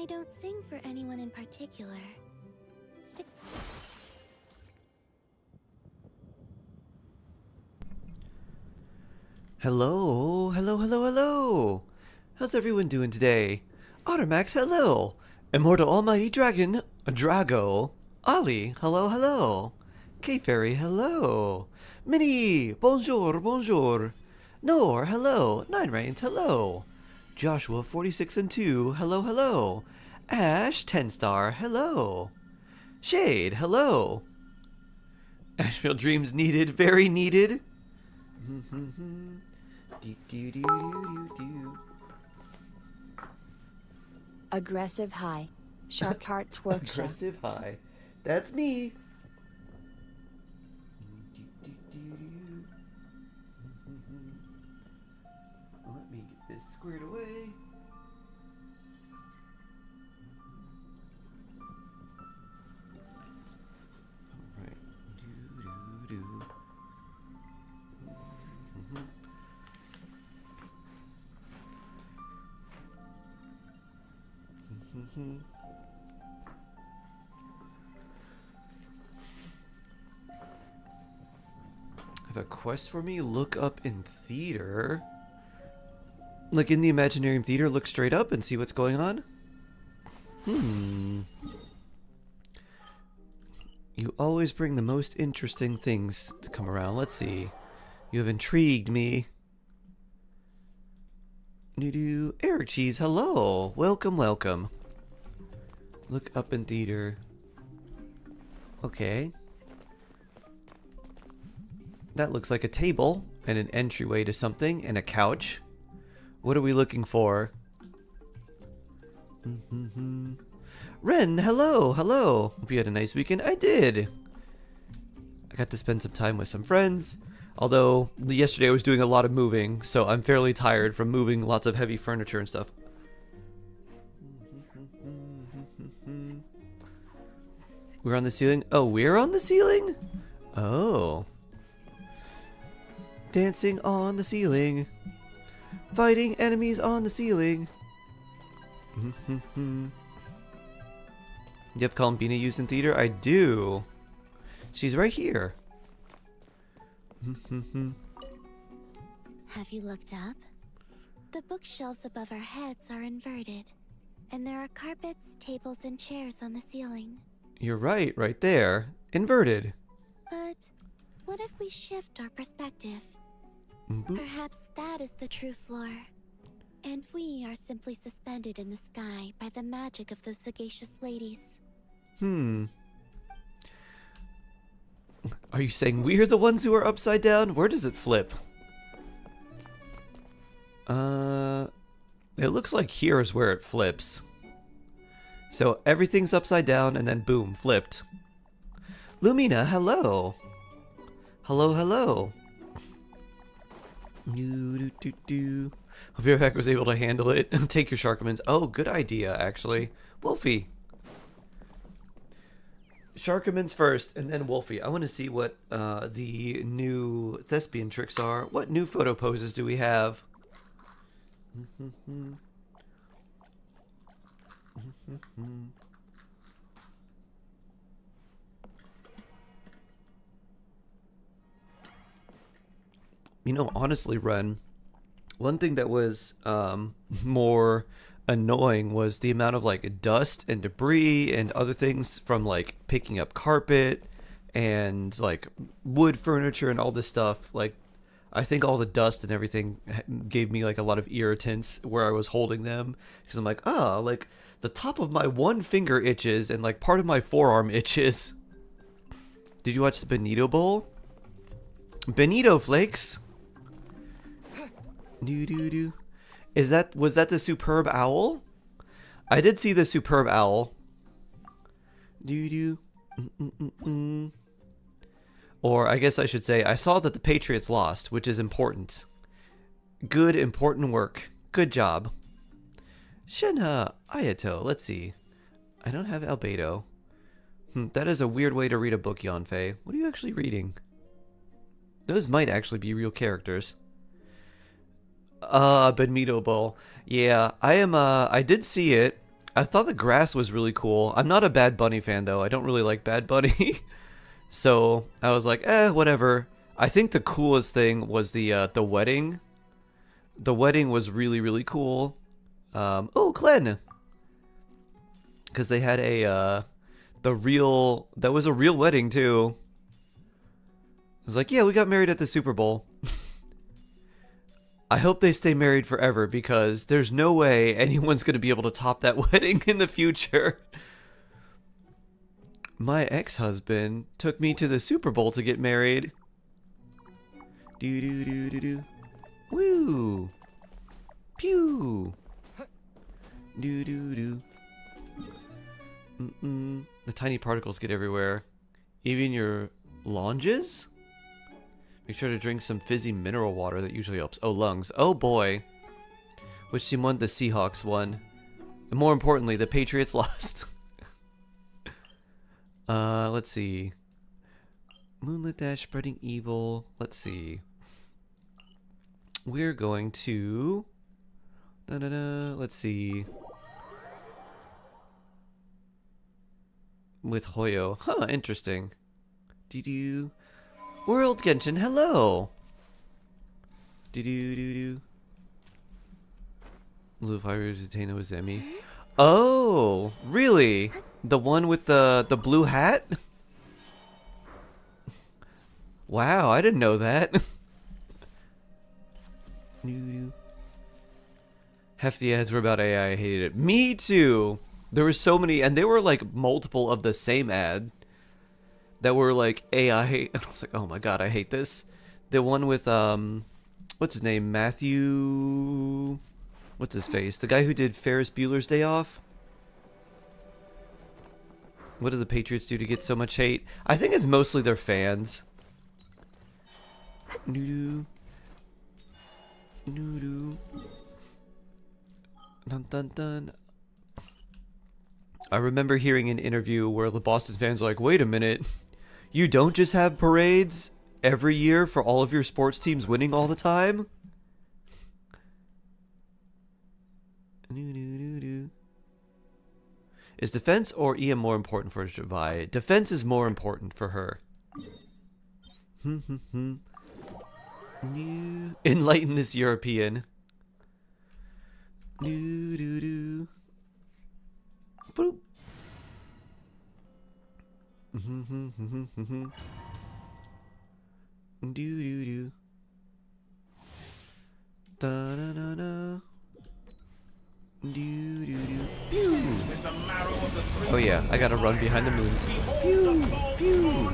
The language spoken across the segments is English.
don't sing for anyone in particular. Stick. Hello, hello, hello, hello! How's everyone doing today? Ottermax, hello! Immortal Almighty Dragon, Drago, Ali, hello, hello! K-Fairy, hello! Minnie, bonjour, bonjour! Nor, hello! Nine Rains, hello! Joshua, 46 and 2, hello, hello! Ash, 10 star, hello! Shade, hello! Ashfield Dreams needed, very needed! Aggressive high. Shark Hearts Workshop. Aggressive high. That's me. Let me get this squared away. Alright. Do. Have a quest for me? Look up in theater. Like in the Imaginarium theater, look straight up and see what's going on? You always bring the most interesting things to come around. Let's see. You have intrigued me. Air Cheese, hello. Welcome, welcome. Look up in theater. Okay. That looks like a table and an entryway to something and a couch. What are we looking for? Ren, hello, hello. Hope you had a nice weekend. I did. I got to spend some time with some friends. Although yesterday I was doing a lot of moving, so I'm fairly tired from moving lots of heavy furniture and stuff. We're on the ceiling. Oh, we're on the ceiling? Oh. Dancing on the ceiling. Fighting enemies on the ceiling. You have Columbina used in theater? I do. She's right here. Have you looked up? The bookshelves above our heads are inverted, and there are carpets, tables, and chairs on the ceiling. You're right there. Inverted. But what if we shift our perspective? Perhaps that is the true floor. And we are simply suspended in the sky by the magic of those sagacious ladies. Are you saying we're the ones who are upside down? Where does it flip? It looks like here is where it flips. So everything's upside down and then boom, flipped. Lumina, hello. Hello, hello. Hope your pack was able to handle it. Take your Sharkmans. Oh, good idea, actually. Wolfie. Sharkmans first, and then Wolfie. I want to see what the new thespian tricks are. What new photo poses do we have? You know, honestly, Ren, one thing that was more annoying was the amount of like dust and debris and other things from like picking up carpet and like wood furniture and all this stuff. Like, I think all the dust and everything gave me like a lot of irritants where I was holding them, because I'm like, oh, like the top of my one finger itches and like part of my forearm itches. Did you watch the Benito Bowl? Benito Flakes. Was that the superb owl? I did see the superb owl. Or I guess I should say I saw that the Patriots lost, which is important. Good, important work. Good job. Shinha Ayato. Let's see. I don't have albedo. That is a weird way to read a book, Yanfei. What are you actually reading? Those might actually be real characters. Benito Bowl. Yeah, I did see it. I thought the grass was really cool. I'm not a Bad Bunny fan though. I don't really like Bad Bunny. So I was like, whatever. I think the coolest thing was the wedding. The wedding was really, really cool. Oh, Glenn. Because they had that was a real wedding too. I was like, yeah, we got married at the Super Bowl. I hope they stay married forever because there's no way anyone's going to be able to top that wedding in the future. My ex-husband took me to the Super Bowl to get married. Do do do do do. Woo. Pew. Do do do. The tiny particles get everywhere. Even your lunges? Make sure to drink some fizzy mineral water that usually helps. Oh, lungs. Oh boy. Which team won? The Seahawks won. And more importantly, the Patriots lost. Let's see. Moonlit Dash, spreading evil. Let's see. We're going to... Let's see. With Hoyo. Huh, interesting. Do-do. World Genshin, hello! Do-do-do-do. Blue Fire Zutena with Zemi. Oh, really? The one with the blue hat? Wow, I didn't know that. Hefty ads were about AI, I hated it. Me too! There were so many, and they were like multiple of the same ad that were like AI. And I was like, oh my god, I hate this. The one with, what's his name? Matthew... What's his face? The guy who did Ferris Bueller's Day Off? What do the Patriots do to get so much hate? I think it's mostly their fans. Dun dun dun. I remember hearing an interview where the Boston fans were like, wait a minute, you don't just have parades every year for all of your sports teams winning all the time? Is defense or EM more important for Javai? Defense is more important for her. Enlighten this European. Boop. Da-da-da-da. Oh yeah, I gotta run behind the moons. Pew, pew.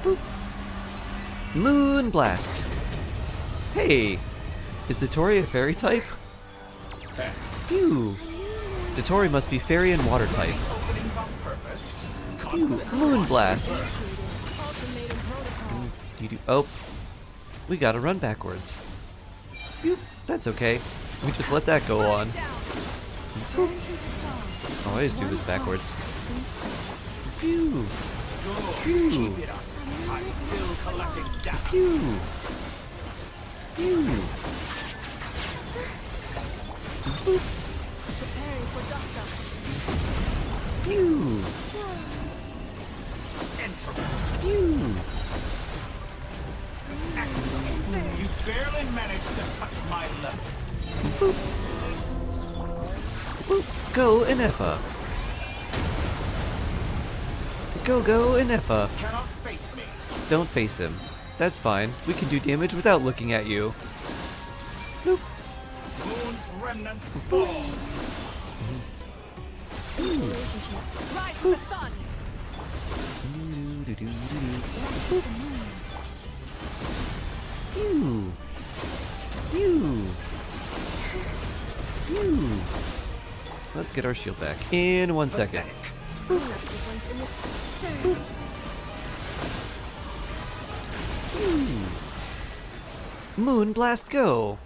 Boop. Moon blast. Hey, is Dotori a fairy type? Pew. Dotori must be fairy and water type. Pew. Moon blast. Oh, we gotta run backwards. Pew. That's okay. We just let that go on. Boop. Oh, I just do this backwards. Pew. Pew. Pew. Pew. Boop. Pew. Pew. Excellent. You barely managed to touch my level. Boop. Boop. Go Inefa. Go Inefa. Cannot face me. Don't face him. That's fine. We can do damage without looking at you. Boop. Moon's remnants fall. Rise to the sun. Pew. Pew. Pew. Let's get our shield back in 1 second. Pew. Moon blast go.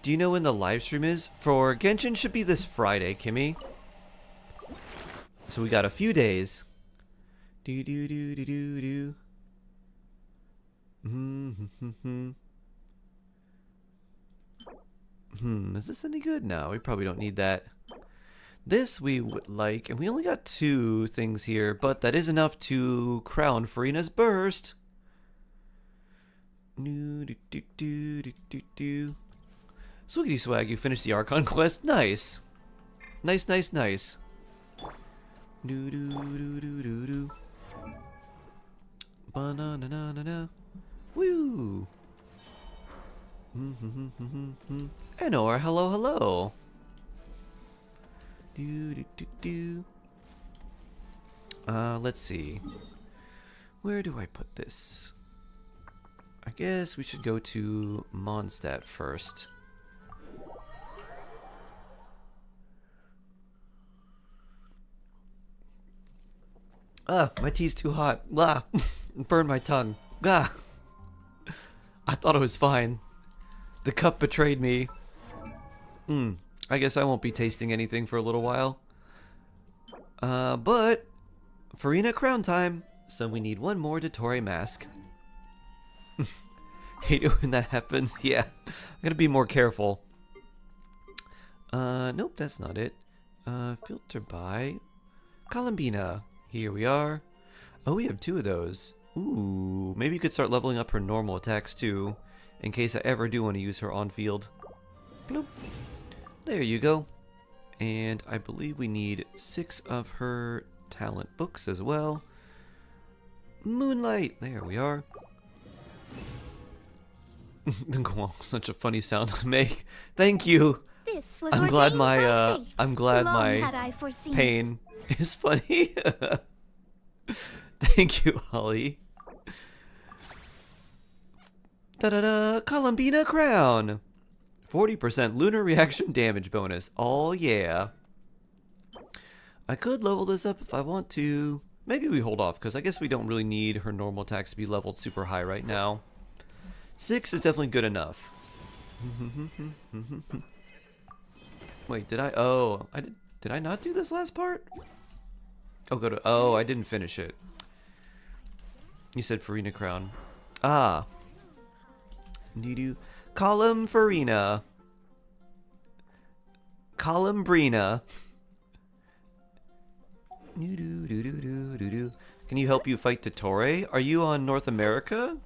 Do you know when the live stream is? For Genshin should be this Friday, Kimmy. So we got a few days. Do do do do do do. Is this any good? No, we probably don't need that. This we would like, and we only got 2 things here, but that is enough to crown Farina's burst. Swiggity swag, you finished the Archon quest. Nice. Nice, nice, nice. Ba-na-na-na-na-na. Woo! Enor, hello, hello. Let's see. Where do I put this? I guess we should go to Mondstadt first. My tea's too hot. Blah! Burn my tongue. Gah! I thought it was fine. The cup betrayed me. I guess I won't be tasting anything for a little while. But Farina crown time. So we need 1 more Dottore mask. Hate it when that happens. Yeah, I'm gonna be more careful. Nope, that's not it. Filter by Columbina. Here we are. Oh, we have 2 of those. Ooh, maybe you could start leveling up her normal attacks too, in case I ever do want to use her on field. Bloop. There you go. And I believe we need 6 of her talent books as well. Moonlight. There we are. Such a funny sound to make. Thank you. This was I'm glad ordained my by fate. I'm glad Long my had I foreseen it. pain is funny. Thank you, Holly. Da-da-da! Columbina crown! 40% lunar reaction damage bonus. Oh yeah. I could level this up if I want to. Maybe we hold off, because I guess we don't really need her normal attacks to be leveled super high right now. 6 is definitely good enough. Wait, did I? Oh, did I not do this last part? Oh, I didn't finish it. You said Farina crown. Ah. Column Farina. Columbrina. Can you help you fight Dottore? Are you on North America?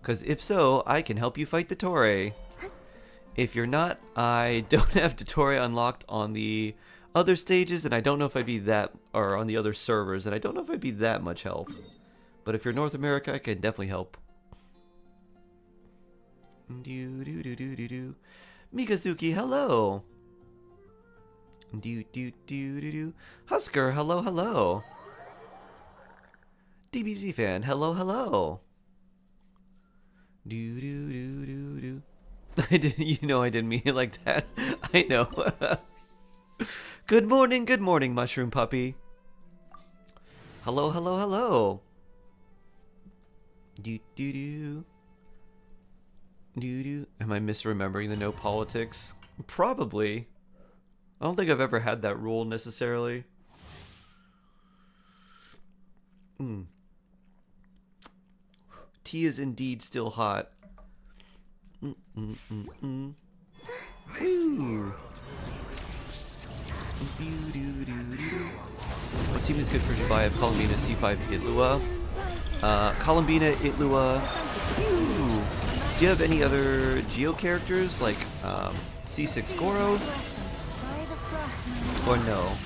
Because if so, I can help you fight Dottore. If you're not, I don't have Dottore unlocked on the other stages, and I don't know if I'd be that, or on the other servers, and I don't know if I'd be that much help. But if you're North America, I can definitely help. Mikazuki, hello. Husker, hello, hello. DBZ fan, hello, hello. I didn't mean it like that. I know. Good morning, mushroom puppy. Hello, hello, hello. Am I misremembering the no politics? Probably. I don't think I've ever had that rule necessarily. Tea is indeed still hot. Ooh. What team is good for Jabaya? Columbina, C5, Itlua. Columbina, Itlua. Ooh. Do you have any other Geo characters like C6 Goro? Or no?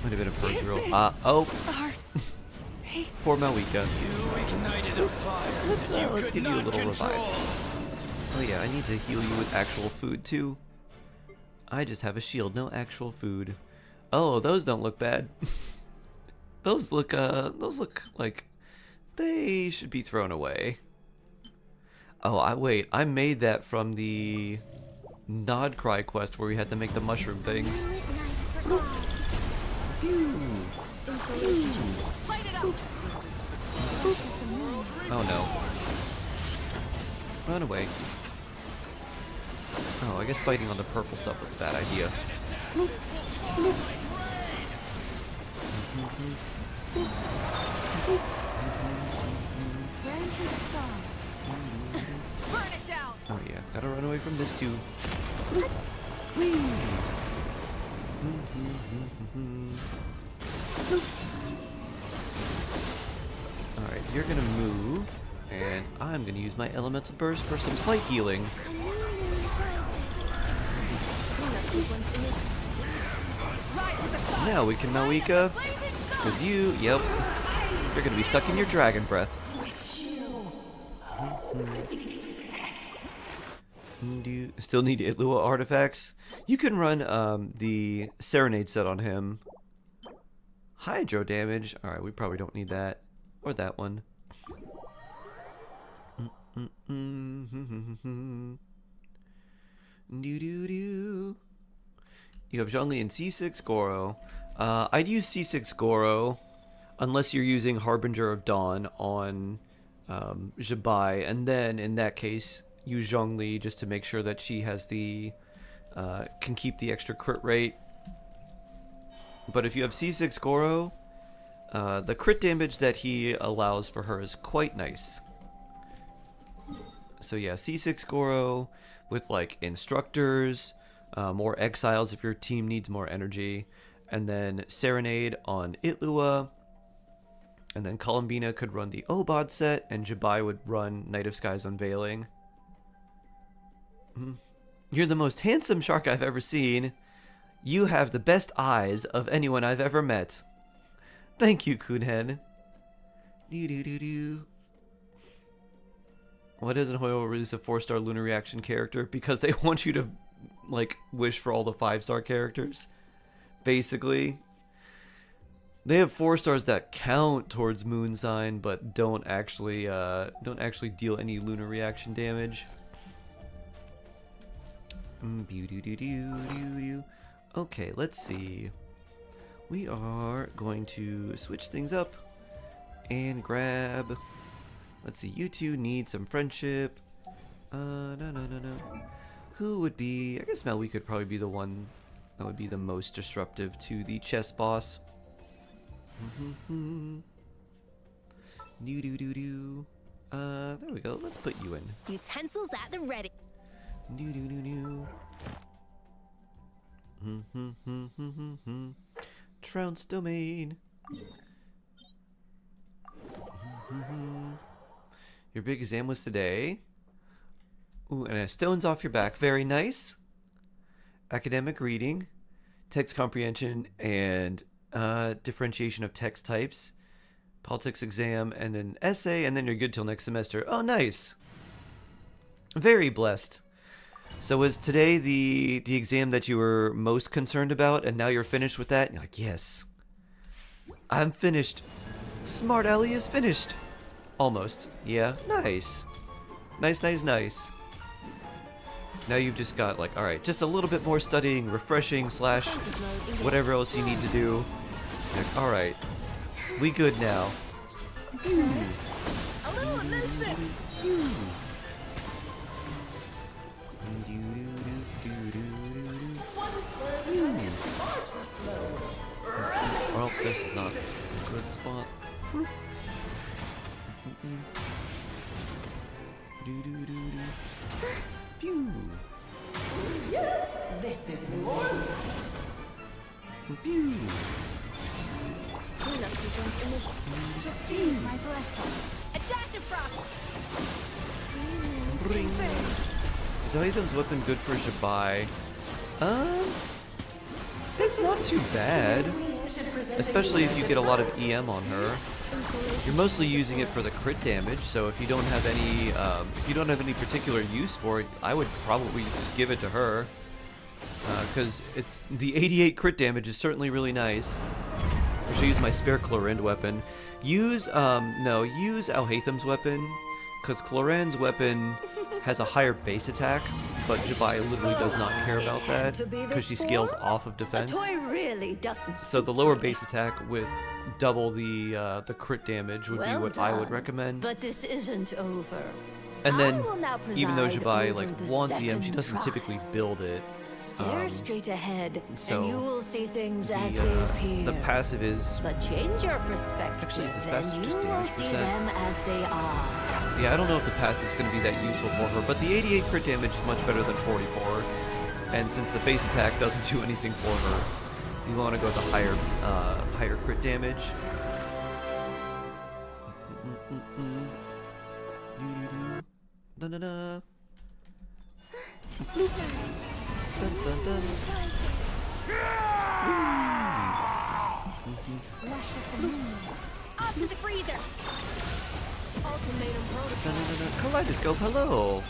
Might have been a purge roll. Oh. For Malwika. Let's give you a little revive. Oh yeah, I need to heal you with actual food too. I just have a shield, no actual food. Oh, those don't look bad. Those look like they should be thrown away. Oh, I made that from the Nod Cry quest where we had to make the mushroom things. Oh no. Run away. Oh, I guess fighting on the purple stuff was a bad idea. Burn it down. Gotta run away from this too. Whee! Alright, you're gonna move, and I'm gonna use my elemental burst for some slight healing. Now we can Mawika, because yep, you're gonna be stuck in your dragon breath. Do you still need Itlua artifacts? You can run the Serenade set on him. Hydro damage. Alright, we probably don't need that. Or that one. Do. You have Zhongli and C6 Goro. I'd use C6 Goro unless you're using Harbinger of Dawn on Zhibai, and then in that case use Zhongli just to make sure that she has the can keep the extra crit rate. But if you have C6 Goro, the crit damage that he allows for her is quite nice. So yeah, C6 Goro with like instructors, more exiles if your team needs more energy, and then Serenade on Itlua, and then Columbina could run the Obod set, and Zhibai would run Night of Sky's Unveiling. You're the most handsome shark I've ever seen. You have the best eyes of anyone I've ever met. Thank you, Coonhead. Why doesn't Hoyo release a 4-star Lunar Reaction character? Because they want you to, like, wish for all the 5-star characters. Basically. They have 4 stars that count towards Moon Sign, but don't actually deal any Lunar Reaction damage. Okay, let's see. We are going to switch things up and grab. Let's see. You two need some friendship. No. Who would be? I guess Malwi could probably be the one that would be the most disruptive to the chess boss. There we go. Let's put you in. Utensils at the ready. Trounce domain. Your big exam was today. Ooh, and a stone's off your back. Very nice. Academic reading, text comprehension, and differentiation of text types. Politics exam and an essay, and then you're good till next semester. Oh, nice. Very blessed. So was today the exam that you were most concerned about, and now you're finished with that? And you're like, yes, I'm finished. Smart Alley is finished. Almost. Yeah. Nice. Nice. Now you've just got like, alright, just a little bit more studying, refreshing / whatever else you need to do. Like, alright. We good now. Well, this is not a good spot. Pew. Yes, this is more. Pew. My blessing. A dash of frost. Ring. Is Aetham's weapon good for Zhibai? It's not too bad. Especially if you get a lot of EM on her. You're mostly using it for the crit damage, so if you don't have any particular use for it, I would probably just give it to her. Because it's the 88 crit damage is certainly really nice. I should use my spare Clorinde weapon. Use Alhaitham's weapon, because Cloran's weapon has a higher base attack, but Zhibai literally does not care about that because she scales off of defense. So the lower base attack with double the crit damage would be what I would recommend. But this isn't over. And then, even though Zhibai like wants EM, she doesn't typically build it. Stare straight ahead, so and you will see things as they appear. The passive is But change your perspective, actually, is this and passive just you will damage see percent? them as they are. Yeah, I don't know if the passive's going to be that useful for her, but the 88 crit damage is much better than 44. And since the base attack doesn't do anything for her, you want to go with the higher crit damage. Da-da-da. Dun, dun, dun. Up to the freezer. Ultimatum protocol. Kaleidoscope, hello.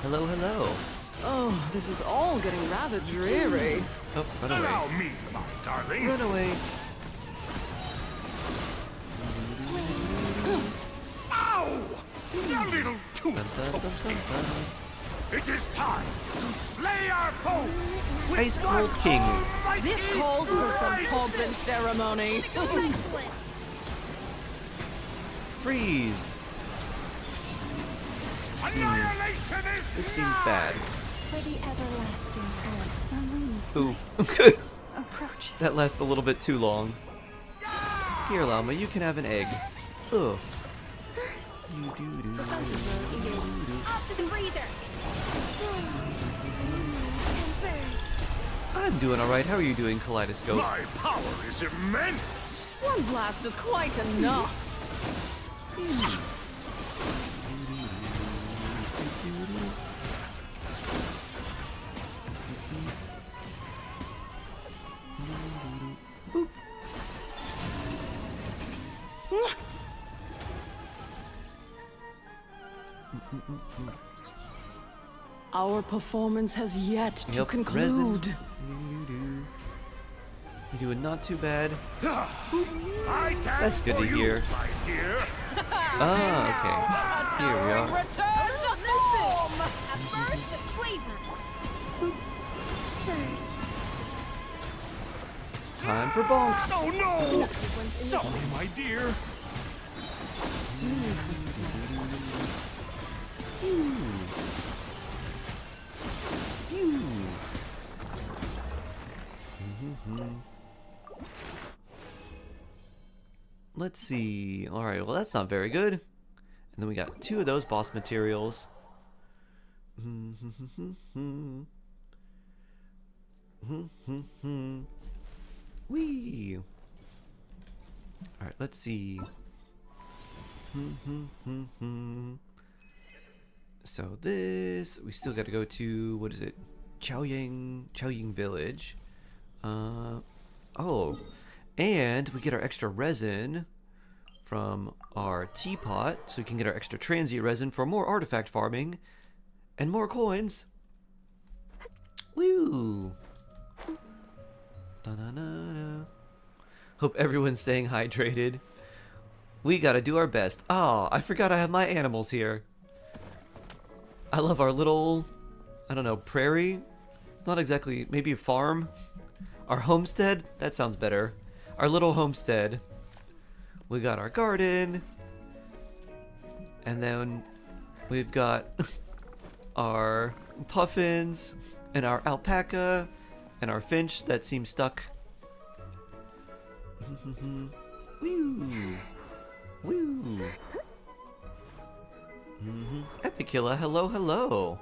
Hello, hello. Oh, this is all getting rather dreary. Oh, run Allow away. me, my darling. Run away. Ow! You little too Dun, dun, dun, dun, dun. It is time to slay our foes. with Ice Cold one King. almighty This calls for some strike. pomp and ceremony. Excellent. Freeze. Annihilation is This seems bad. For the everlasting earth, some Ooh. approach. That lasts a little bit too long. Here, Llama, you can have an egg. Ugh. Up to the freezer. I'm doing alright. How are you doing, Kaleidoscope? My power is immense. One blast is quite enough. Our performance has yet to Yep, conclude. resin. You're doing not too bad. I dance That's good for to you, hear. my dear. Ah, okay. Here we are. Return to form! At first, with flavor. Time for bonks. Oh no! Sorry, my dear. Let's see. Alright, well that's not very good. And then we got 2 of those boss materials. Whee! Alright, let's see. So this, we still gotta go to, what is it? Chaoying Village. Oh, and we get our extra resin from our teapot, so we can get our extra transient resin for more artifact farming and more coins. Woo! Da-na-na-na. Hope everyone's staying hydrated. We gotta do our best. Ah, I forgot I have my animals here. I love our little, I don't know, prairie? It's not exactly, maybe a farm? Our homestead? That sounds better. Our little homestead. We got our garden. And then we've got our puffins and our alpaca and our finch that seems stuck. Woo! Woo! Epicilla, hello, hello.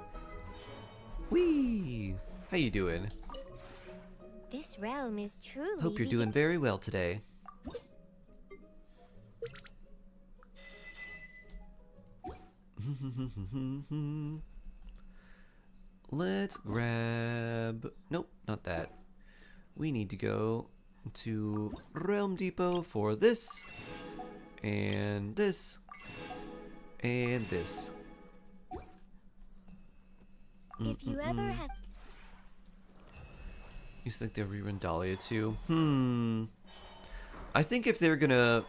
Wee! How you doing? This realm is truly. Hope you're doing very well today. Let's grab... Nope, not that. We need to go to Realm Depot for this, and this, and this. If you ever have. You think they'll rerun Dahlia too? I think if they're gonna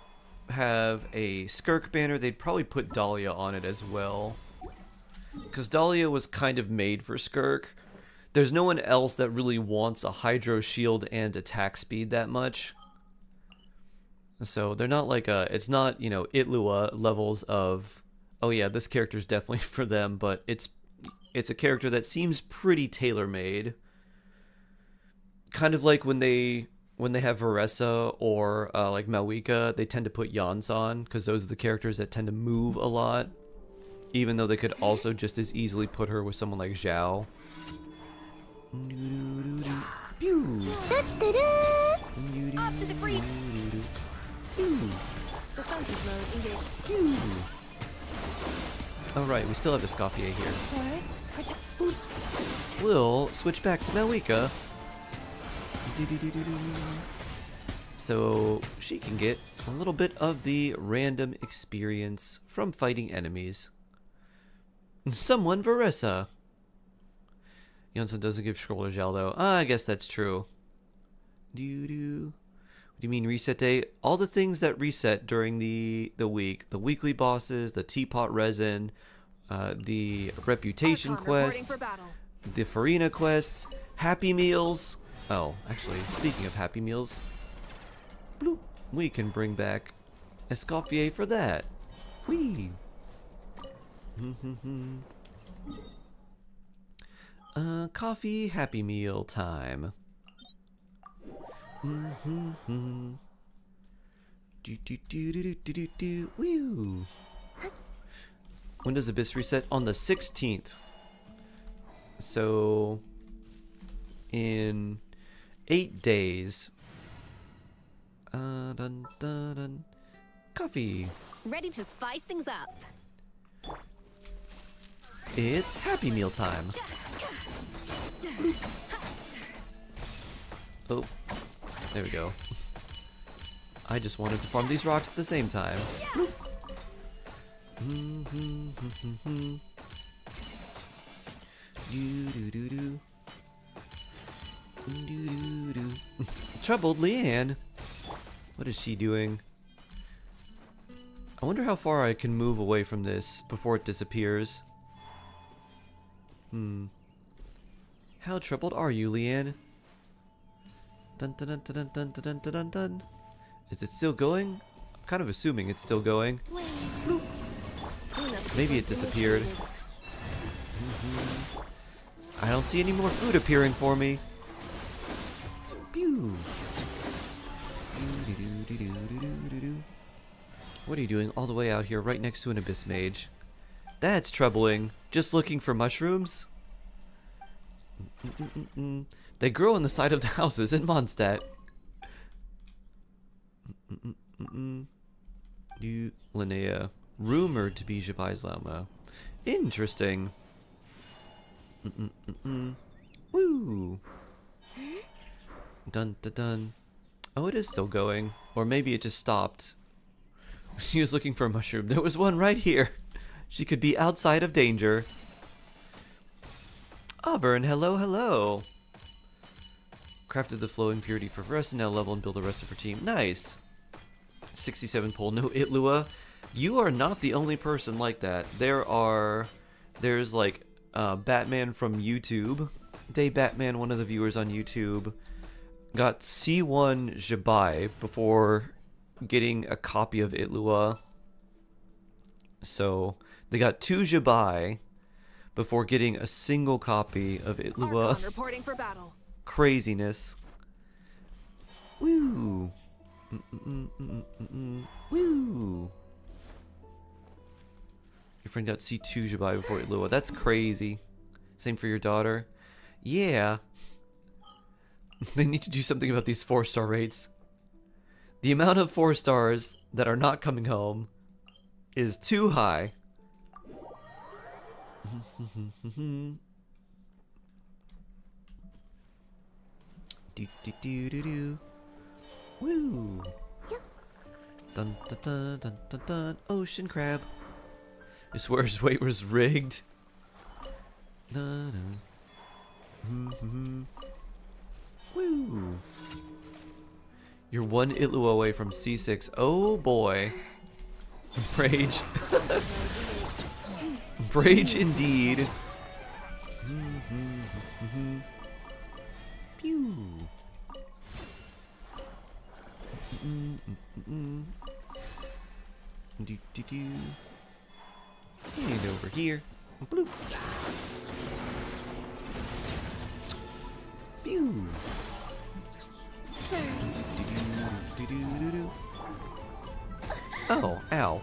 have a Skirk banner, they'd probably put Dahlia on it as well. Because Dahlia was kind of made for Skirk. There's no one else that really wants a Hydro Shield and attack speed that much. So they're not like a... It's not, you know, Itlua levels of... Oh yeah, this character's definitely for them, but it's a character that seems pretty tailor-made. Kind of like when when they have Varessa or like Malwika, they tend to put Yance on because those are the characters that tend to move a lot. Even though they could also just as easily put her with someone like Zhao. Pew. Off to the freak. Defensive mode engaged. Alright, we still have Escoffier here. First, protect. We'll switch back to Malwika. So she can get a little bit of the random experience from fighting enemies. Someone Varessa. Yonson doesn't give Scroller Gel though. I guess that's true. What do you mean reset day? All the things that reset during the week. The weekly bosses, the teapot resin, the reputation Archon reporting quest, for battle. the Farina quests, Happy Meals. Oh, actually, speaking of Happy Meals, bloop, we can bring back Escoffier for that. Whee! Coffee Happy Meal time. Woo! When does Abyss reset? On the 16th. So, in 8 days. Dun, dun, dun. Coffee. Ready to spice things up. It's Happy Meal time. Oh, there we go. I just wanted to farm these rocks at the same time. Troubled Leanne. What is she doing? I wonder how far I can move away from this before it disappears. How troubled are you, Leanne? Dun dun dun dun dun dun dun dun dun. Is it still going? I'm kind of assuming it's still going. Maybe it disappeared. I don't see any more food appearing for me. Pew. What are you doing all the way out here right next to an Abyss Mage? That's troubling. Just looking for mushrooms? They grow on the side of the houses in Mondstadt. Linnea. Rumored to be Jabai's Lama. Interesting. Woo! Dun dun dun. Oh, it is still going. Or maybe it just stopped. She was looking for a mushroom. There was one right here. She could be outside of danger. Auburn, hello, hello. Crafted the flowing purity for Varessa, now level and build the rest of her team. Nice. 67 pull, no Itlua. You are not the only person like that. There's like Batman from YouTube. Day Batman, one of the viewers on YouTube, got C1 Jabai before getting a copy of Itlua. So they got 2 Jabai before getting a single copy of Itlua. Archon reporting for battle. Craziness. Woo. Woo. Your friend got C2 Jabai before Itlua. That's crazy. Same for your daughter. Yeah. They need to do something about these 4-star rates. The amount of 4 stars that are not coming home is too high. Do do do do do. Woo. Dun dun dun dun dun dun. Ocean crab. I swear his weight was rigged. Na na. Woo. You're 1 Itlu away from C6. Oh boy. Rage. Rage indeed. Pew. Do do do. And over here. Bloop. Pew. Do-do-do-do-do. Oh, ow.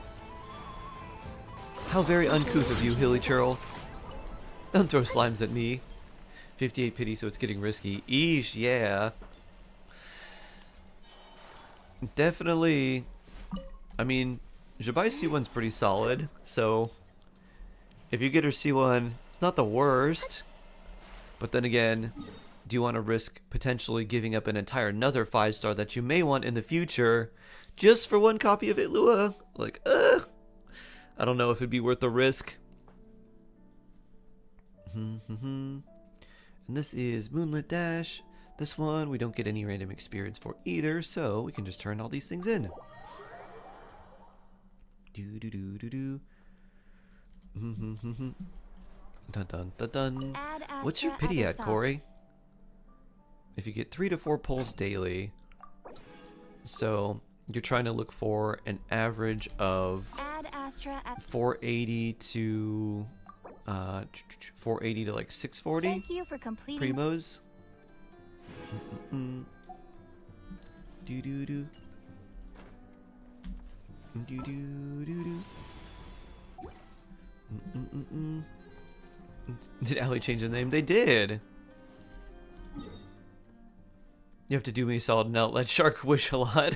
How very uncouth of you, Hilly Churl. Don't throw slimes at me. 58 pity, so it's getting risky. Eesh, yeah. Definitely. I mean, Jabai's C1's pretty solid, so if you get her C1, it's not the worst. But then again, do you want to risk potentially giving up an entire another 5-star that you may want in the future just for one copy of Itlua? Like, I don't know if it'd be worth the risk. And this is Moonlit Dash. This one we don't get any random experience for either, so we can just turn all these things in. Do do do do do. Dun dun dun dun. What's your pity at, Corey? If you get 3 to 4 pulls daily, so you're trying to look for an average of 480 to 480 to like 640. Thank you for completing. Primos. Do do do. Do do do do. Did Allie change the name? They did. You have to do me a solid and not let Shark wish a lot.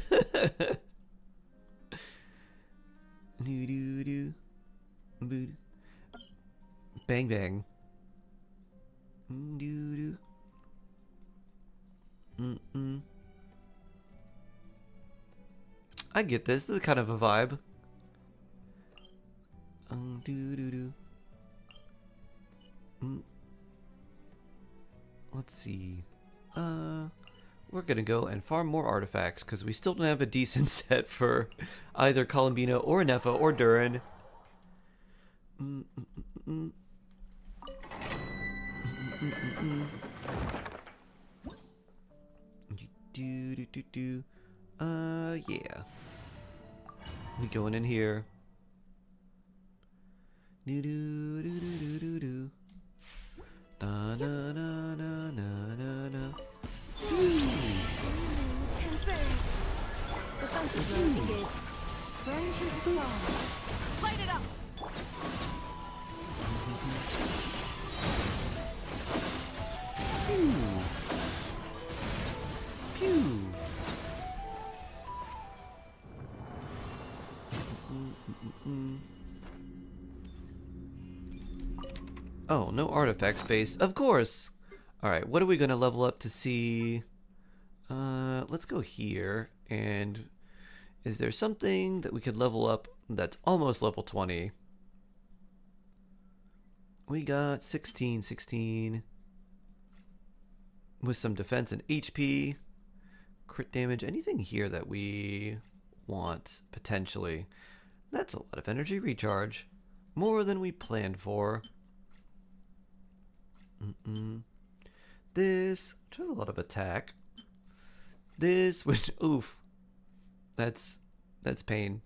Do do do. Boo. Bang bang. Do do. I get this. This is kind of a vibe. Do do do. Let's see. We're gonna go and farm more artifacts because we still don't have a decent set for either Columbina or Nefa or Durin. Yeah. We going in here. Do do do do do do. Da na na na na na na. Light it up. Pew. Pew. Oh, no artifact space. Of course. All right, what are we gonna level up to see? Let's go here. And is there something that we could level up that's almost level 20? We got 16 with some defense and HP, crit damage. Anything here that we want potentially? That's a lot of energy recharge, more than we planned for. This does a lot of attack. This, which, oof, that's pain.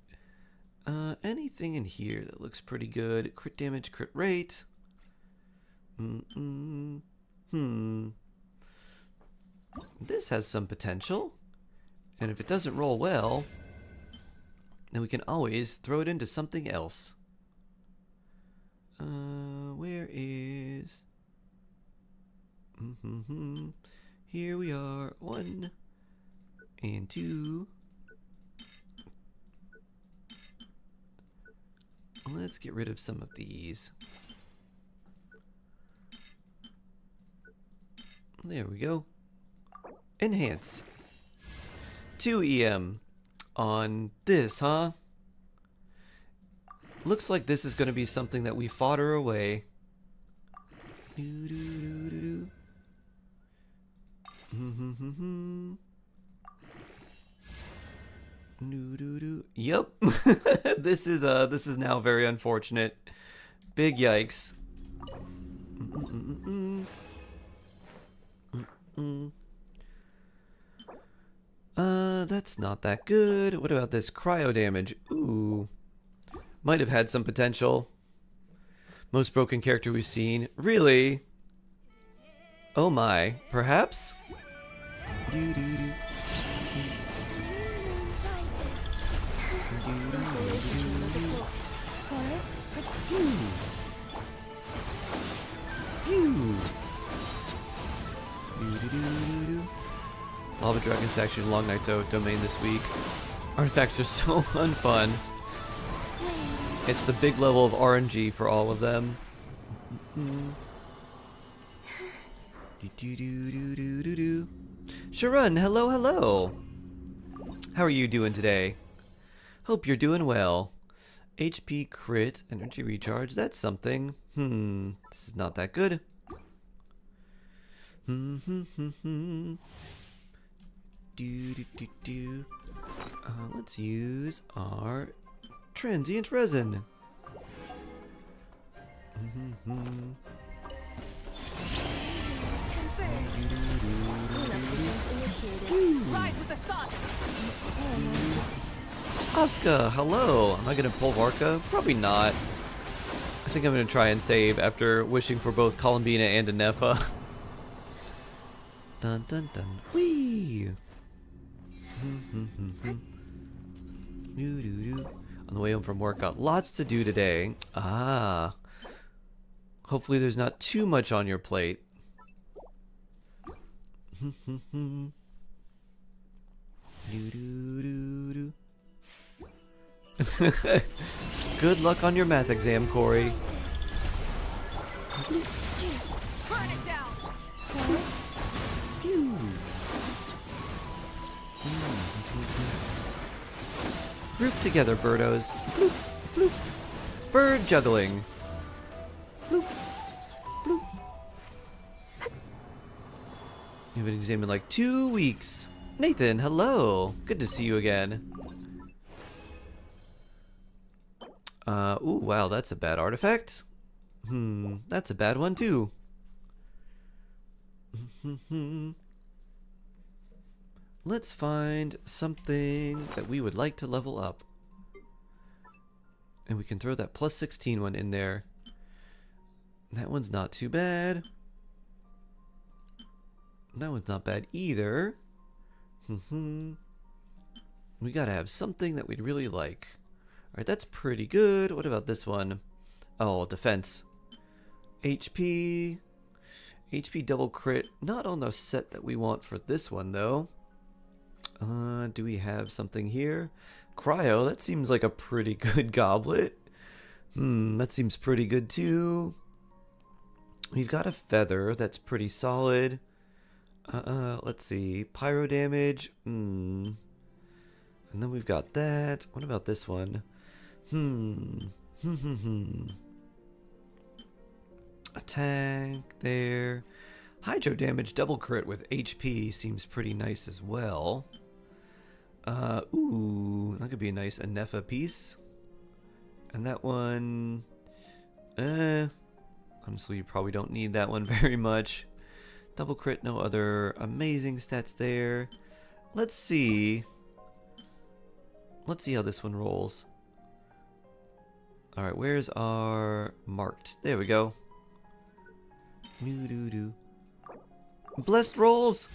Anything in here that looks pretty good? Crit damage, crit rate. This has some potential, and if it doesn't roll well, then we can always throw it into something else. Where is? Here we are. 1 and 2. Let's get rid of some of these. There we go. Enhance. 2 EM on this, huh? Looks like this is going to be something that we fodder away. Yep. This is now very unfortunate. Big yikes. That's not that good. What about this cryo damage? Ooh. Might have had some potential. Most broken character we've seen. Really? Oh my. Perhaps? Lava Dragon statue and Long Night domain this week. Artifacts are so unfun. It's the big level of RNG for all of them. Sharun, hello, hello. How are you doing today? Hope you're doing well. HP crit, energy recharge, that's something. This is not that good. Let's use our transient resin. Rise with the sun. Asuka, hello. Am I gonna pull Varka? Probably not. I think I'm gonna try and save after wishing for both Columbina and a Nefa. Dun dun dun. Whee! On the way home from work, got lots to do today. Ah. Hopefully there's not too much on your plate. Good luck on your math exam, Corey. Burn it down. Group together, birdos. Bloop, bloop. Bird juggling. Bloop, bloop. You've been examined in like 2 weeks. Nathan, hello. Good to see you again. Ooh, wow, that's a bad artifact. That's a bad one too. Let's find something that we would like to level up. And we can throw that plus 16 one in there. That one's not too bad. That one's not bad either. We gotta have something that we'd really like. Alright, that's pretty good. What about this one? Oh, defense. HP. HP double crit. Not on the set that we want for this one, though. Do we have something here? Cryo, that seems like a pretty good goblet. That seems pretty good, too. We've got a feather. That's pretty solid. Let's see. Pyro damage. And then we've got that. What about this one? Attack there. Hydro damage double crit with HP seems pretty nice as well. Ooh, that could be a nice Anefa piece. And that one, honestly, you probably don't need that one very much. Double crit, no other amazing stats there. Let's see. Let's see how this one rolls. Alright, where's our marked? There we go. Blessed rolls!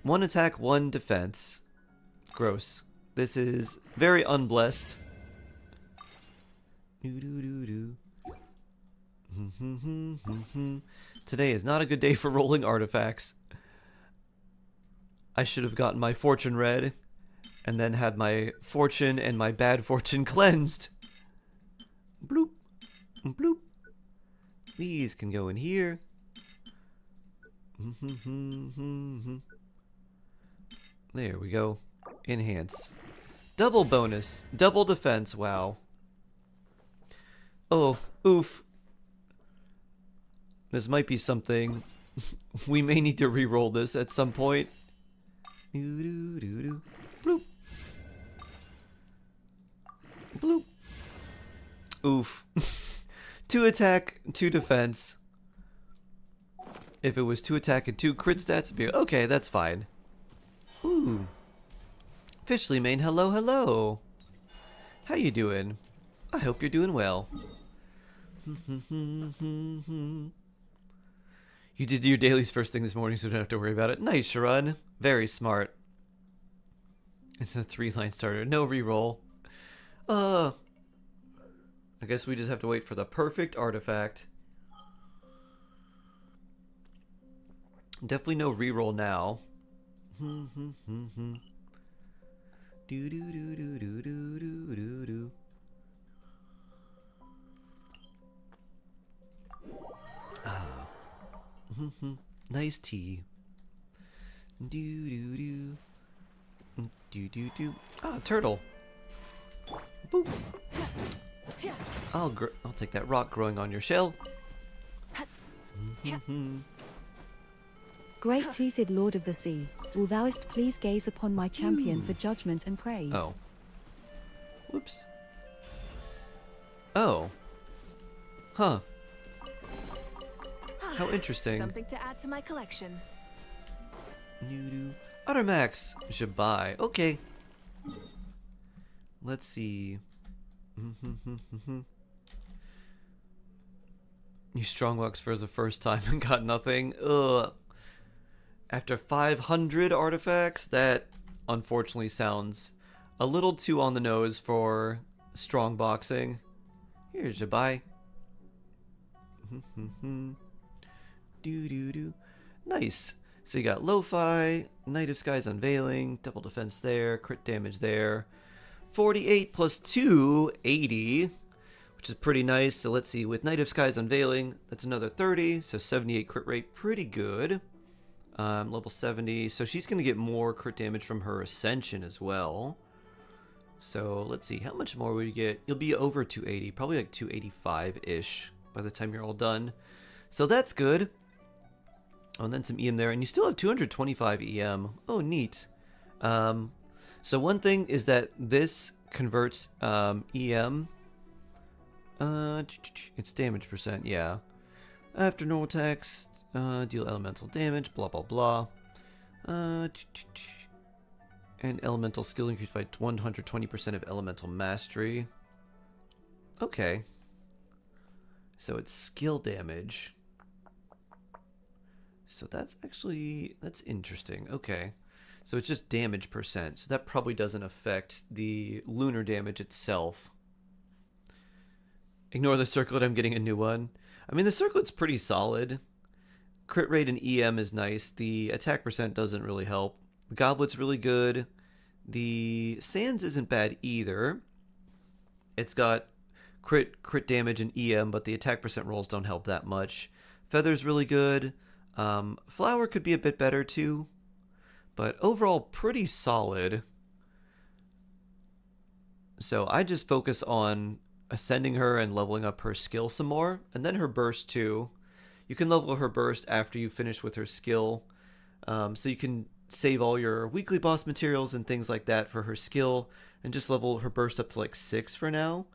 1 attack, 1 defense. Gross. This is very unblessed. Today is not a good day for rolling artifacts. I should have gotten my fortune read and then had my fortune and my bad fortune cleansed. Bloop. Bloop. These can go in here. There we go. Enhance. Double bonus. Double defense. Wow. Oh, oof. This might be something. We may need to re-roll this at some point. Bloop. Bloop. Oof. 2 attack, 2 defense. If it was 2 attack and 2 crit stats, it'd be okay, that's fine. Ooh. Fishly Mane, hello, hello. How you doing? I hope you're doing well. You did your dailies first thing this morning, so don't have to worry about it. Nice, Sharun. Very smart. It's a 3-line starter. No reroll. I guess we just have to wait for the perfect artifact. Definitely no reroll now. Do do do do do do do do do. Ah. Nice tea. Do do do. Do do do. Ah, turtle. Boop. I'll take that rock growing on your shell. Great-toothed Lord of the Sea, will thouest please gaze upon my champion for judgment and praise? Oh. Whoops. Oh. Huh. How interesting. Something to add to my collection. New Ottermax Shabai. Okay. Let's see. You strongbox for the first time and got nothing. Ugh. After 500 artifacts, that unfortunately sounds a little too on the nose for strongboxing. Here's Shabai. Do do do. Nice. So you got Lo-Fi, Night of Skies Unveiling, double defense there, crit damage there. 48 plus 2, 80, which is pretty nice. So let's see, with Night of Skies Unveiling, that's another 30, so 78 crit rate, pretty good. Level 70, so she's going to get more crit damage from her Ascension as well. So let's see, how much more will you get? You'll be over 280, probably like 285-ish by the time you're all done. So that's good. Oh, and then some EM there, and you still have 225 EM. Oh, neat. So one thing is that this converts EM. It's damage percent, yeah. After normal attacks, deal elemental damage, blah blah blah. And elemental skill increased by 120% of elemental mastery. Okay. So it's skill damage. So that's interesting. Okay. So it's just damage percent. So that probably doesn't affect the lunar damage itself. Ignore the circlet, I'm getting a new one. I mean, the circlet's pretty solid. Crit rate and EM is nice. The attack percent doesn't really help. The goblet's really good. The sands isn't bad either. It's got crit damage and EM, but the attack percent rolls don't help that much. Feather's really good. Flower could be a bit better too, but overall pretty solid. So I just focus on ascending her and leveling up her skill some more, and then her burst too. You can level her burst after you finish with her skill, so you can save all your weekly boss materials and things like that for her skill, and just level her burst up to like 6 for now.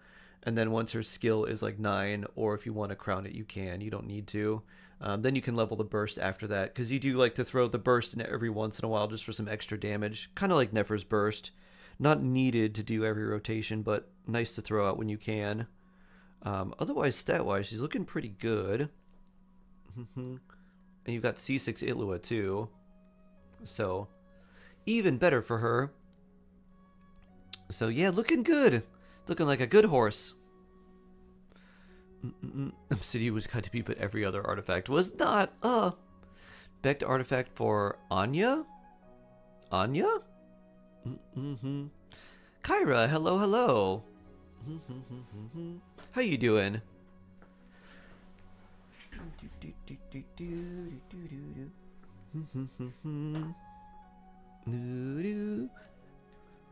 And then once her skill is like 9, or if you want to crown it, you can. You don't need to. Then you can level the burst after that, because you do like to throw the burst in every once in a while just for some extra damage. Kind of like Nefer's burst. Not needed to do every rotation, but nice to throw out when you can. Otherwise, stat-wise, she's looking pretty good. And you've got C6 Itlua too. So, even better for her. So yeah, looking good. Looking like a good horse. Obsidian was cut to be, but every other artifact was not. Begged artifact for Anya? Anya? Kyra, hello, hello. How you doing?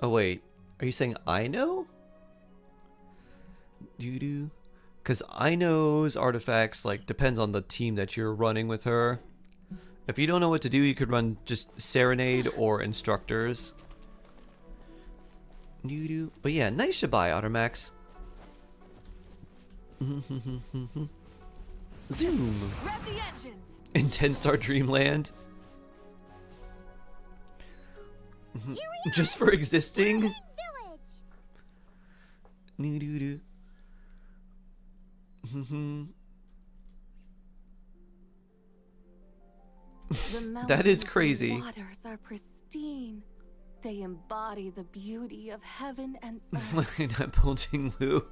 Oh wait, are you saying I know? Because I know's artifacts like depends on the team that you're running with her. If you don't know what to do, you could run just Serenade or Instructors. But yeah, nice Shabai, Ottermax. Zoom. Grab the engines. In 10-star Dreamland. Just for existing. That is crazy. The waters are pristine. They embody the beauty of heaven and earth. Not bulging Lou.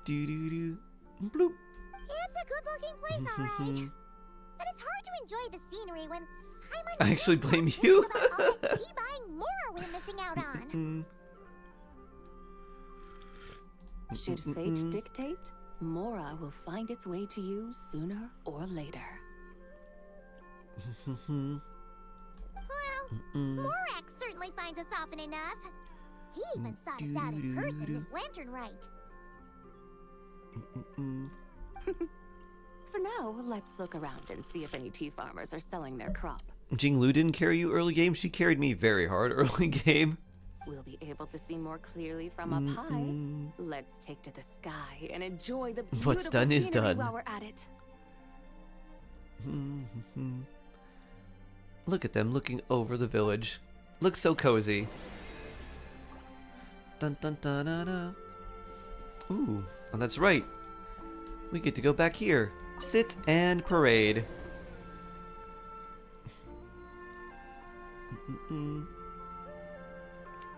Bloop. It's a good-looking place, alright. But it's hard to enjoy the scenery when I actually blame you. All the tea buying Mora we're missing out on. Should fate dictate, Mora will find its way to you sooner or later. Well, Morak certainly finds us often enough. He even sought us out in person with Lantern Right. For now, let's look around and see if any tea farmers are selling their crop. Jinglu didn't carry you early game. She carried me very hard early game. We'll be able to see more clearly from up high. Let's take to the sky and enjoy the beautiful What's done is scenery done. while we're at it. Look at them looking over the village. Looks so cozy. Dun dun dun dun dun. Ooh, oh, that's right. We get to go back here. Sit and parade.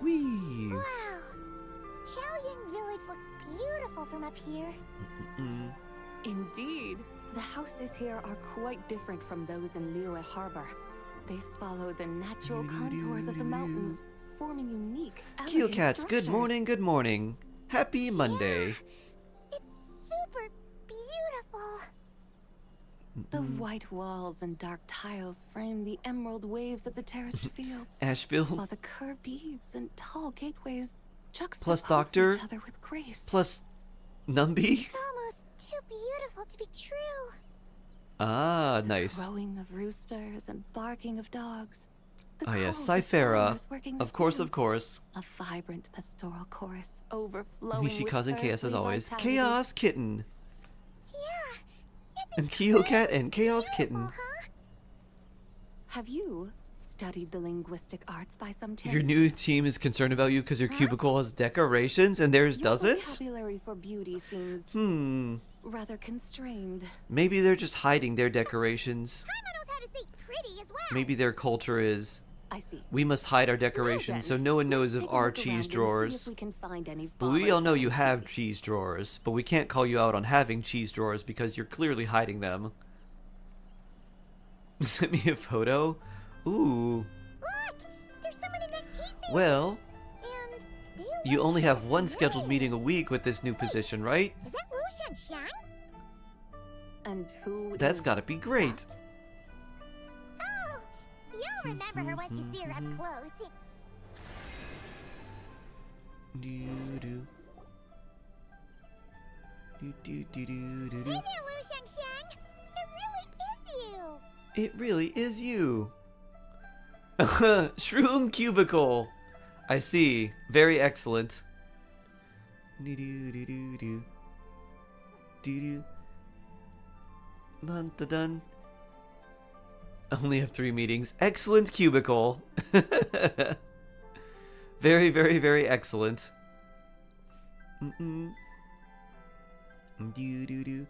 Whee! Wow. Xiaoying Village looks beautiful from up here. Indeed, the houses here are quite different from those in Liyue Harbor. They follow the natural contours of the mountains, forming unique, elegant Geocats, good structures. morning, good morning. Happy Monday. It's super beautiful. The white walls and dark tiles frame the emerald waves of the terraced fields, Asheville, while the curved eaves and tall gateways juxtapose Plus Doctor, each other with grace. plus Numby. It's almost too beautiful to be true. Ah, The nice. crowing of roosters and barking of dogs. The Oh yes, calls of Cyphera. farmers working the Of course, of fields. course. A vibrant pastoral chorus overflowing She with causing chaos as earthly always. vitality. Chaos Kitten. Yeah. It's And Geocat and Chaos Kitten. beautiful, huh? Have you studied the linguistic arts by some chance? Your new team is concerned about you because your cubicle has decorations and theirs Your doesn't? vocabulary for beauty seems rather constrained. Maybe they're just hiding their decorations. Paimon knows how to say pretty as well. Maybe their culture is, I see. we must hide our decorations so no one knows of our cheese drawers. We can find any But we all know you farmers have selling tea. cheese drawers, but we can't call you out on having cheese drawers because you're clearly hiding them. Send me a photo? Ooh. Look, there's someone in that tea field. Well, And they you look only have like one they're scheduled red. meeting a week with this new position, right? Is that Wu Shanshan? And who That's is gotta be great. that? Oh, you'll remember her once you see her up close. Doo-doo. Doo-doo-doo-doo-doo-doo. Hey there, Wu Shanshan. It really is you. Shroom Cubicle. I see. Very excellent. Doo-doo-doo-doo-doo. Doo-doo. Dun dun dun. Only have 3 meetings. Excellent cubicle. Very, very, very excellent. Doo-doo-doo.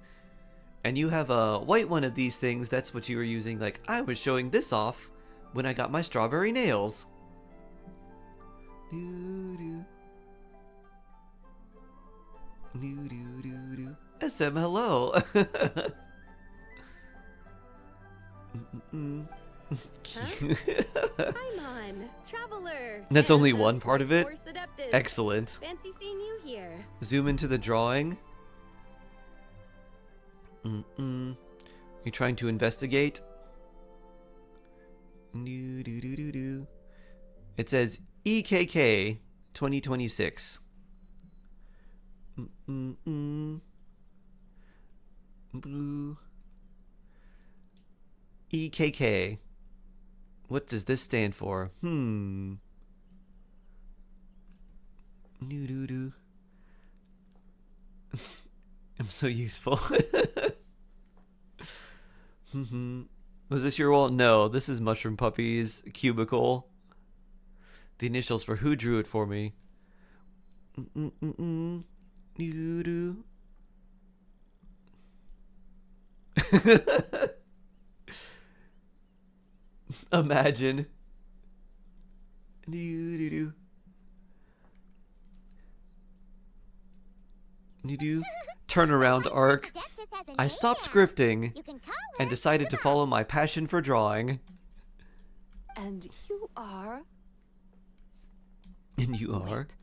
And you have a white one of these things. That's what you were using. Like, I was showing this off when I got my strawberry nails. Doo-doo. Doo-doo-doo-doo. SM, hello. Paimon, traveler. That's and only the one part of it? Force Adeptus. Excellent. Fancy seeing you here. Zoom into the drawing. You're trying to investigate. Doo-doo-doo-doo-doo. It says EKK 2026. Blue. EKK. What does this stand for? Doo-doo-doo. I'm so useful. Was this your wall? No, this is Mushroom Puppy's cubicle. The initials for who drew it for me. Doo-doo. Imagine. Doo-doo-doo. Doo-doo. Turnaround arc. I stopped scripting You can call her. and decided to follow my passion for drawing. And you are... And you are? Wait.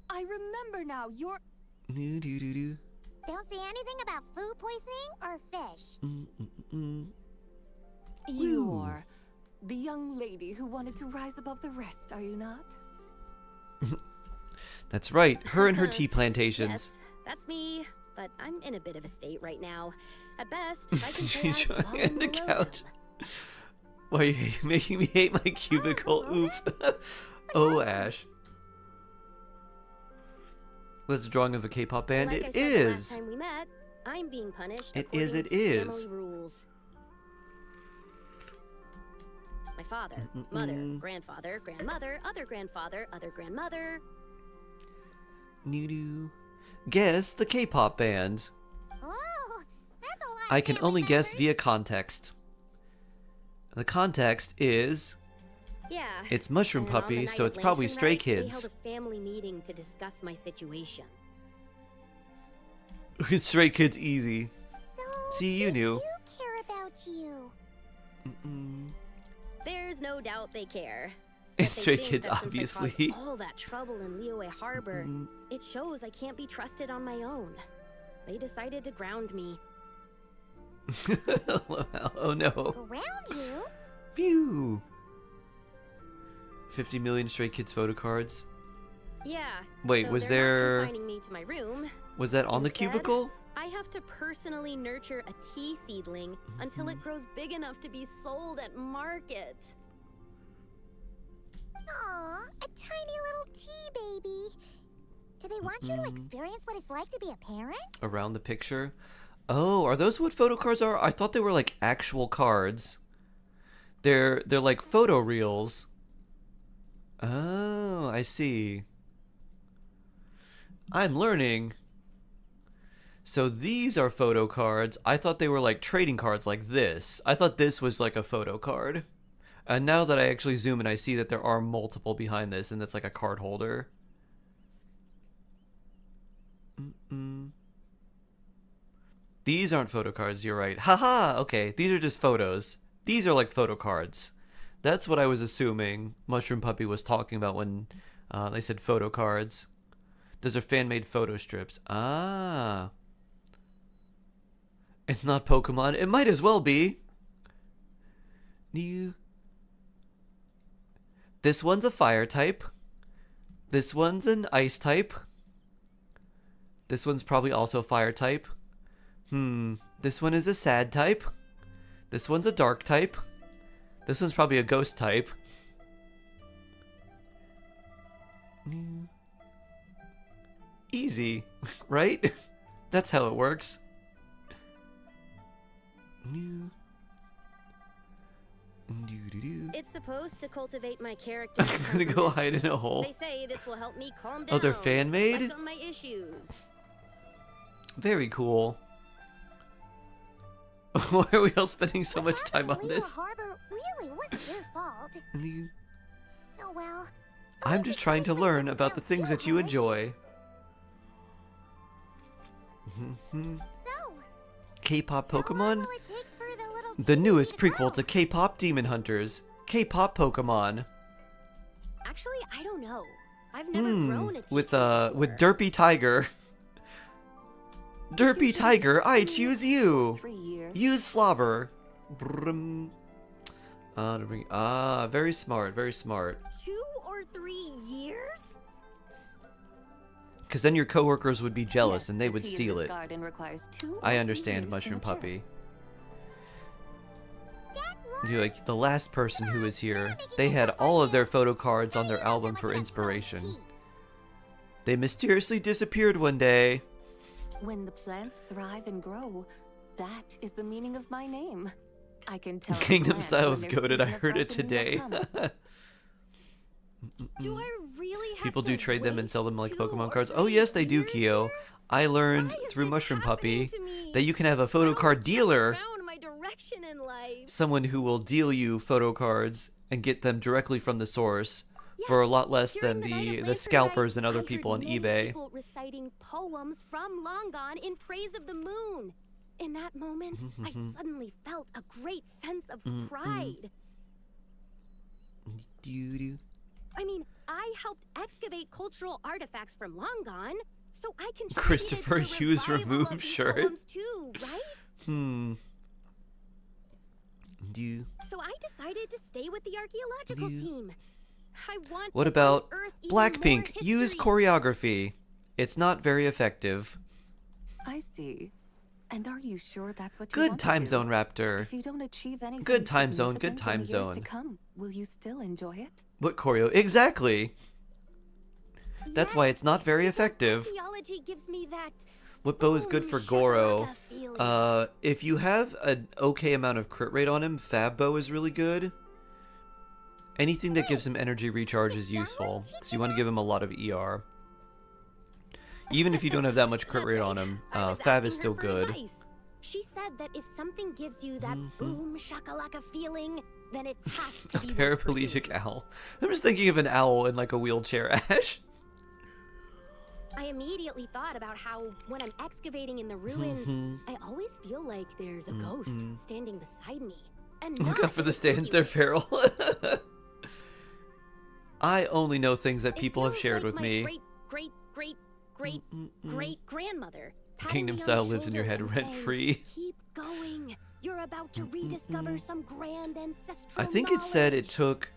I remember now, you're... Do-do-do-do. Don't say anything about food poisoning or fish. You're the young lady who wanted to rise above the rest, are you not? That's right, her and her tea plantations. Yes, that's me. But I'm in a bit of a state right now. At best, I can say She's I've trying fallen the below couch. them. Why are you making me hate my cubicle? Oof. Oh, Ash. What's a drawing of a K-pop band? Like I It said the last is. time we met, I'm being punished. It according is, it to is. Family rules. My father, mother, grandfather, grandmother, other grandfather, other grandmother. Noo-doo. Guess the K-pop band. Oh, that's a lot. I of can family only guess members. via context. The context is Yeah. it's Mushroom and on the Puppy, night so of it's probably Lantern Stray Night, They held Kids. a family meeting to discuss my situation. Stray Kids easy. So See, you they knew. do care about you. There's no doubt they care. It's But they Stray think Kids, that since I caused obviously. all that trouble in Liyue Harbor, it shows I can't be trusted on my own. They decided to ground me. Oh no. Around you? Phew. 50 million Stray Kids photo cards. Yeah. Wait, so was they're there- not confining me to my room. Was that on the Instead, cubicle? I have to personally nurture a tea seedling until it grows big enough to be sold at market. Aw, a tiny little tea baby. Do they want you to experience what it's like to be a parent? Around the picture. Oh, are those what photo cards are? I thought they were like actual cards. They're like photo reels. Oh, I see. I'm learning. So these are photo cards. I thought they were like trading cards like this. I thought this was like a photo card. And now that I actually zoom in, I see that there are multiple behind this, and that's like a card holder. These aren't photo cards, you're right. Haha, okay, these are just photos. These are like photo cards. That's what I was assuming Mushroom Puppy was talking about when they said photo cards. Those are fan-made photo strips. Ah. It's not Pokemon. It might as well be. This one's a fire type. This one's an ice type. This one's probably also fire type. This one is a sad type. This one's a dark type. This one's probably a ghost type. Easy, right? That's how it works. It's supposed to cultivate my character. I'm gonna go hide in a hole. They say this will help me calm down. Oh, they're fan-made? reflect on my issues. Very cool. Why are we all spending so much time on Liyue this? Harbor really wasn't your fault. Oh well. I'm just trying to learn about the things that you enjoy. So, K-pop how long Pokemon? will it take for the little The tea newest baby to prequel grow? to K-pop Demon Hunters. K-pop Pokemon. Actually, I don't know. I've never grown a tea With tree with before. Derpy Tiger. Derpy Usually Tiger, I takes 2 choose to you. 3 years. Use Slobber. Brum. Very smart, very smart. 2 or 3 years? Because then your coworkers would be jealous Yes, and they the would tea in steal this it. garden requires 2 or I 3 understand, years to Mushroom mature. Puppy. You're like the last person who was here. They had all of their photo cards on their album for inspiration. They mysteriously disappeared one day. When the plants thrive and grow, that is the meaning of my name. I can tell. the Kingdom plants Style when is their goated. I season of heard it ripening will today. come. Do I really have People do to trade them and wait sell them like 2 Pokemon or cards. Oh 3 yes, they do, years Kyo. here? I learned Why is through this Mushroom happening Puppy to me? that you can have a photo I card just dealer. found my direction in life. Someone who will deal you photo cards and get them directly from the source for a lot less During than the night of the Lantern scalpers and Night, other I people on heard many eBay. people reciting poems from Long Gone in praise of the moon. In that moment, I suddenly felt a great sense of pride. Do-do. I mean, I helped excavate cultural artifacts from long gone, so I contributed Christopher to the Hughes revival removed of these shirt. poems too, right? Do. So I decided to stay with the archaeological team. I want What to about unearth even more Blackpink? Use history. choreography. It's not very effective. I see. And are you sure that's what you Good want to time do? zone, Raptor. If you don't achieve anything Good time zone, good significant time in the years zone. to come, will you still enjoy it? What choreo? Exactly. That's why it's not very because effective. Archaeology gives me that What bow is good for boom Goro? shakalaka feeling. If you have an okay amount of crit rate on him, Fab Bow is really good. Anything that gives him energy recharge is useful, so you want to give him a lot of ER. Even if you don't have that much crit That's rate right. on him, I was Fab is asking still her for good. advice. She said that if something gives you that boom shakalaka feeling, then it has to A be worth paraplegic pursuing. owl. I'm just thinking of an owl in like a wheelchair, Ash. I immediately thought about how when I'm excavating in the ruins, I always feel like there's a ghost standing beside me. And Look not out for in the a stands spooky there, way. Feral. I only know things that It people have feels shared like with my me. great grandmother. patting Kingdom me on style the lives in your shoulder head and rent saying, free. Keep going. You're about to rediscover some grand ancestral I think it said it knowledge." took.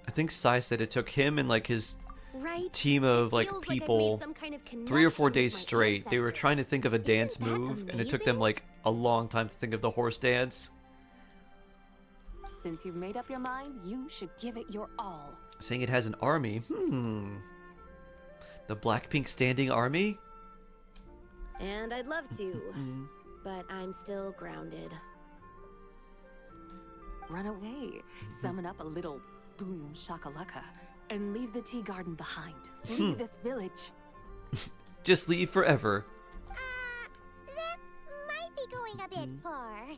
I think Sai said it took him and like his Right? team It of like feels I've made people some kind of 3 or 4 connection with days my straight. They were ancestors. trying to think of a Isn't dance that move, and it took them amazing? like a long time to think of the horse dance. Since you've made up your mind, you should give it your all. Saying it has an army. The Blackpink standing army? And I'd love to, but I'm still grounded. Run away, summon up a little boom shakalaka, and leave the tea garden behind. Flee this village. Just leave forever. That might be going a bit far.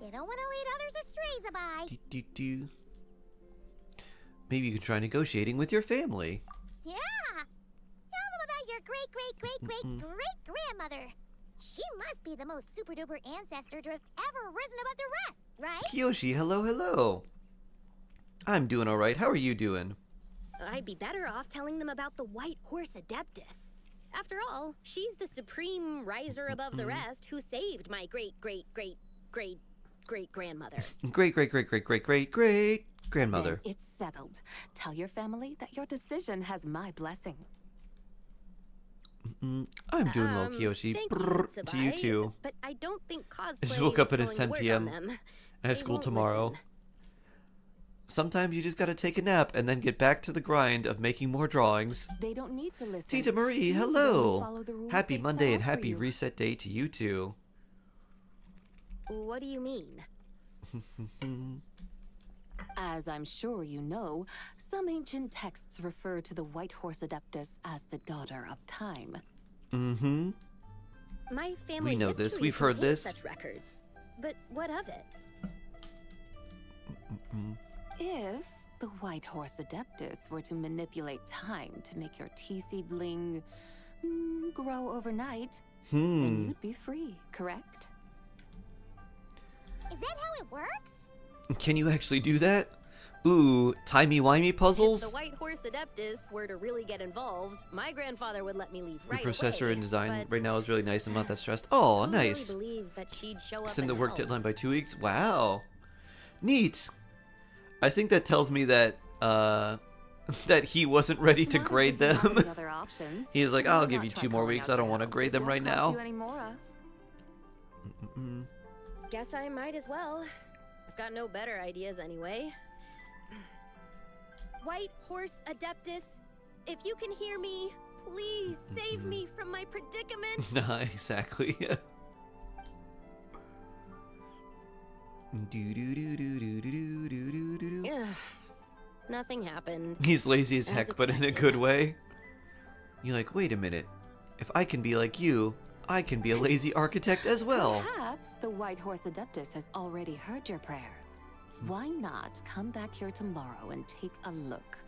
You don't want to lead others astray, Zabai. Do. Maybe you can try negotiating with your family. Yeah. Tell them about your great-great-great-great-great-grandmother. She must be the most super-duper ancestor to have ever risen above the rest, right? Kiyoshi, hello, hello. I'm doing alright. How are you doing? I'd be better off telling them about the White Horse Adeptus. After all, she's the supreme riser above the rest who saved my great-great-great-great-great-grandmother. Great-great-great-great-great-great-grandmother. Then it's settled. Tell your family that your decision has my blessing. I'm doing well, Kiyoshi. Thank Brrr, you, to you Tsubai, too. But I don't think cosplay I just woke up is and it's going 10 to work p.m. on them. I have They school won't tomorrow. listen. Sometimes you just gotta take a nap and then get back to the grind of making more drawings. They don't need to listen. Tita Marie, You need to only hello! follow the rules Happy they've Monday set and up for happy you. reset day to you too. What do you mean? As I'm sure you know, some ancient texts refer to the White Horse Adeptus as the daughter of time. Mm-hmm. My family know this. history We've heard contains this. such records. But what of it? If the White Horse Adeptus were to manipulate time to make your tea seedling grow overnight, then you'd be free, correct? Is that how it works? Can you actually do that? Ooh, timey-wimey If puzzles? the White Horse Adeptus were to really get involved, my grandfather would let me leave Your right professor away. in design but right now is really nice. I'm not that stressed. Oh, who nice. really believes that she'd show up Extend the and work help? deadline by 2 weeks. Wow. Neat. I think that tells me that that he wasn't ready to Not as grade if you have them. any other options. He was like, Why I'll not give you try 2 more calling weeks. out I don't for want to help? grade It them won't right cost now. you any more. Guess I might as well. I've got no better ideas anyway. White Horse Adeptus, if you can hear me, please save me from my predicament. Nah, exactly. Ugh. Nothing happened. He's lazy as As heck, but in a expected. good way. You're like, wait a minute. If I can be like you, I can be a lazy architect as well. Perhaps the White Horse Adeptus has already heard your prayer. Why not come back here tomorrow and take a look?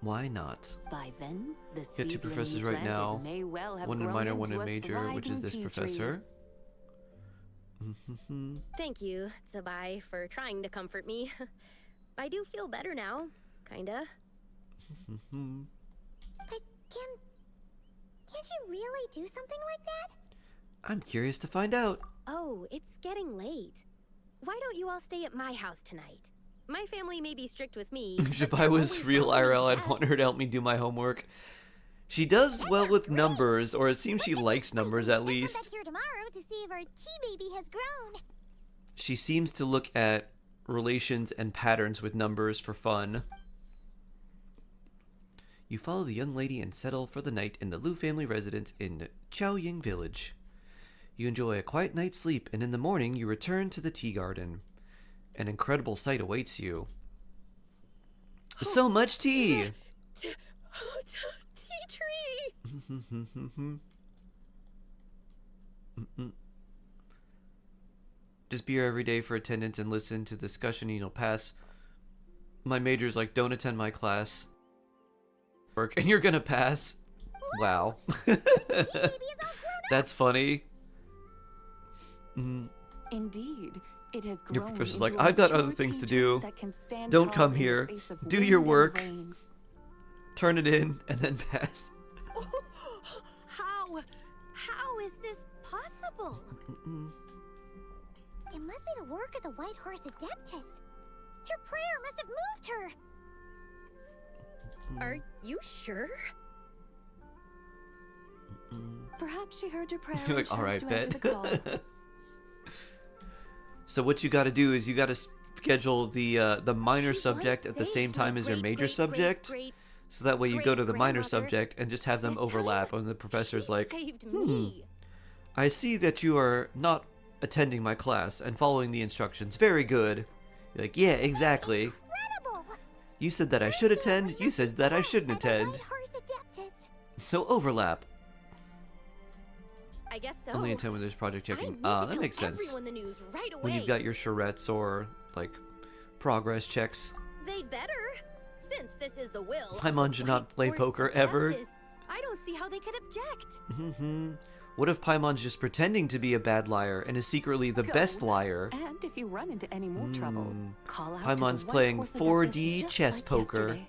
Why not? By then, the Got 2 seedling professors you right planted now. may well have One in grown minor, one into in a major, which is thriving this tea tree. professor. Thank you, Tsubai, for trying to comfort me. I do feel better now. Kinda. But can't you really do something like that? I'm curious to find out. Oh, it's getting late. Why don't you all stay at my house tonight? My family may be strict with me. If I was real IRL, I'd want her to help me do my homework. She does well with numbers, or it seems she likes numbers at Come least. back here tomorrow to see if our tea baby has grown. She seems to look at relations and patterns with numbers for fun. You follow the young lady and settle for the night in the Lu family residence in Chaoying Village. You enjoy a quiet night's sleep, and in the morning you return to the tea garden. An incredible sight awaits you. So much tea! Tea tree! Just be here every day for attendance and listen to the discussion and you'll pass. My major's like, don't attend my class. Work, and you're gonna pass. Wow. That's funny. Indeed, it has grown. Your professor's like, into a I've got mature other things to tea do. tree that can stand Don't tall come in the here. face of Do wind your and work. rain. Turn it in, and then pass. How is this possible? It must be the work of the White Horse Adeptus. Her prayer must have moved her. Are you sure? Perhaps she heard your prayer. You're and like, all chose right, to answer bet. the call. So what you got to do is you got to schedule the minor She subject once at the saved same time my as your great, major great, subject. great, So that way you go to the minor great-grandmother. subject and just have them This time, overlap. And the professor's she like, saved me. I see that you are not attending my class and following the instructions. Very good. You're like, yeah, exactly. Incredible. You said that I should attend. You said that I shouldn't By the attend. White Horse Adeptus. So overlap. I guess so. Only attend when there's project I checking. need to That tell makes sense. everyone the news right away. When you've got your charrettes or like progress checks. They'd better, since this is the will. of Paimon the should not White play Horse poker ever. Adeptus. I don't see how they could object. What if Paimon's just pretending to be a bad liar and is secretly the Go. best liar? And if you run into any more trouble, call out Paimon's to the White playing Horse 4D Adeptus just chess like poker. yesterday.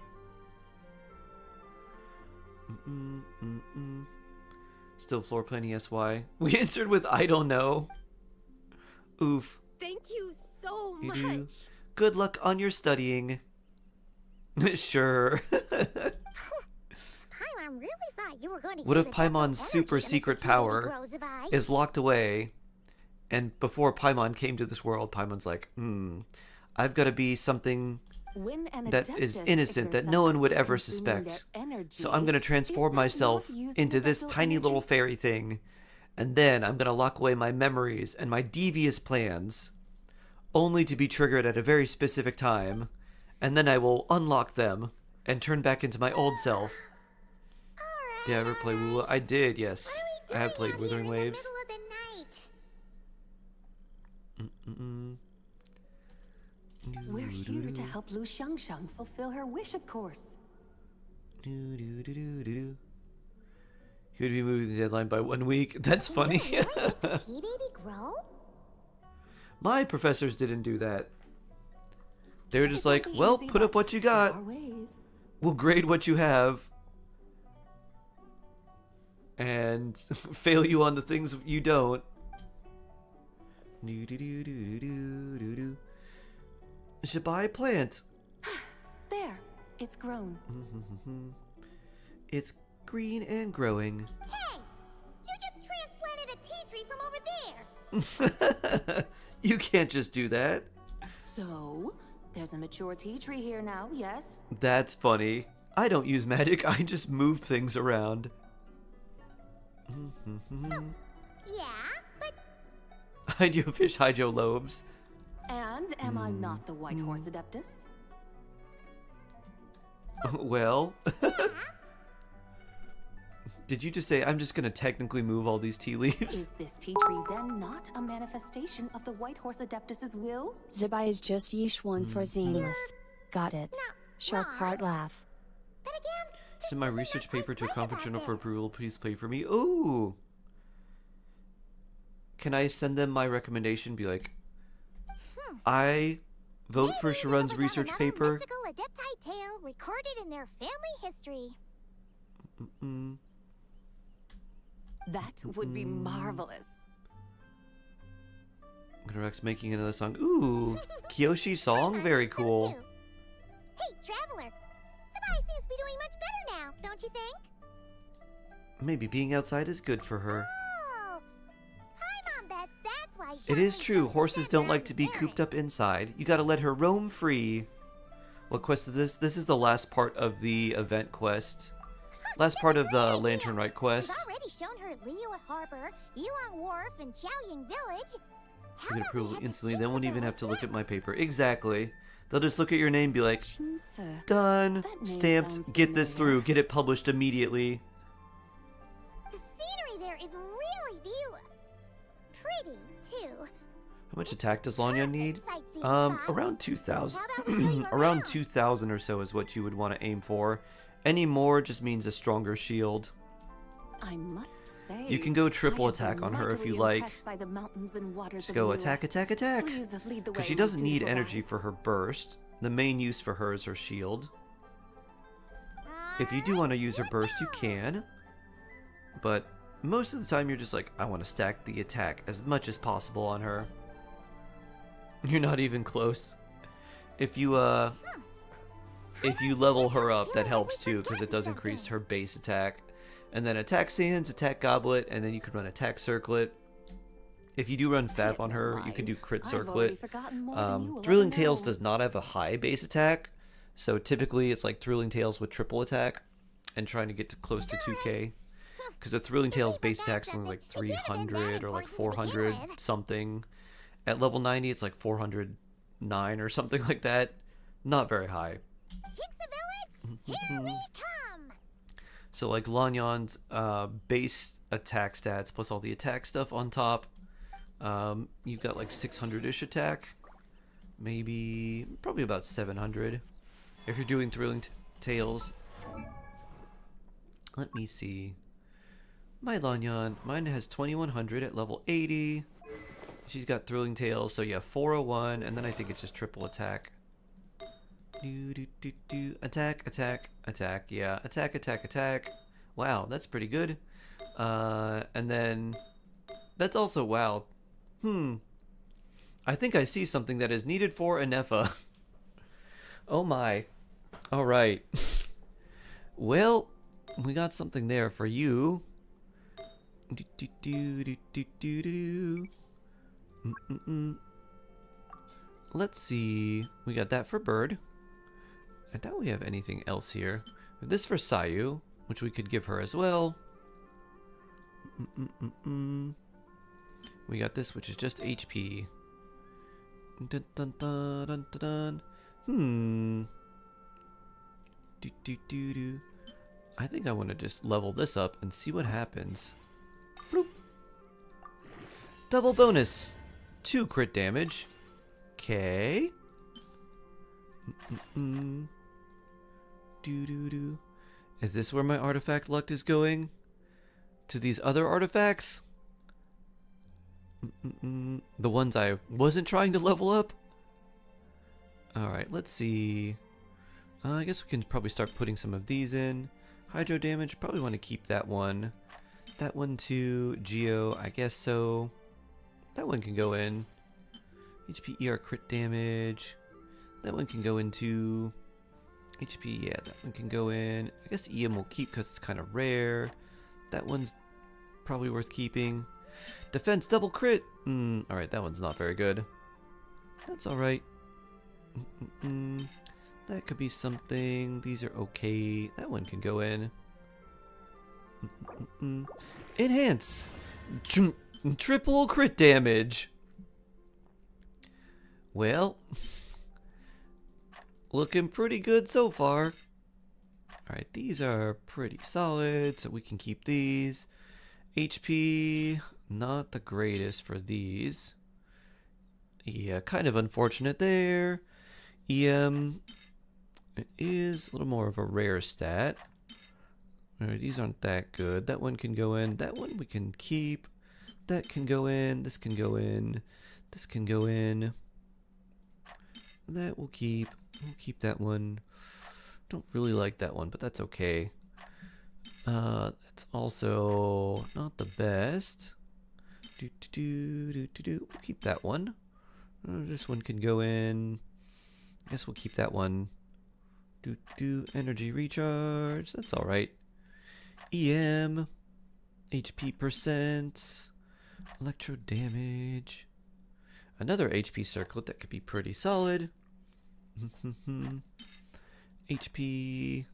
Still floor planning SY. We answered with I don't know. Oof. Thank you so You much. do. Good luck on your studying. Sure. Paimon really thought you were going to What use if a double Paimon's energy super to make the secret tea baby power grow, Zabai? is locked away, and before Paimon came to this world, Paimon's like, I've got to be something When an that is Adeptus innocent that exerts no one effort would to ever consuming suspect. their energy, So I'm going to transform is that myself not using into the this vessel tiny little energy? fairy thing, and then I'm going to lock away my memories and my devious plans, only to be triggered at a very specific time, and then I will unlock them and turn back into my old self. Did I ever play Woola? I did, yes. I have played Withering Waves. In the middle of the night. We're here to help Lu Shangshang fulfill her wish, of course. He would be moving the deadline by 1 week. That's funny. Really let the tea baby grow? My professors didn't do that. They were just It like, won't be well, easy, put up but what you there got. are ways. We'll grade what you have. And fail you on the things you don't. Should buy a plant. There, it's grown. It's green and growing. Hey! You just transplanted a tea tree from over there! You can't just do that. So, there's a mature tea tree here now, yes? That's funny. I don't use magic, I just move things around. Yeah, but I do fish hydro loaves. And am I not the White Horse Adeptus? Well, did you just say I'm just gonna technically move all these tea leaves? Is this tea tree then not a manifestation of the White Horse Adeptus's will? Zabai is just yeesh one for Zeneless. Got it. Shark heart laugh. then again, Send my something research not quite paper to a right conference about journal for this. approval. Please play for me. Ooh. Can I send them my recommendation? Be like, I vote for Maybe Sharon's because we got research another paper. mystical Adepti tale recorded in their family history. That would be marvelous. Rex making another song. Ooh, Kyoshi song, very cool. Too. Hey, Traveler. Sabai seems to be doing much better now, don't you think? Maybe being outside is good for her. Oh, hi, Mom Bets. That's why. It is Shaolin true, chose to horses send don't her like on to be this cooped errand. up inside. You gotta let her roam free. What quest is this? This is the last part of the event quest. Last part of the Lantern Rite quest. We've already shown her Liyue Harbor, Yulong Wharf, and Xiaoying Village. How You can about we approve head to instantly, then Shinsa won't even have Village to look at next? my paper. Exactly. They'll just look at your name and be like, Shinsa. done, That name sounds stamped, get this familiar. through, get it published immediately. The scenery there is really pretty, too. How much attack does Lanya need? Sightseeing spot. Around 2,000. How about we show you Around around? 2,000 or so is what you would want to aim for. Any more just means a stronger shield. I must say, You can go triple I have been attack on her if you mightily like. impressed by the mountains and waters Just of go Liyue. attack, attack, attack. Please lead the way, Because she my doesn't need dutiful energy guides. for her burst. The main use for her is her shield. If you do Alright, want to use her let's burst, you go. can. But most of the time you're just like, I want to stack the attack as much as possible on her. You're not even close. If you level her up, that helps too, because it does increase her base attack. And then attack sands, attack goblet, and then you can run attack circlet. If you do run fab on her, you can do crit I've already circlet. forgotten more than you will Thrilling ever Tales know. does not have a high base attack, so typically it's like Thrilling Tales with triple attack and trying to get to close to 2k. Because the Thrilling Tales base attack's only like 300 or like 400 something. At level 90 it's like 409 or something like that. Not very high. Shinsa Village, here we come. So like Lanyon's base attack stats plus all the attack stuff on top. You've got like 600-ish attack. Maybe, probably about 700. If you're doing Thrilling Tales. Let me see. My Lanyon, mine has 2100 at level 80. She's got Thrilling Tales, so yeah, 401, and then I think it's just triple attack. Attack, attack, attack, yeah, attack, attack, attack. Wow, that's pretty good. And then, that's also, wow. I think I see something that is needed for a Nefa. Oh my. Alright. Well, we got something there for you. Let's see. We got that for Bird. I doubt we have anything else here. This for Sayu, which we could give her as well. We got this, which is just HP. Dun, dun, dun, dun, dun, dun. I think I want to just level this up and see what happens. Bloop. Double bonus. 2 crit damage. Okay. Is this where my artifact luck is going? To these other artifacts? The ones I wasn't trying to level up? Alright, let's see. I guess we can probably start putting some of these in. Hydro damage, probably want to keep that one. That one too. Geo, I guess so. That one can go in. HP ER crit damage. That one can go into HP, yeah, that one can go in. I guess EM will keep because it's kind of rare. That one's probably worth keeping. Defense double crit. Alright, that one's not very good. That's alright. That could be something. These are okay. That one can go in. Enhance. Triple crit damage. Well, looking pretty good so far. Alright, these are pretty solid, so we can keep these. HP, not the greatest for these. Yeah, kind of unfortunate there. EM, it is a little more of a rare stat. Alright, these aren't that good. That one can go in. That one we can keep. That can go in. This can go in. This can go in. That we'll keep. We'll keep that one. Don't really like that one, but that's okay. It's also not the best. We'll keep that one. This one can go in. I guess we'll keep that one. Energy recharge. That's all right. EM, HP percent, electro damage. Another HP circlet that could be pretty solid. HP.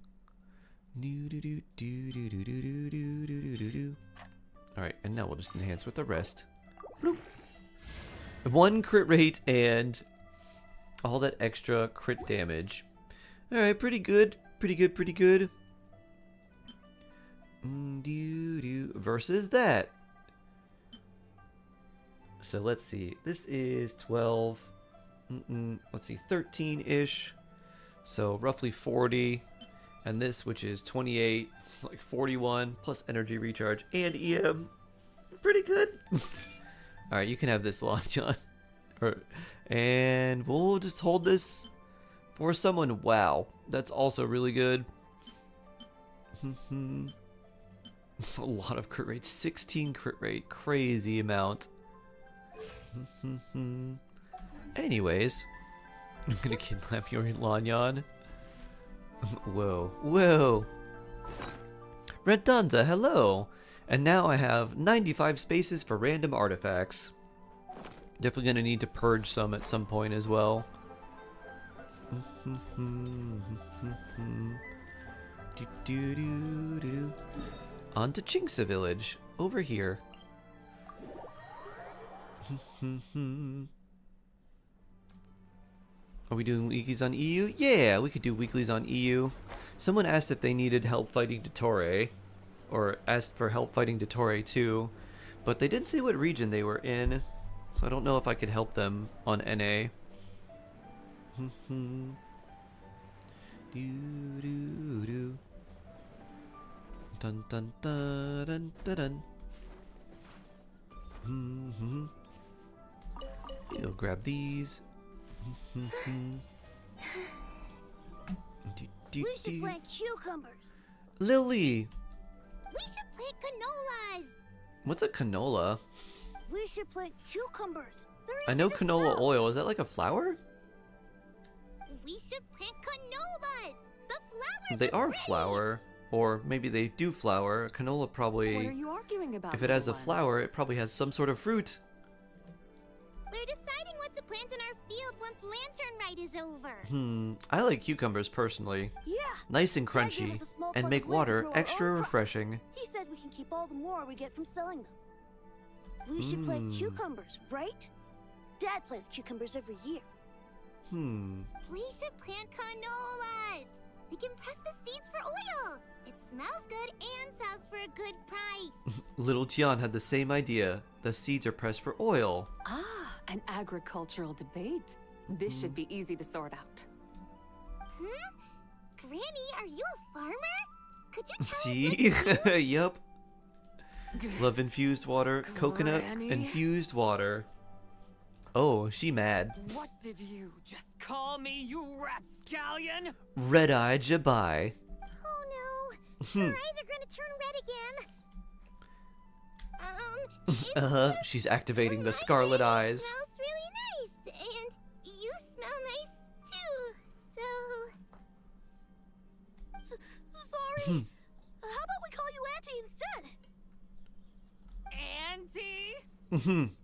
Alright, and now we'll just enhance with the rest. Bloop. 1 crit rate and all that extra crit damage. Alright, pretty good. Pretty good, pretty good. Versus that. So let's see. This is 12. Let's see, 13-ish. So roughly 40. And this, which is 28, it's like 41 plus energy recharge and EM. Pretty good. All right, you can have this, Lon John. And we'll just hold this for someone. Wow, that's also really good. It's a lot of crit rate. 16 crit rate. Crazy amount. Anyways, I'm gonna kidnap your Lanyan. Whoa. Whoa. Redonda, hello. And now I have 95 spaces for random artifacts. Definitely gonna need to purge some at some point as well. On to Chinksa Village. Over here. Are we doing weeklies on EU? Yeah, we could do weeklies on EU. Someone asked if they needed help fighting Dottore. Or asked for help fighting Dottore too. But they didn't say what region they were in. So I don't know if I could help them on NA. Dun dun dun dun dun dun. You'll grab these. We should plant cucumbers. Lily! We should plant canolas. What's a canola? We should plant cucumbers. I know canola oil. Is that like a flower? We should plant canolas. The flowers. They are flower. Or maybe they do flower. Canola probably... What are you arguing about? If it has a flower, it probably has some sort of fruit. We're deciding what to plant in our field once Lantern Rite is over. I like cucumbers personally. Yeah. Nice and Dad gave crunchy. us a small And plot make of land to water grow our extra own crops. refreshing. He said we can keep all the more we get from selling them. We should plant cucumbers, right? Dad plants cucumbers every year. We should plant canolas. We can press the seeds for oil. It smells good and sells for a good price. Little Tian had the same idea. The seeds are pressed for oil. Ah, an agricultural debate. This should be easy to sort out. Granny, are you a farmer? Could you tell See? us Yup. Love infused water, coconut Granny. infused water. Oh, she mad. What did you just call me, you rapscallion? Red Eye Jabai. Oh no, her eyes are gonna turn red again. She's activating the scarlet eyes. Smells really nice, and you smell nice too. So, sorry. How about we call you Auntie instead? Auntie?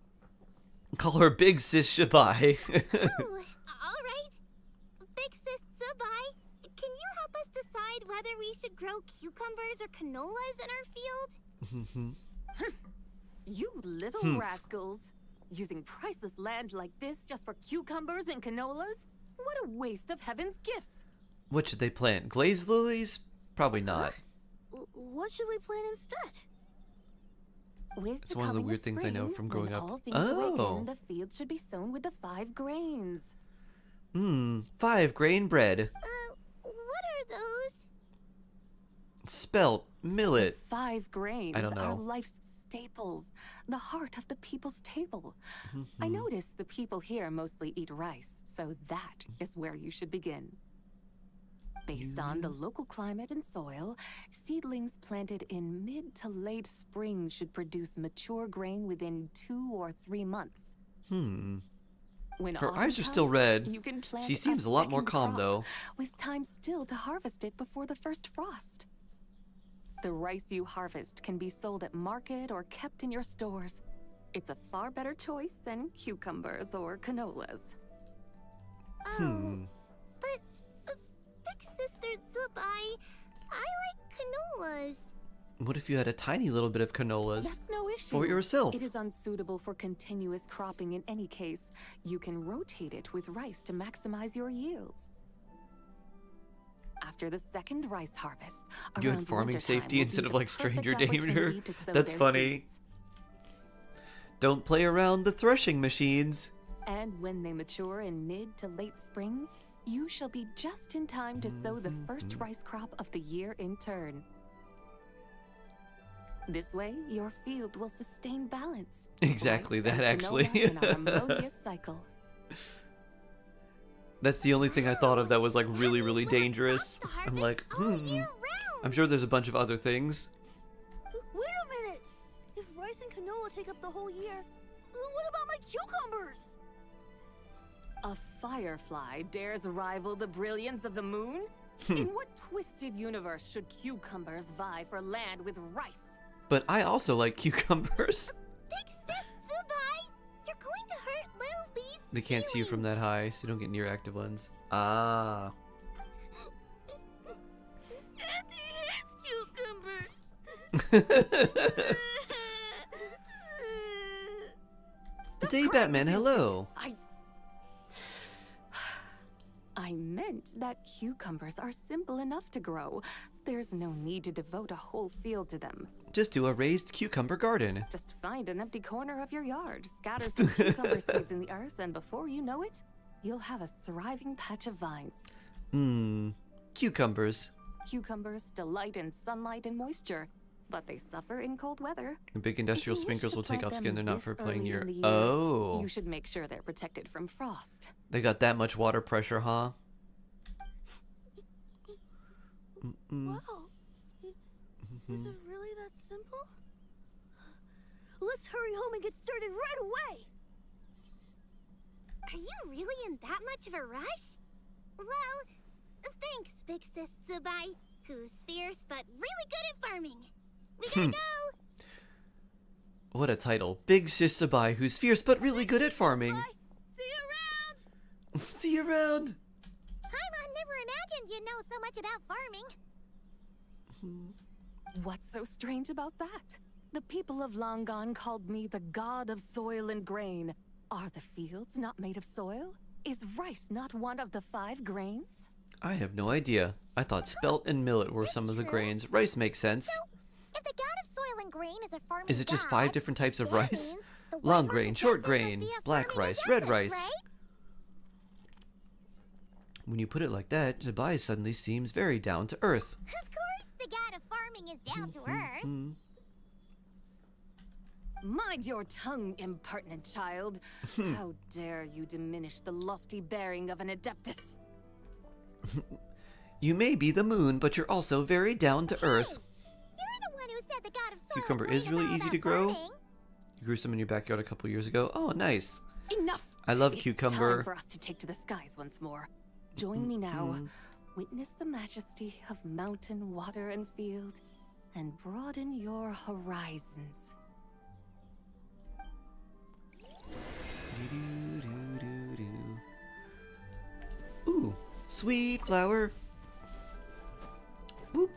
Call her Big Sis Jabai. Oh, all right. Big Sis Sabai, can you help us decide whether we should grow cucumbers or canolas in our field? You little rascals. Using priceless land like this just for cucumbers and canolas? What a waste of heaven's gifts. What should they plant? Glazed lilies? Probably not. What should we plant instead? With It's one of the weird things I know from growing up. All things Oh. awaken, the field should be sown with the 5 grains. 5 grain bread. What are those? Spelt, millet. 5 grains I don't are know. life's staples, the heart of the people's table. I notice the people here mostly eat rice, so that is where you should begin. Based on the local climate and soil, seedlings planted in mid to late spring should produce mature grain within 2 or 3 months. When Her autumn eyes are still comes, red. you can plant She seems a lot more second calm, crop, though. with time still to harvest it before the first frost. The rice you harvest can be sold at market or kept in your stores. It's a far better choice than cucumbers or canolas. But, big sister Zubai, I like canolas. What if you had a tiny little bit of canolas That's no issue. for yourself? It is unsuitable for continuous cropping in any case. You can rotate it with rice to maximize your yields. After the second rice harvest, You had around farming wintertime safety will be instead the of like perfect stranger danger. opportunity to sow That's their funny. seeds. Don't play around the threshing machines. And when they mature in mid to late spring, you shall be just in time to sow the first rice crop of the year in turn. This way, your field will sustain balance. Exactly Rice that, and actually. canola in a harmonious cycle. That's the only thing I thought of that was like really, really We'll have dangerous. crops to I'm harvest like, all year round. I'm sure there's a bunch of other things. Wait a minute! If rice and canola take up the whole year, what about my cucumbers? A firefly dares rival the brilliance of the moon? In what twisted universe should cucumbers vie for land with rice? But I also like cucumbers. Big sis Zubai, you're going to hurt Lil Bee's They can't see you from that high, so you don't get near active ones. Ah. Auntie hates cucumbers. Stop Day crying, Batman, Vincent. hello. I meant that cucumbers are simple enough to grow. There's no need to devote a whole field to them. Just do a raised cucumber garden. Just find an empty corner of your yard, scatter some cucumber seeds in the earth, and before you know it, you'll have a thriving patch of vines. Cucumbers. Cucumbers delight in sunlight and moisture, but they suffer in cold weather. The big If industrial you wish sprinklers to will take plant off skin. They're them not for this playing early near. in the year, Oh. You should make sure they're protected from frost. They got that much water pressure, huh? Wow. Is it really that simple? Let's hurry home and get started right away! Are you really in that much of a rush? Well, thanks, Big Sis Zubai, who's fierce but really good at farming. We gotta go! What a title. Big Sis Sabai, who's fierce but really good at farming. Bye. See you around! See you around. I never imagined you'd know so much about farming. What's so strange about that? The people of Long Gone called me the god of soil and grain. Are the fields not made of soil? Is rice not one of the 5 grains? I have no idea. I thought spelt and millet were some of the grains. Rice makes sense. If the god of soil and grain is a farming Is it just god, 5 different types of that rice? means the Long white grain, rice short adapted must grain, be a black farming rice, red adapted, rice. right? When you put it like that, Sabai suddenly seems very down to earth. Of course the god of farming is down to earth. Mind your tongue, impertinent child. How dare you diminish the lofty bearing of an adeptus? You may be the moon, but you're also very down to earth. You're the one who said the god of soil Cucumber and grain is really all easy about to grow. farming. You grew some in your backyard a couple years ago. Oh, nice. Enough! I love It's cucumber. time for us to take to the skies once more. Join me now. Witness the majesty of mountain, water, and field, and broaden your horizons. Ooh, sweet flower. Whoop,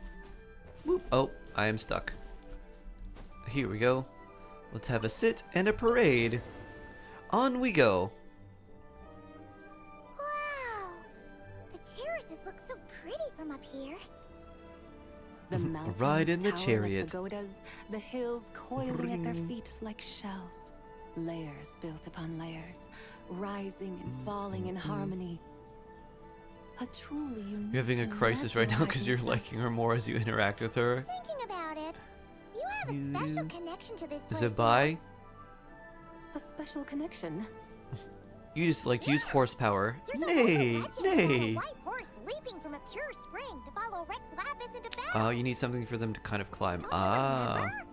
whoop. Oh, I am stuck. Here we go. Let's have a sit and a parade. On we go. Wow, the terraces look so pretty from up here. The mountains ride in the tower chariot. like pagodas, the hills coiling at their feet like shells. Layers built upon layers, rising and falling in harmony. A truly unique. You're having a and crisis right now because you're mesmerizing liking her more as you interact with her. Thinking about it, you have a special connection to this place. Is it by? sight. A special connection. You just like to use horsepower. There's a Nay, local legend about a nay. white horse leaping from a pure spring to follow Rex Lapis into battle. Oh, you need something for them to kind of climb. Don't you Ah. remember?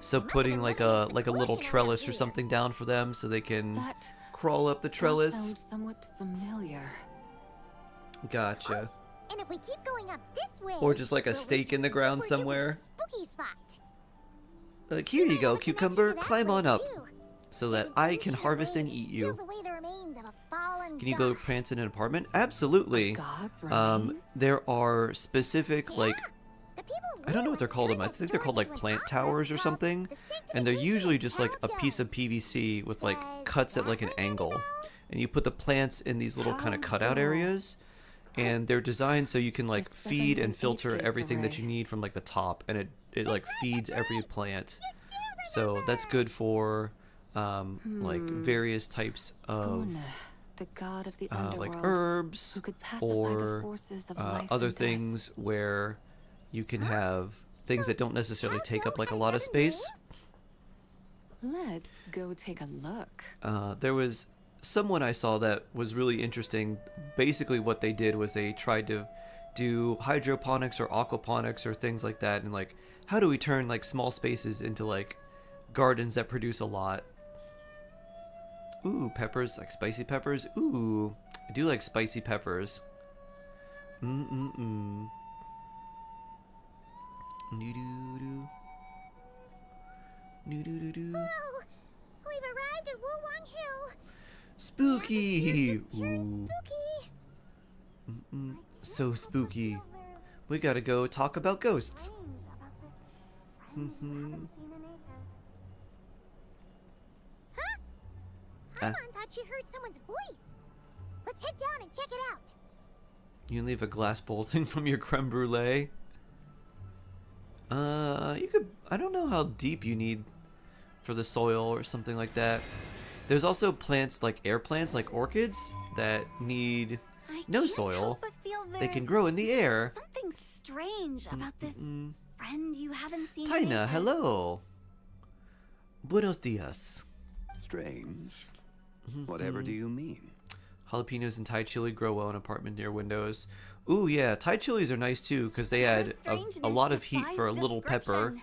So They might putting have like eliminated a seclusion little around trellis or here. something down for them so they can That crawl up the does trellis. sound somewhat familiar. Gotcha. And if we keep going up this way, Or just like a we'll stake reach in the ground super duper somewhere. Spooky spot. Like, here you Might go, have a connection cucumber. to that Climb on place, up too. so There's that an I can ancient harvest and lake eat that you. seals away the remains of a fallen Can you go god. prance in an apartment? Absolutely. God's remains? There are specific like The people I don't know what they're live called. during I the think they're called like story plant to an towers or artifact something, called the and they're Sanctification usually just like a Tower piece Dome. of PVC with like Does cuts at that like an ring any angle, bells? and you put the plants in these little kind of Tower cutout Dome. areas, and they're designed so you can like The feed 7 and and 8 filter gates everything that array. you need from like the top, and it like feeds every plant. So that's good for like various types of Una, the god of the like underworld, herbs who could pacify the or forces of life other and death. things where you can have things that don't necessarily take up like a lot of space. Let's go take a look. There was someone I saw that was really interesting. Basically what they did was they tried to do hydroponics or aquaponics or things like that, and like how do we turn like small spaces into like gardens that produce a lot. Ooh, peppers, like spicy peppers. Ooh, I do like spicy peppers. Mm-mm-mm. Doo-doo-doo. Doo-doo-doo-doo. Oh, we've arrived at Wulwang Hill. Spooky! Just turned Ooh, spooky. so spooky. We gotta go talk about ghosts. Mhm. Huh? Ah. Paimon thought she heard someone's voice. Let's head down and check it out. You can leave a glass bolting from your creme brulee. You could. I don't know how deep you need for the soil or something like that. There's also plants like air plants, like orchids, that need I no can't soil. help but feel They can there's grow in the air. something strange about this Mm. friend you haven't seen in Taina, ages. hello. Buenos dias. Strange. Mm-hmm. Whatever do you mean? Jalapenos and Thai chili grow well in apartment near windows. Ooh, yeah, Thai chilies are nice too because they Her add a strangeness lot of heat defies for a little pepper. description.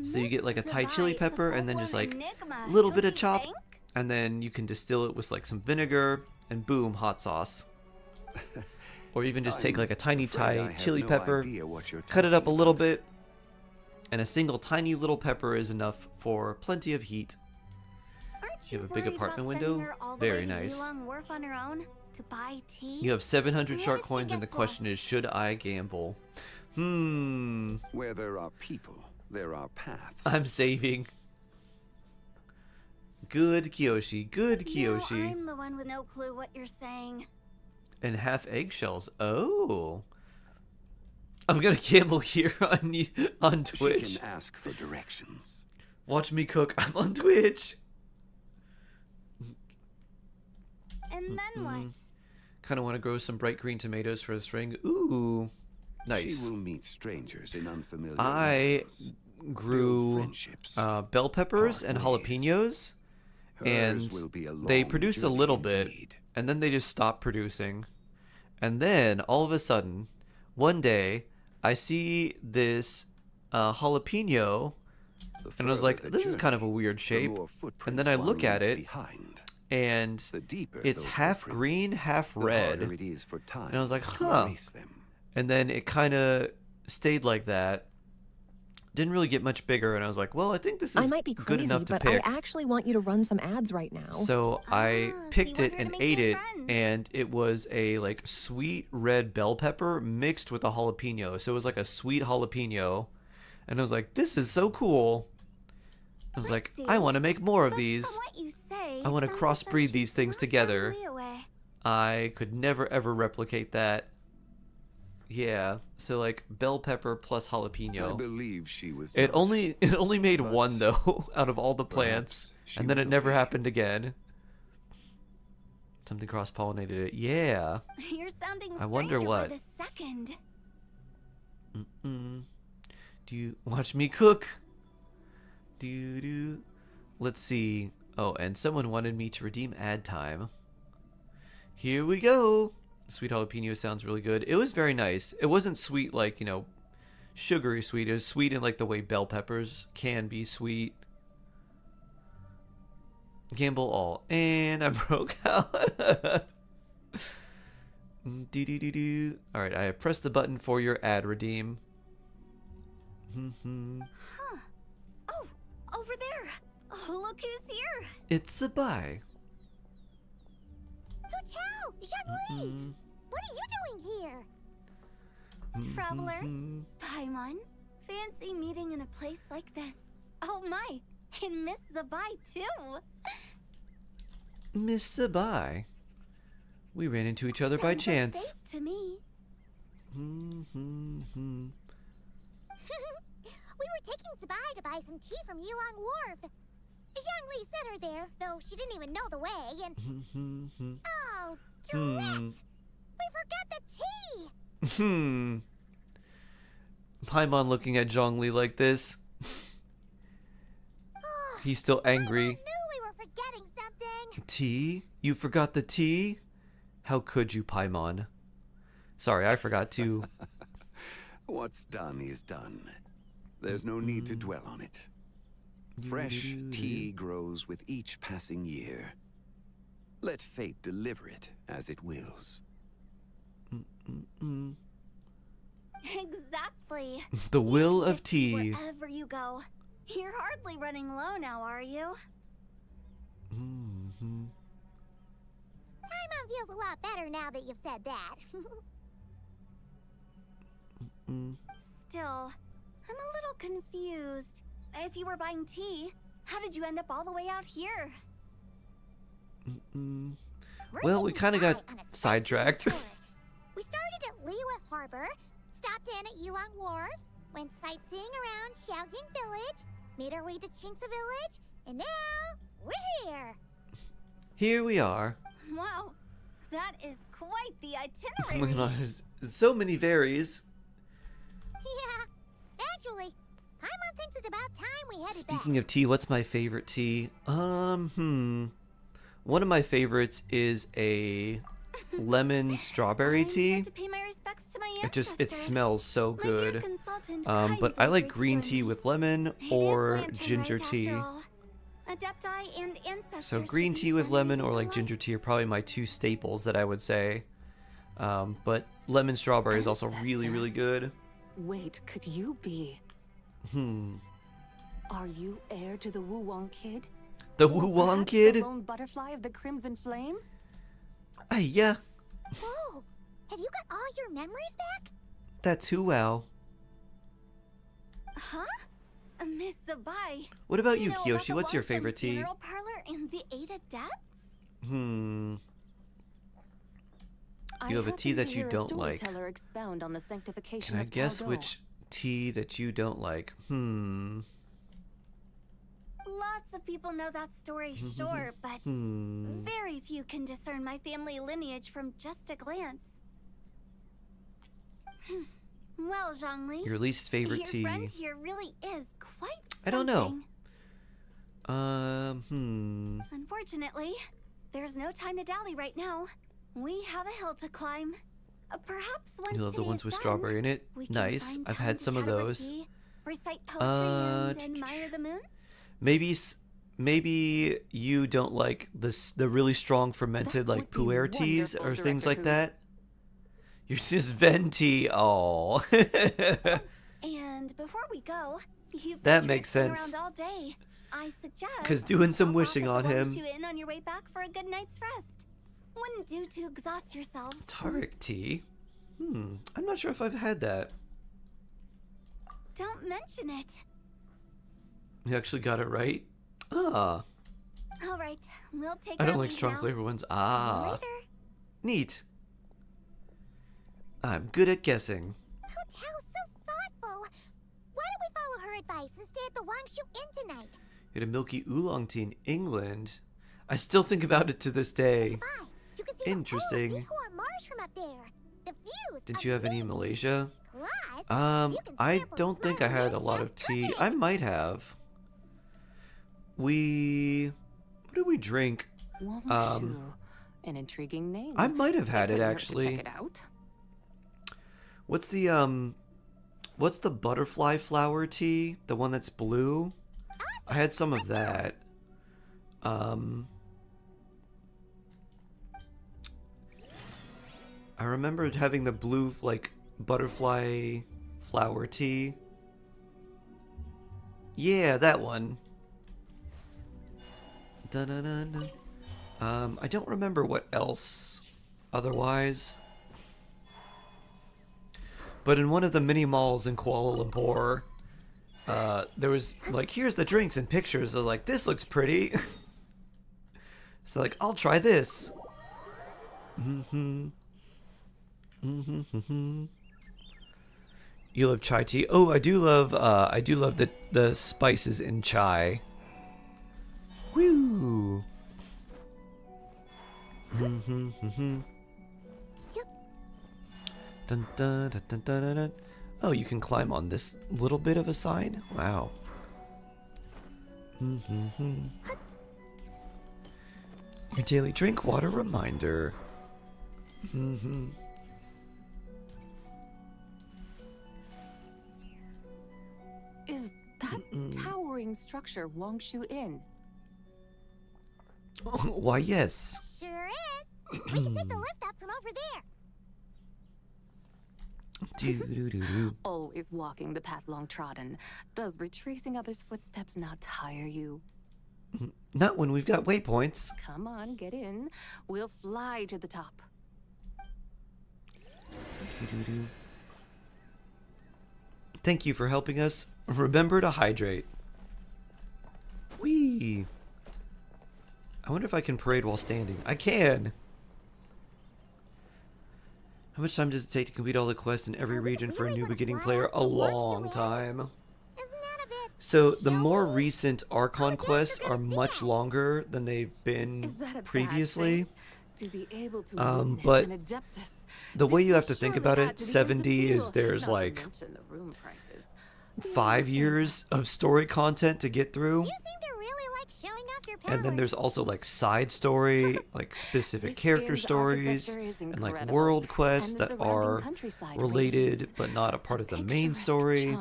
This So you get like a mist Thai chili survives the pepper and then just full-blown like enigma, a little don't bit of you chop, think? and then you can distill it with like some vinegar, and boom, hot sauce. Or even just take I'm like a tiny afraid I Thai have chili no pepper, idea what you're cut it up a talking little about. bit, and a single tiny little pepper is enough for plenty of heat. Aren't You have a big worried apartment about sending window? her all the Very way to nice. Yulong Wharf on her own to buy tea? You have 700 What shark if she coins, and the gets question lost? is, should I gamble? Where there are people, there are paths. I'm saving. Good Kiyoshi, good Kiyoshi. No, I'm the one with no clue what you're saying. And half eggshells. Oh. I'm gonna gamble here on Twitch. She can ask for directions. Watch me cook. I'm on Twitch. And then what? Kind of want to grow some bright green tomatoes for the spring. Ooh. Nice. She will meet strangers in unfamiliar I lands. grew friendships. bell peppers and Part ways. jalapenos, and Hers will be a they long produced a journey little bit, indeed. and then they just stopped producing. And then all of a sudden, one day, I see this jalapeno, The and I was further like, the "This is kind of a journey, weird the shape." more And footprints then I one look at leaves it, behind. and The deeper it's those half footprints, green, half the red. harder it is for time And I was like, to huh. erase them. And then it kind of stayed like that. Didn't really get much bigger, and I was like, well, I think this is I might be good crazy, enough to but pick. I actually want you to run some ads right now. So I Ah, so picked you it want her and to make ate new it, friends. and it was a like sweet red bell pepper mixed with a jalapeno. So it was like a sweet jalapeno, and I was like, this is so cool. I was like, I want to make more of But these. from what you say, I it want to sounds crossbreed as though these she's things not together. far away. I could never ever replicate that. Yeah, so like bell pepper plus I jalapeno. believe she was. It not. only made But one though out of all the plants, perhaps she and then it will never be. happened again. Something cross-pollinated it. Yeah. You're sounding I wonder stranger what. by the second. Do you watch me cook? Do. Let's see. Oh, and someone wanted me to redeem ad time. Here we go. Sweet jalapeno sounds really good. It was very nice. It wasn't sweet like, you know, sugary sweet. It was sweet in like the way bell peppers can be sweet. Gamble all. And I broke out. Alright, I have pressed the button for your ad redeem. Huh. Oh, over there. Oh, look who's here. It's a buy. Hotel! Zhongli! What are you doing here? Traveler, Paimon, fancy meeting in a place like this. Oh my, and Miss Zabai too. Miss Sabai. We ran into each other by Sounds like chance. fate to me. We were taking Sabai to buy some tea from Yulong Wharf. Zhongli sent her there, though she didn't even know the way, and... Oh, drat! We forgot the tea! Paimon looking at Zhongli like this. He's still angry. I knew we were forgetting something. Tea? You forgot the tea? How could you, Paimon? Sorry, I forgot too. What's done is done. There's no need to dwell on it. Fresh tea grows with each passing year. Let fate deliver it as it wills. Exactly. The will You of can get tea. Wherever you go. You're hardly running low now, are you? Paimon feels a lot better now that you've said that. Still, I'm a little confused. If you were buying tea, how did you end up all the way out here? Well, we kind of got sidetracked. We started at Liyue Harbor, stopped in at Yulong Wharf, went sightseeing around Xiaojing Village, made our way to Qingce Village, and now we're here. Here we are. Wow, that is quite the Oh my itinerary. god, there's so many berries. Yeah, actually, Paimon thinks it's about time we headed back. Speaking of tea, what's my favorite tea? One of my favorites is a lemon strawberry I'm here tea. to pay my respects to my It ancestors. smells so My dear good. consultant, But I kindly like agreed to green join tea me. with lemon It is or lantern ginger right tea. after all. Adepti and ancestors So should green be tea with blended lemon or into like life. ginger tea are probably my two staples that I would say. But lemon strawberry is also really, really good. Wait, could you be? Are you heir to the Wu Wang kid? The Or Wu Wang perhaps kid? The lone butterfly of the Crimson Flame? Yeah, Whoa, have you got all your memories back? that's who wow. Huh? Miss Zabai. What about you, know about Kyoshi? the What's your Wangshan favorite tea? Funeral parlor and the 8 Adepts? You have a tea that you hear a don't like. storyteller expound on the sanctification Can I of guess Taldo. which tea that you don't like? Lots of people know that story, sure, but very few can discern my family lineage from just a glance. Well, Zhongli, Your least favorite your tea? friend here really is quite I don't know. something. Unfortunately, there's no time to dally right now. We have a hill to climb. Perhaps once You love the today ones is with done, strawberry in it? we can Nice. find I've time had to some of chat over those. tea, recite poetry and admire the moon. Maybe you don't like the really strong fermented That like would be pu'er teas wonderful, or things Director like Hu. that. You're just venti. Oh. And before we go, you've That been makes traipsing sense. around all day. I suggest 'Cause doing some stop off wishing at the on him. Wangshu Inn on your way back for a good night's rest. Wouldn't do to exhaust yourselves. Taric tea. I'm not sure if I've had that. Don't mention it. You actually got it right. Ah. All right, we'll take. I don't our like leave strong now. flavor ones. See you Ah. later. Neat. I'm good at guessing. Hotel's so thoughtful. Why don't we follow her advice and stay at the Wangshu Inn tonight? You had a milky oolong tea in England. I still think about it to this day. Bye. You can see Interesting. the whole Ihor Marsh from up there. The views. Did you have any in Malaysia? Plus, I don't think I had a lot of tea. I might have. What did we drink? Wongshu. An intriguing name. I might have had it couldn't hurt to actually. check it out. What's the butterfly flower tea? The one that's blue? I had some of that. I remember having the blue, like, butterfly flower tea. Yeah, that one. Dun-dun-dun-dun. I don't remember what else otherwise. But in one of the mini malls in Kuala Lumpur, there was, like, here's the drinks and pictures. I was like, this looks pretty. So, like, I'll try this. You love chai tea? Oh, I do love the spices in chai. Woo! Dun, dun, dun, dun, dun, dun, dun. Oh, you can climb on this little bit of a sign? Wow. Your daily drink water reminder. Is that towering structure Wongshu Inn? Why, yes. Sure is. We can take the lift up from over there. Always walking the path long trodden. Does retracing others' footsteps not tire you? Not when we've got waypoints. Come on, get in. We'll fly to the top. Thank you for helping us. Remember to hydrate. Whee! I wonder if I can parade while standing. I can! How much time does it take to complete all the quests in every region for a new beginning player? A long time. So the more recent Archon quests are much longer than they've been previously. To be able to But an adeptus. the way you have to think about it, 70 is there's like 5 years of story content to get through. You seem to really like showing off your powers. And then there's also like side story, like specific character stories, and like world quests that are related but not a part of the main story.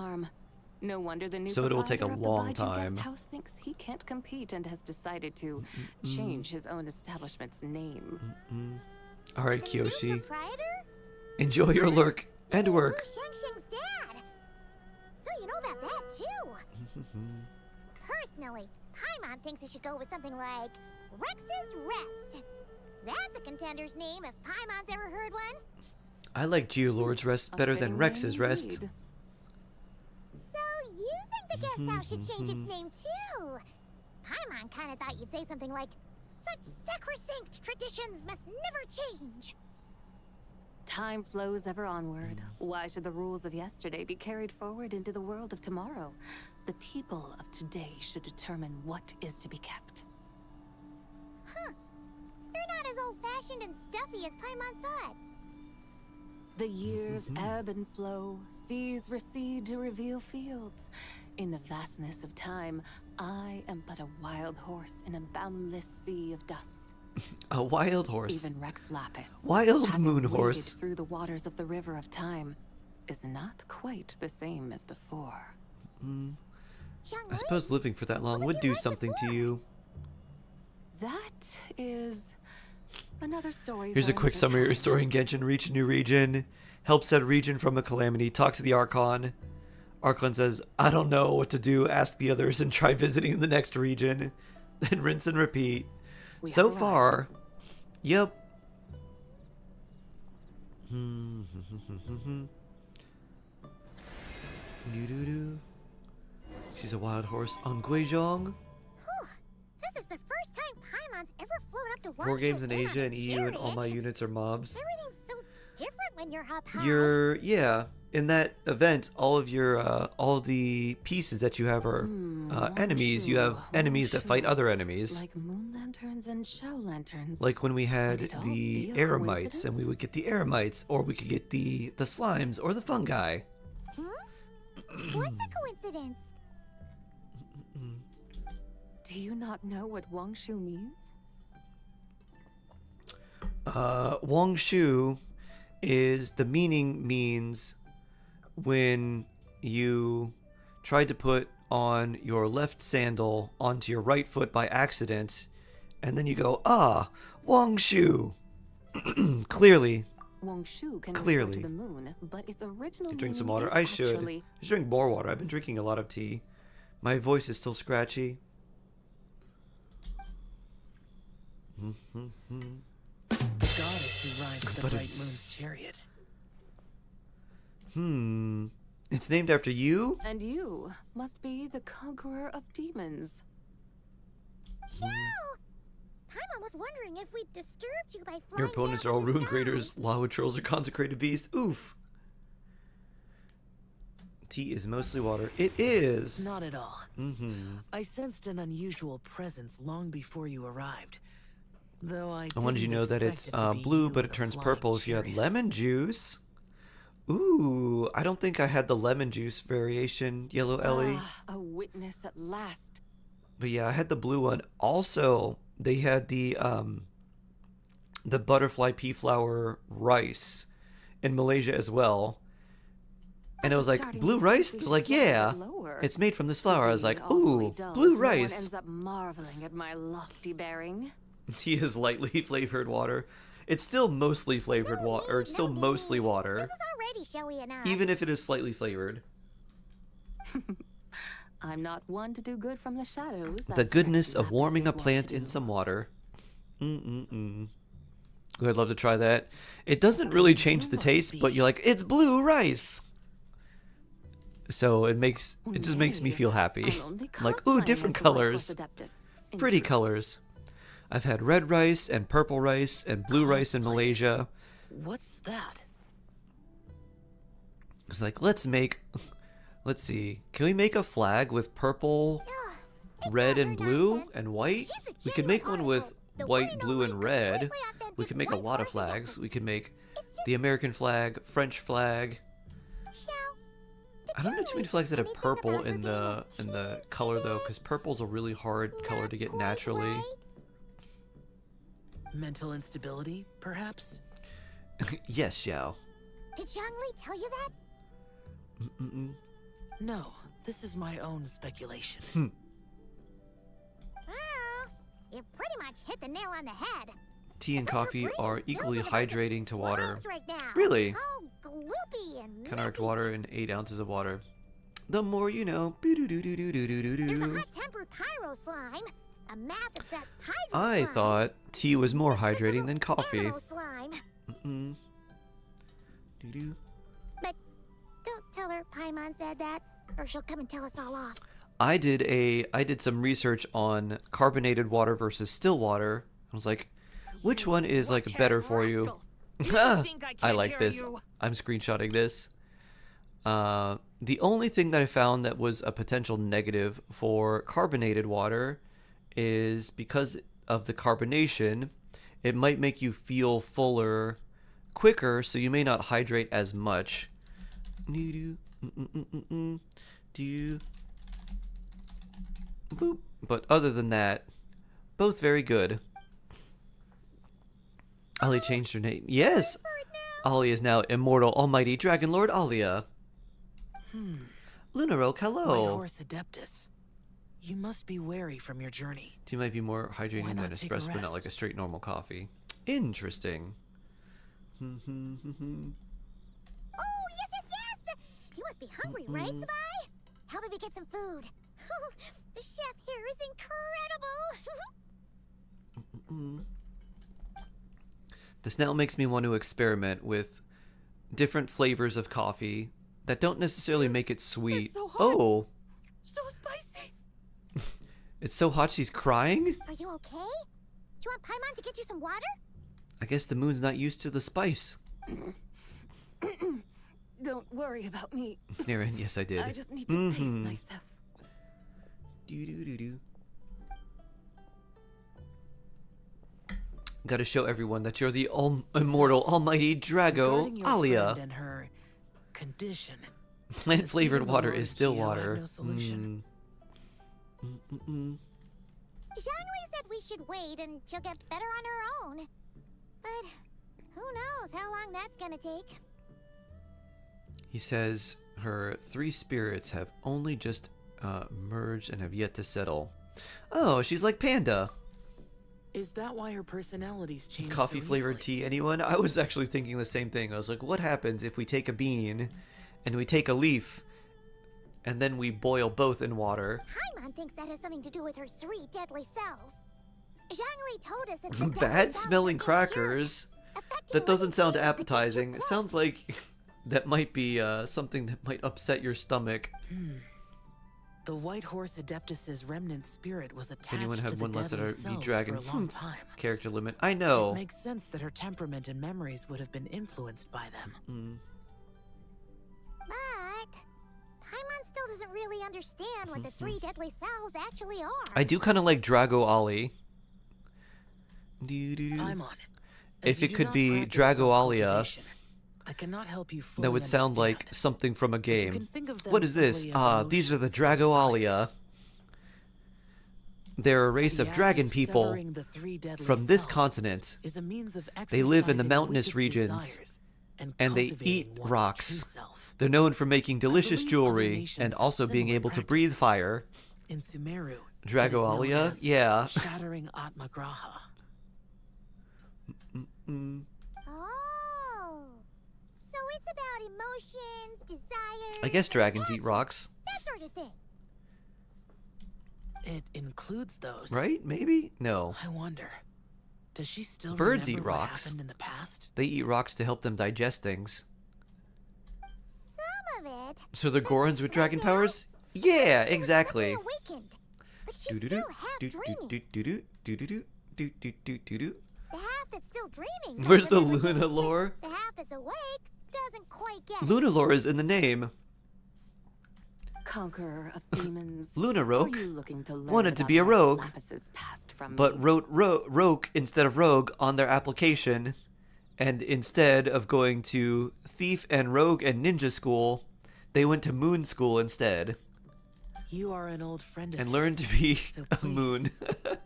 No wonder the new So it'll take a proprietor of the long Baiju time. Guest House thinks he can't compete and has decided to change his own establishment's name. Alright, Kyoshi. Proprietor? Enjoy your lurk and work. Wu Shengsheng's dad. So you know about that too. Personally, Paimon thinks it should go with something like Rex's Rest. That's a contender's name if Paimon's ever heard one. I like Geolord's Rest better than Rex's Rest. So you think the guest house should change its name too? Paimon kinda thought you'd say something like, such sacrosanct traditions must never change. Time flows ever onward. Why should the rules of yesterday be carried forward into the world of tomorrow? The people of today should determine what is to be kept. Huh. You're not as old-fashioned and stuffy as Paimon thought. The years ebb and flow, seas recede to reveal fields. In the vastness of time, I am but a wild horse in a boundless sea of dust. A wild horse. Even Rex Lapis, Wild having moon waded horse. through the waters of the river of time, is not quite the same as before. I suppose living for that long would do something to you. That is another story. Here's for a quick another summary of your time. story in Genshin. Reach a new region. Help set a region from a calamity. Talk to the Archon. Archon says, I don't know what to do. Ask the others and try visiting the next region. Then rinse and repeat. We So have far, arrived. yep. She's a wild horse on Guizhong. Whew. This is the first time Paimon's ever flown up to Wangshu 4 games in Inn on Asia a and EU, and all my chariot. units are mobs. Everything's so different when you're up high. Yeah, in that event, all of your all of the pieces that you have are enemies. You have enemies that fight other enemies. Like moon lanterns and show lanterns. Like when we had Could it all the be a eremites, coincidence? and we would get the eremites, or we could get the slimes or the fungi. What's a coincidence? Do you not know what Wangshu means? Wangshu is the meaning means when you tried to put on your left sandal onto your right foot by accident, and then you go, Wangshu. Clearly. Wangshu can Clearly. refer to the moon, but its original Drink some meaning water. is I should. actually- I should drink more water. I've been drinking a lot of tea. My voice is still scratchy. The goddess who rides the But bright it's- moon's chariot. It's named after you? And you must be the conqueror of demons. Shao! Paimon was wondering if we disturbed you by flying Your opponents down are all from the rune sky. creators, lava trolls, or consecrated beasts. Oof. Tea is mostly water. It is. Not at all. I sensed an unusual presence long before you arrived. Though I I wanted you to know that it's blue, but it turns purple if you had lemon juice. Ooh, I don't think I had the lemon juice variation, Yellow Ellie. A witness at last. But yeah, I had the blue one. Also, they had the butterfly pea flower rice in Malaysia as well. And it was like, Starting blue with rice? we They're should like, fly a bit yeah, lower. it's made from this flower. I was like, Being awfully ooh, dull blue if no one rice. ends up marveling at my lofty bearing. Tea is lightly flavored water. It's still mostly flavored water, or it's still mostly water, This is already showy enough. even if it is slightly flavored. I'm not one to do good from the shadows. The as goodness Rexy of warming a Lapis is wont plant to in do. some water. I'd love to try that. It doesn't really change the taste, but you're like, it's blue rice. So it just makes me feel happy. Like, ooh, different colors. Pretty colors. I've had red rice and purple rice and blue rice in Malaysia. What's that? It's like, let's see, can we make a flag with purple, red, and blue, and white? We could make one with white, blue, and red. We could make a lot of flags. We could make the American flag, French flag. I don't know too many flags that have purple in the color though, because purple's a really hard color to get naturally. Mental instability, perhaps? Yes, Xiao. Did Zhongli tell you that? No, this is my own speculation. Well, you pretty much hit the nail on the head. Tea and coffee are equally hydrating to water. Frogs right now. Really? All gloopy and Contact messy. water in 8 ounces of water. The more you know. There's a hot-tempered pyro slime, a map that says hydro I slime, thought tea was more hydrating than coffee. arrow slime. But don't tell her Paimon said that, or she'll come and tell us all off. I did some research on carbonated water versus still water. I was like, which one is like better for you? I like this. I'm screenshotting this. The only thing that I found that was a potential negative for carbonated water is because of the carbonation, it might make you feel fuller quicker, so you may not hydrate as much. Boop. But other than that, both very good. Ollie changed her name. Yes! Ollie is now Immortal Almighty Dragon Lord Alia. Lunaroke, White hello. Horse Adeptus. You must be wary from your journey. Tea might be more Why hydrating than not take a espresso, but not rest? like a straight normal coffee. Interesting. Oh, yes! You must be hungry, right, Sabai? How about we get some food? The chef here is incredible! This now makes me want to experiment with different flavors of coffee that don't necessarily make it sweet. so hot. Oh, So spicy. it's so hot she's crying? Are you okay? Do you want Paimon to get you some water? I guess the moon's not used to the spice. Don't worry about me. Aaron, yes, I did. I just need to pace myself. Got to show everyone that you're the immortal, almighty Drago Alia. And her condition. Plant flavored water is still water. No solution. Zhangli said we should wait and she'll get better on her own. But who knows how long that's gonna take. He says her 3 spirits have only just merged and have yet to settle. Oh, she's like Panda. Is that why her personalities change Coffee so flavored easily? tea, anyone? I was actually thinking the same thing. I was like, what happens if we take a bean and we take a leaf and then we boil both in water? Paimon thinks that has something to do with her 3 deadly cells. Zhangli told us that the deadly Bad cells smelling are impure, crackers. affecting That doesn't living sound beings against your appetizing. It clothes. sounds like that might be something that might upset your stomach. The White Horse Adeptus's remnant spirit was attached Anyone to have the one less deadly at the cells dragon? for a long time. Character limit. I know. It makes sense that her temperament and memories would have been influenced by them. But Paimon still doesn't really understand what the 3 deadly cells actually are. I do kind of like Drago Ali. Paimon, If it could be Drago Alia, I cannot help you fully that would sound like understand. something from a you game. can think of them What is this? simply as These are the emotions and Drago Alia. desires. They're a race The of act dragon of people severing the 3 deadly from this cells continent. is a means of They live in the exercising mountainous wicked regions, desires and and they cultivating eat one's true rocks. self. They're known for making delicious believe other jewelry nations and have also being similar able to breathe practices. fire. In Sumeru, it is Drago known Alia? as Yeah. shattering Atmagraha. Oh. So it's about emotions, desires. I guess dragons eat rocks, That sort of thing. It includes those. right? Maybe? No. I wonder. Does she still Birds remember eat what rocks. happened in the past? They eat rocks to help them digest things. Some of it. So the Gorons with dragon now, powers? Yeah, exactly. She was suddenly awakened. But she's Do-do-do, still half dreaming. do-do-do, do-do-do, do-do-do-do-do. The half that's still dreaming. Where's the remembers Luna everything. lore? The half that's awake doesn't quite get it. Luna lore is in the name. Conqueror of demons. Luna Are Rogue you looking to learn wanted to about be a Rex rogue, Lapus's past from but me? wrote rogue instead of rogue on their application, and instead of going to thief and rogue and ninja school, they went to moon school instead You are an old friend of and his, learned to be so a please, moon.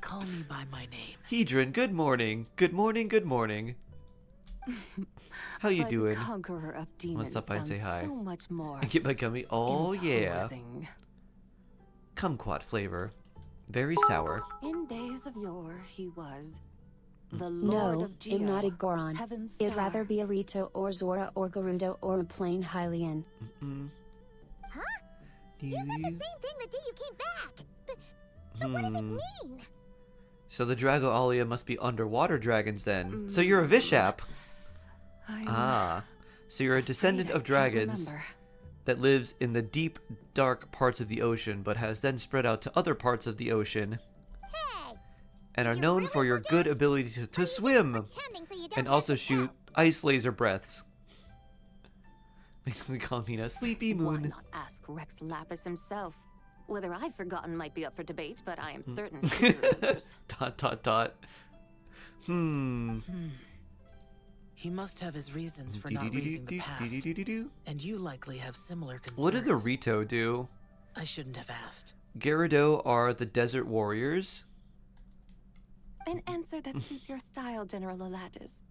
call me by my name. Hedron, good morning. Good morning, good morning. How you But doing? Conqueror of demons stop by and say sounds hi. So much more. I get my gummy. Oh yeah. imposing. Kumquat flavor. Very sour. In days of yore, he was the Lord No, of Geo, I'm not a Goron. Heaven's I'd star. rather be a Rito or Zora or Gerudo or a plain Hylian. Huh? You said the same thing the day you came back. But what does it mean? So the Drago Alia must be underwater dragons then. So you're a Vishap. So you're a descendant of dragons that lives in the deep, dark parts of the ocean, but has then spread out to other parts of the ocean, and are known for your good ability to swim, and also shoot ice laser breaths. Basically call me a sleepy Why moon. not ask Rex Lapus himself? Whether I've forgotten might be up for debate, but I am certain he remembers. ... He must have his reasons for not raising the past, and you likely have similar concerns. What did the Rito do? I shouldn't have asked. Gyarados are the desert warriors. An answer that suits your style, General Elatus.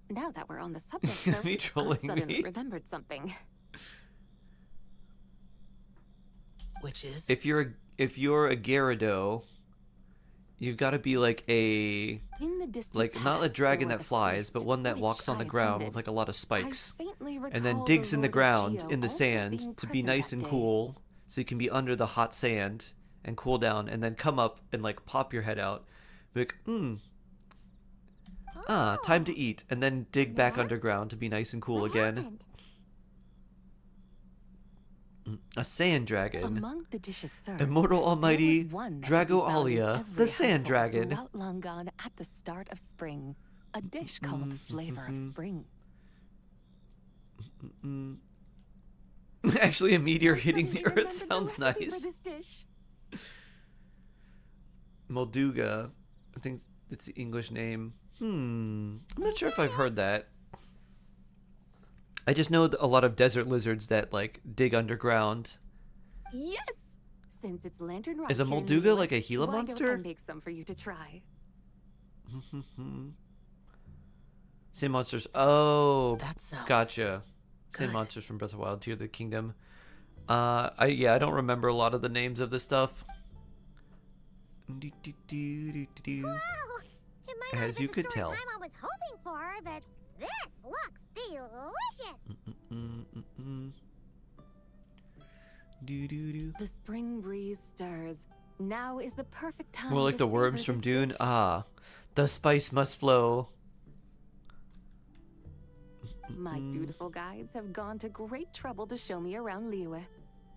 Now that we're on the subject, though, Me trolling I've suddenly me? remembered something. Which is? If you're a Gyarados, you've got to be like a In the distant like not a past, dragon there that was a flies, feast but one that which walks on the I ground attended. with like a lot of spikes, I faintly and then recall digs in the Lord of ground Geo in the also sand being to be present nice that and day. cool, so you can be under the hot sand and cool down, and then come up and like pop your head out, be like, time to eat, and then dig back underground to be nice and cool again. A sand dragon. Among the dishes served, Immortal there almighty was one that Drago could be found in Alia, every the sand household dragon. throughout Langan at the start of spring. A dish called Flavor of Spring. Actually, a meteor I hitting the suddenly Earth remembered the sounds recipe for nice. this dish. Molduga. I think it's the English name. I'm not sure if I've heard that. I just know a lot of desert lizards that like dig underground. Yes. Since it's Lantern Rock Is a here in Molduga Liyue, like a Gila why monster? don't I make some for you to try? Same monsters. Oh, That sounds gotcha. Same good. monsters from Breath of the Wild, Tears of the Kingdom. I don't remember a lot of the names of this stuff. As you could tell. I was hoping for, but this looks delicious. The spring breeze stirs. Now is the perfect time. More like to the worms savor from this Dune. dish. Ah, the spice must flow. My dutiful guides have gone to great trouble to show me around Liyue.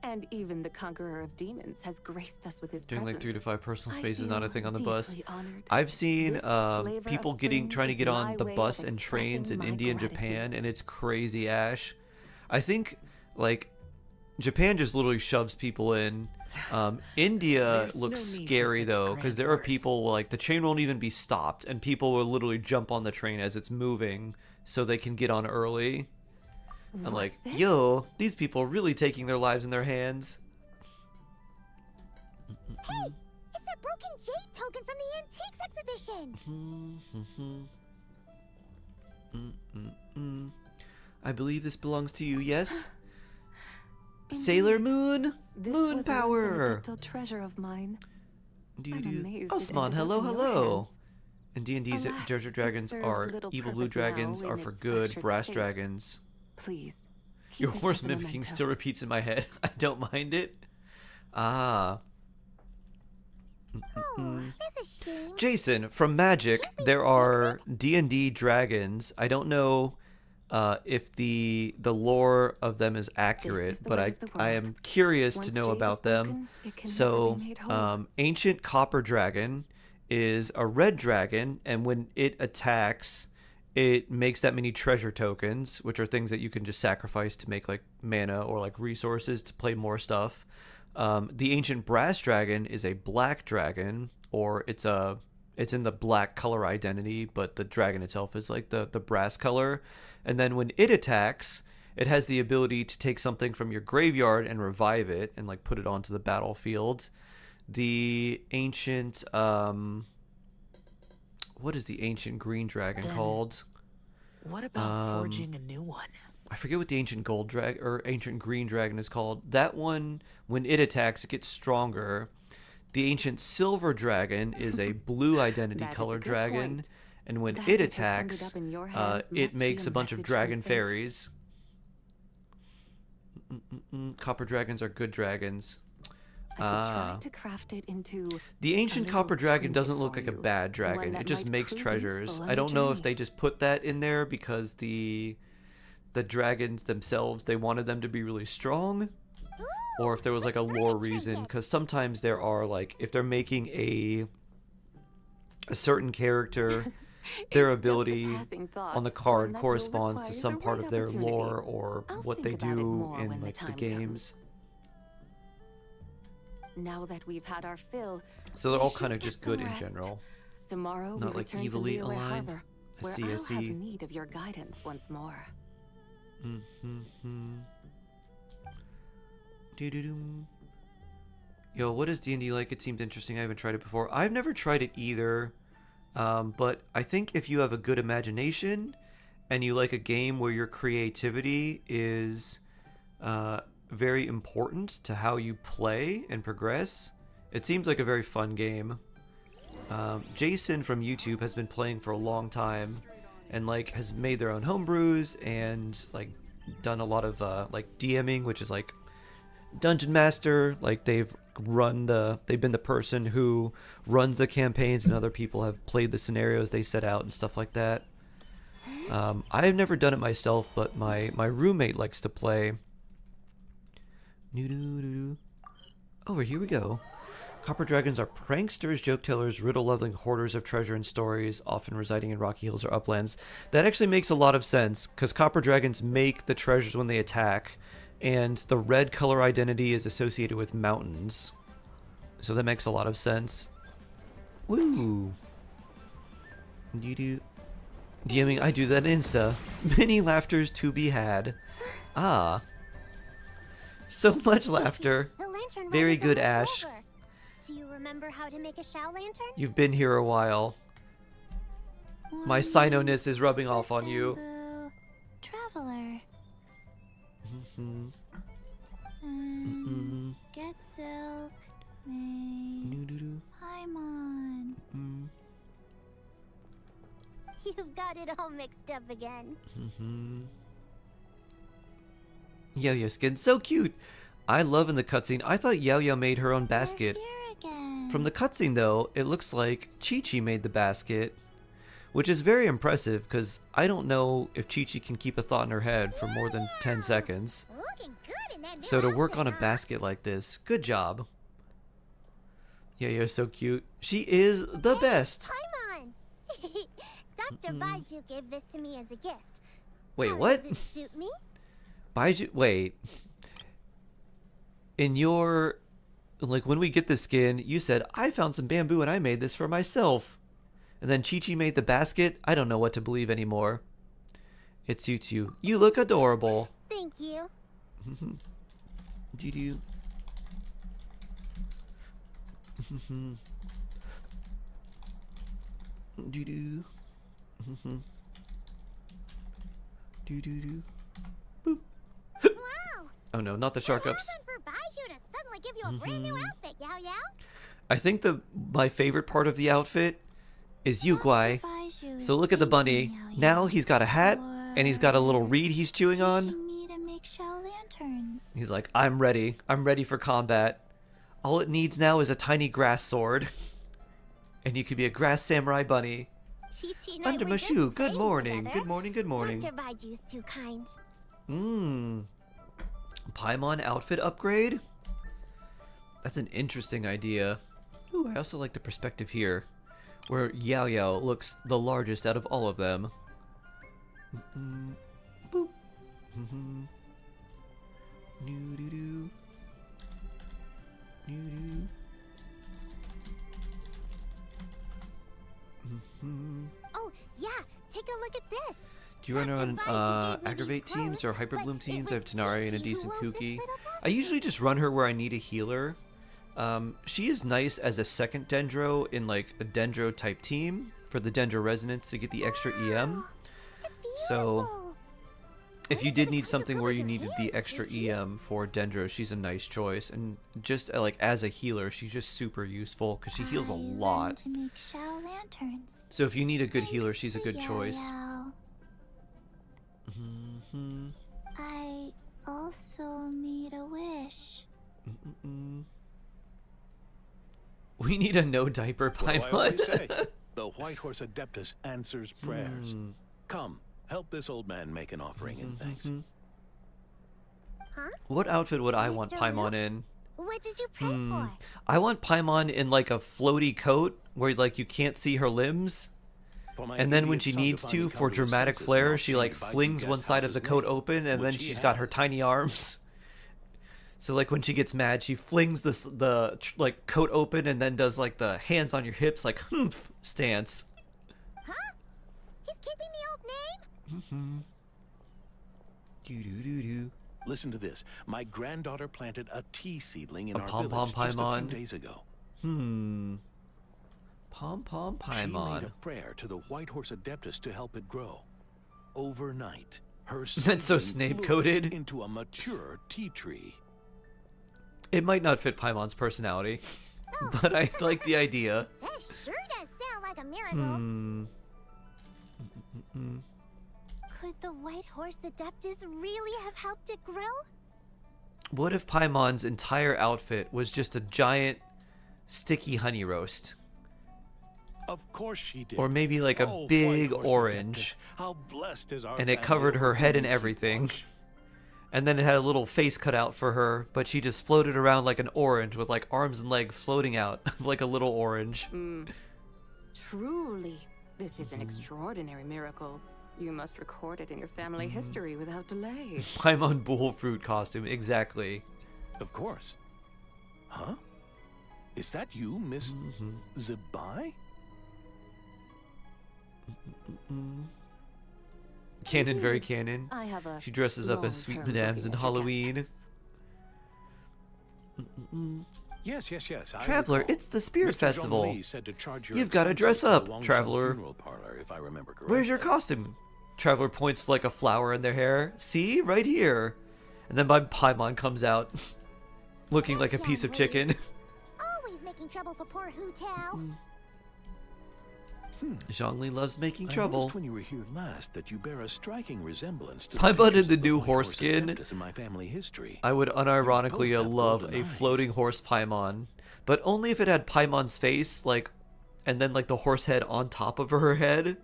And even the conqueror of demons has graced us with his Doing like presence. 3 to 5 personal I space is not a feel thing on the bus. deeply honored. I've seen This flavor people of trying spring to is get on my the way bus of and trains in expressing my India and gratitude. Japan, and it's crazy, Ash. I think like Japan just literally shoves people in. India There's looks no need for scary such though, because grand there are words. people like the train won't even be stopped, and people will literally jump on the train as it's moving so they can get on early. I'm like, What's this? yo, these people are really taking their lives in their hands. Hey, it's that broken jade token from the antiques exhibition. I believe this belongs to you, yes? Sailor Moon? This Moon was power! once an Treasure of mine. I'm amazed it Osman, ended up hello, in your hello. hands. And D&D's Alas, treasure it dragons serves are little evil blue purpose now dragons in are for its good, fractured brass state. dragons. Please. Your keep it horse as a mimicking memento. still repeats in my head. I don't mind it. Ah. That's a shame. Jason, from Magic, there are D&D dragons. I don't know if the lore of them is accurate, the but way of the I world. am curious Once to know jade is about them. broken, it can So, never be made whole. ancient copper dragon is a red dragon, and when it attacks, it makes that many treasure tokens, which are things that you can just sacrifice to make like mana or like resources to play more stuff. The ancient brass dragon is a black dragon, or it's in the black color identity, but the dragon itself is like the brass color. And then when it attacks, it has the ability to take something from your graveyard and revive it and like put it onto the battlefield. The ancient what is the ancient green dragon Then- called? What about forging a new one? I forget what the ancient gold drag or ancient green dragon is called. That one, when it attacks, it gets stronger. The ancient silver dragon is a blue identity That is a color good dragon, point. and when That it which has ended attacks, up in your hands it must be makes a a bunch of message dragon from fate. fairies. Copper dragons are good dragons. I could try to craft it into The ancient a copper little dragon trinket doesn't look for like a you, bad one dragon. that It just might makes prove treasures. useful on I your don't know if journey. they just put that in there because the dragons themselves, they wanted them to be really strong, or if there was like a lore reason, because sometimes there are like, if they're making a certain character, their It's just a ability passing thought, on the one card that will corresponds require to some the part right of their opportunity. lore or I'll what think they about it do more in when the like the time games. Now that we've had our fill, So they're we all should kind of get just some good in rest. general. Tomorrow Not we like return evilly to Liyue aligned. Harbor, I where see, I I'll see. have need of your guidance once more. Doo-doo-doo. Yo, what is D&D like? It seemed interesting. I haven't tried it before. I've never tried it either. But I think if you have a good imagination and you like a game where your creativity is very important to how you play and progress, it seems like a very fun game. Jason from YouTube has been playing for a long time and like has made their own homebrews and like done a lot of like DMing, which is like dungeon master. Like they've been the person who runs the campaigns, and other people have played the scenarios they set out and stuff like that. I have never done it myself, but my roommate likes to play. Oh, here we go. Copper dragons are pranksters, joke tellers, riddle leveling hoarders of treasure and stories, often residing in rocky hills or uplands. That actually makes a lot of sense, because copper dragons make the treasures when they attack, And the red color identity is associated with mountains. So that makes a lot of sense. Woo! You do. DMing, I do that Insta. Many laughters to be had. Ah. So much laughter. The lantern Very run is good, almost Ash. over. Do you remember how to make a Shao lantern? You've been here a while. My Sino-ness is rubbing off on you. Traveler. Get silk. Paimon. You've got it all mixed up again. Yo-Yo skin, so cute. I love in the cutscene. I thought Yo-Yo made her own basket. From the cutscene though, it looks like Chi-Chi made the basket, which is very impressive because I don't know if Chi-Chi can keep a thought in her head for more than 10 seconds. Looking good in that new So to work outfit, on a huh? basket like this, good job. Yo-Yo's so cute. She is the best. Paimon! Dr. Baiju gave this to me as a gift. Wait, How what? Does it suit me? Baiju, wait. In your, like, when we get the skin, you said, I found some bamboo and I made this for myself. And then Chi-Chi made the basket. I don't know what to believe anymore. It suits you. You look adorable. Thank you. Do-do. Do-do. Do-do-do. Boop. Wow! Oh no, not the shark ups. What happened for Baiju to suddenly give you a brand new outfit, Yao Yao? I think my favorite part of the outfit is you, Guai. So look at the bunny. Now he's got a hat and he's got a little reed he's chewing on. Me to make Shao lanterns. He's like, I'm ready. I'm ready for combat. All it needs now is a tiny grass sword. And you could be a grass samurai bunny. Chi-Chi and I Under were my just shoe. Good playing morning. together. Good morning. Good morning. Dr. Baiju's too kind. Paimon outfit upgrade? That's an interesting idea. Ooh, I also like the perspective here, where Yao Yao looks the largest out of all of them. Boop. Doo-doo-doo. Doo-doo. Oh, yeah, take a look at this. Do you run Dr. around Baiju gave me aggravate these teams or clothes, hyper bloom but teams? it I have was Tenari and a Chi-Chi decent who wove this Kuki. little I usually just run her where I need a healer. She is nice as a second Dendro in like a Dendro type team for the Dendro Resonance to get the extra EM. So if you did need something where you needed the extra EM for Dendro, she's a nice choice. And just like as a healer, she's just super useful because she heals a lot. To make Shao lanterns. So if you need a good healer, she's a good Yao choice. Yao. I also made a wish. We need a no diaper What do I always say? Paimon. The White Horse Adeptus answers prayers. Come, help this old man make an offering in thanks. Huh? What outfit would I want Mr. Paimon Liu? in? What did you pray for? I want Paimon in like a floaty coat where like you can't see her limbs. For my And then when idiot she son to needs finally to, come for his dramatic senses flair, and she not like say goodbye to flings guest one side of house's the coat name, open and which then he she's got her has. tiny arms. So like when she gets mad, she flings the like coat open and then does like the hands on your hips like humph stance. Huh? He's keeping the old name? Doo-doo-doo-doo. Listen to this. My granddaughter planted a tea seedling in A our pom-pom village just a Paimon. few days ago. Pom-pom She made Paimon. a prayer to the White Horse Adeptus to help it grow. Overnight, her That's so seedling Snape-coded. flourished into a mature tea tree. It might not fit Paimon's personality, but I like the idea. That sure does sound like a miracle. Could the White Horse Adeptus really have helped it grow? What if Paimon's entire outfit was just a giant sticky honey roast? Of course she did. Or maybe like a Oh, big White Horse orange. Adeptus, how blessed is our And it family covered her over head and whom we keep everything. watch. And then it had a little face cut out for her, but she just floated around like an orange with like arms and legs floating out like a little orange. Truly, this is an extraordinary miracle. You must record it in your family history without delay. Paimon bull fruit costume, exactly. Of course. Huh? Is that you, Miss Zebai? Canon, very canon. I have a She dresses up as sweet long-term madames in booking at your Halloween. guest house. Yes. Traveler, recall. it's the Spirit Mr. Festival. Jean-Lee said to charge your You've got to expenses dress to the up, Longshan Traveler. Funeral parlor, if I remember Where's your correctly. costume? Traveler points to, like, a flower in their hair. See? Right here. And then my Paimon comes out looking like a piece of chicken. Always making trouble for poor Hu Tao. Zhongli loves making I trouble. noticed when you were here last that you bear a striking resemblance to Paimon in pictures the of new White horse skin. Adeptus in my family history. I would unironically You both have love golden a eyes. floating horse Paimon, but only if it had Paimon's face, like, and then like the horse head on top of her head.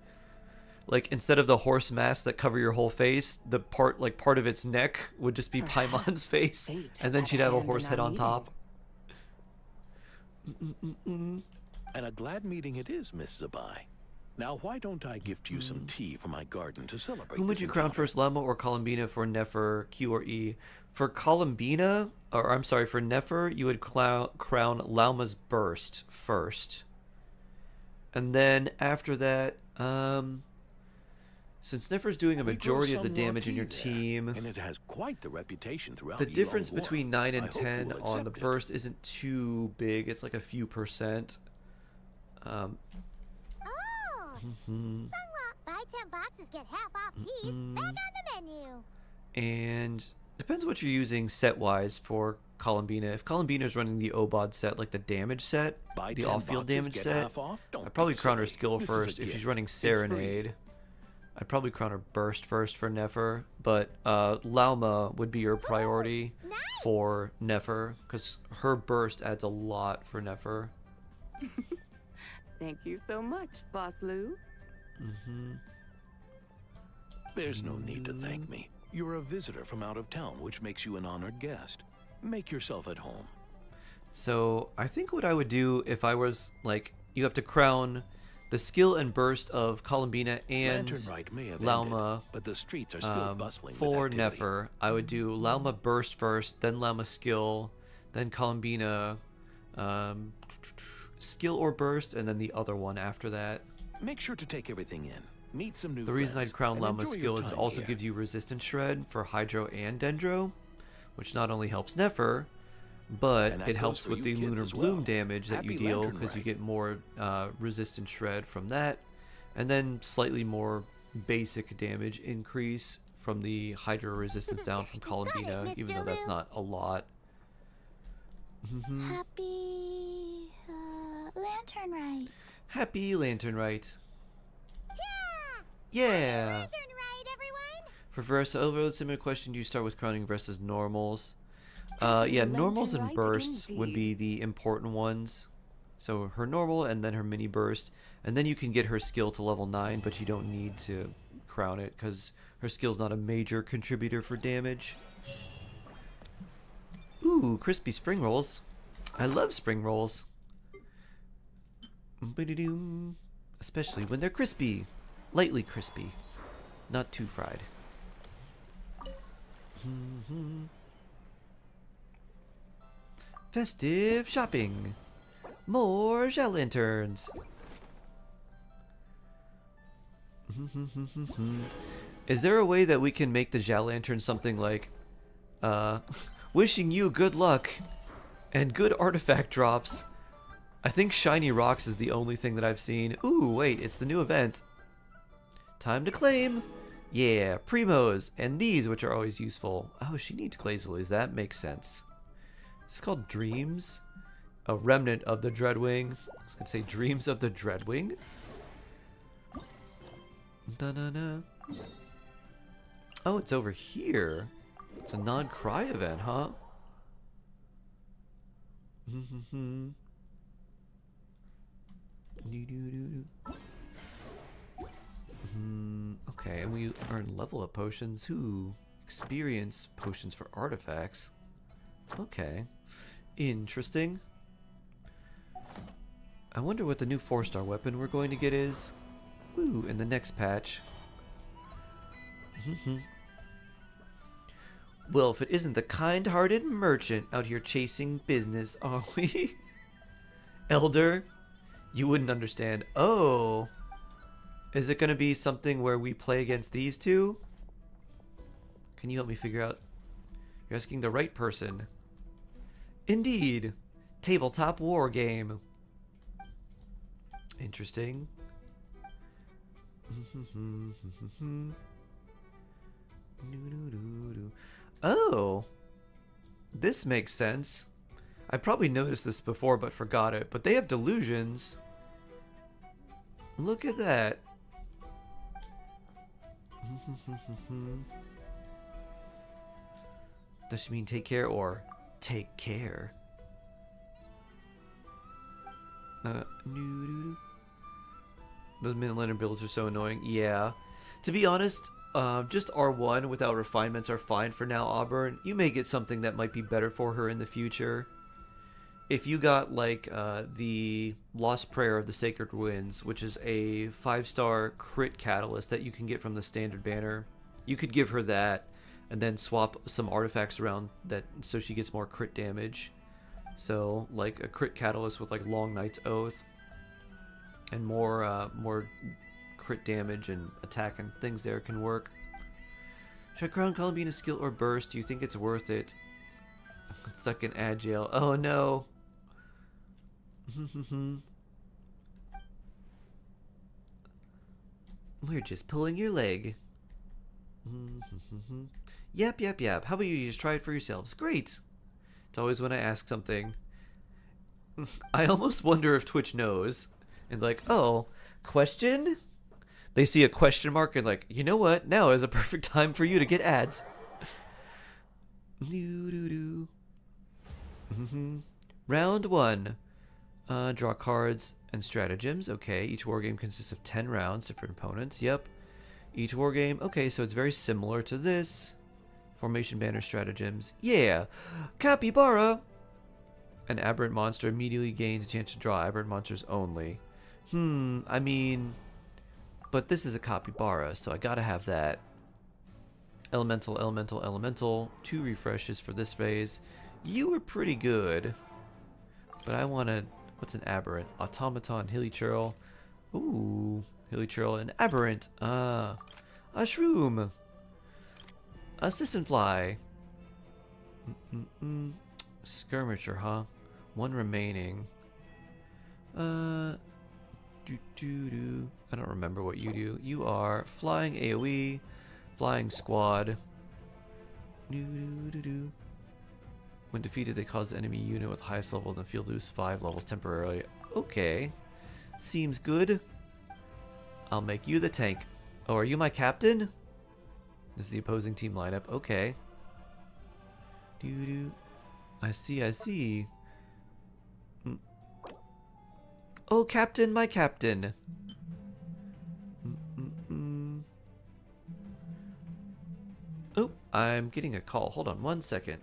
Like instead of the horse mask that cover your whole face, the part of its neck would just be Paimon's face, fate and has then had she'd a have a hand in horse our head on meeting. top. And a glad meeting it is, Miss Zabai. Now, why don't I gift you some tea from my garden to celebrate Whom would this you crown encounter? first, Llama or Columbina for Nefer, Q or E? For Columbina, or I'm sorry, for Nefer, you would crown Llama's Burst first. And then after that, since Nefer's doing a We grow majority of the some raw damage in tea your there, team, and it has quite the reputation throughout the Yilong difference War. between 9 I and hope 10 you'll on the accept it. burst isn't too big. It's like a few percent. Oh! Sungwa, buy 10 boxes, get half off cheese. Back on the menu. And depends what you're using set-wise for Columbina. If Columbina's running the Obod set, like the damage set, Buy the 10 off-field boxes, damage get set, half off? Don't I'd probably be crown her silly. skill This is a first. If she's gift. running It's free. Serenade, I'd probably crown her burst first for Nefer. But Lauma would be your priority for Nefer, because her burst adds a lot for Nefer. Thank you so much, Boss Lou. There's no need to thank me. You're a visitor from out of town, which makes you an honored guest. Make yourself at home. So I think what I would do if I was like, you have to crown the skill and burst of Columbina and Lantern Rite may have Lauma ended, but the streets are still bustling for with activity. Nefer. I would do Lauma burst first, then Lauma skill, then Columbina skill or burst, and then the other one after that. Make sure to take everything in. Meet some new The reason friends, I'd crown and Lauma enjoy your skill is it time also here. gives you resistance shred for Hydro and Dendro, which not only helps Nefer, but And that it goes helps for with you the kids Lunar as Bloom well. damage that you Happy deal Lantern because you Rite. get more resistance shred from that, and then slightly more basic damage increase from the Hydro resistance down from Columbina, Mr. even though that's Lou. not a lot. Happy Lantern Rite. Happy Lantern Rite. Yeah! Yeah! Lantern Rite, everyone! For Versa Overload, similar question, do you start with crowning versus normals? Yeah, normals and Lantern bursts Rite would be the important ones. So her normal and then her mini burst. And then you can get her skill to level 9, but you don't need to crown it because her skill's not a major contributor for damage. Ooh, crispy spring rolls. I love spring rolls. Ba-da-doom. Especially when they're crispy. Lightly crispy. Not too fried. Festive shopping. More gel lanterns. Is there a way that we can make the gel lantern something like, wishing you good luck and good artifact drops? I think shiny rocks is the only thing that I've seen. Ooh, wait, it's the new event. Time to claim. Yeah, primos, and these, which are always useful. Oh, she needs glaze lilies. That makes sense. It's called Dreams. A remnant of the Dreadwing. I was going to say Dreams of the Dreadwing. Da-da-da. Oh, it's over here. It's a non-cry event, huh? Okay, and we earn level up potions. Ooh, experience potions for artifacts. Okay, interesting. I wonder what the new 4-star weapon we're going to get is. Ooh, in the next patch. Well, if it isn't the kind-hearted merchant out here chasing business, are we? Elder, you wouldn't understand. Oh, is it going to be something where we play against these two? Can you help me figure out? You're asking the right person. Indeed. Tabletop war game. Interesting. Oh. This makes sense. I probably noticed this before but forgot it, but they have delusions. Look at that. Does she mean take care or take care? Those Midlander builds are so annoying. Yeah. To be honest, just R1 without refinements are fine for now, Auburn. You may get something that might be better for her in the future. If you got, like, the Lost Prayer of the Sacred Winds, which is a 5-star crit catalyst that you can get from the standard banner, you could give her that and then swap some artifacts around that so she gets more crit damage. So, like, a crit catalyst with, like, Long Night's Oath and more crit damage and attack and things there can work. Should I crown Columbine a skill or burst? Do you think it's worth it? Stuck in Agile. Oh no. We're just pulling your leg. Yep. How about you just try it for yourselves? Great. It's always when I ask something. I almost wonder if Twitch knows. And like, oh, question? They see a question mark and like, you know what? Now is a perfect time for you to get ads. Round 1. Draw cards and stratagems. Okay, each wargame consists of 10 rounds, different opponents. Yep. Each wargame. Okay, so it's very similar to this. Formation banner stratagems. Yeah. Capybara. An aberrant monster immediately gains a chance to draw aberrant monsters only. I mean, but this is a capybara, so I gotta have that. Elemental. 2 refreshes for this phase. You were pretty good. But I wanted, what's an aberrant? Automaton, Hilly Churl. Ooh, Hilly Churl, an aberrant. A shroom. A Sissenfly. Skirmisher, huh? 1 remaining. I don't remember what you do. You are flying AoE, flying squad. When defeated, they cause the enemy unit with highest level in the field lose 5 levels temporarily. Okay. Seems good. I'll make you the tank. Oh, are you my captain? This is the opposing team lineup. Okay. I see. Oh, captain, my captain. Oh, I'm getting a call. Hold on 1 second.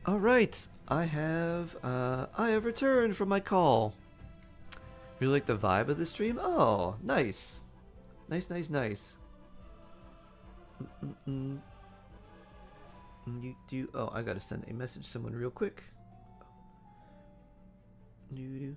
All right, I have returned from my call. Really like the vibe of the stream? Oh, nice. Nice, nice, nice. You do. Oh, I gotta send a message to someone real quick. Do.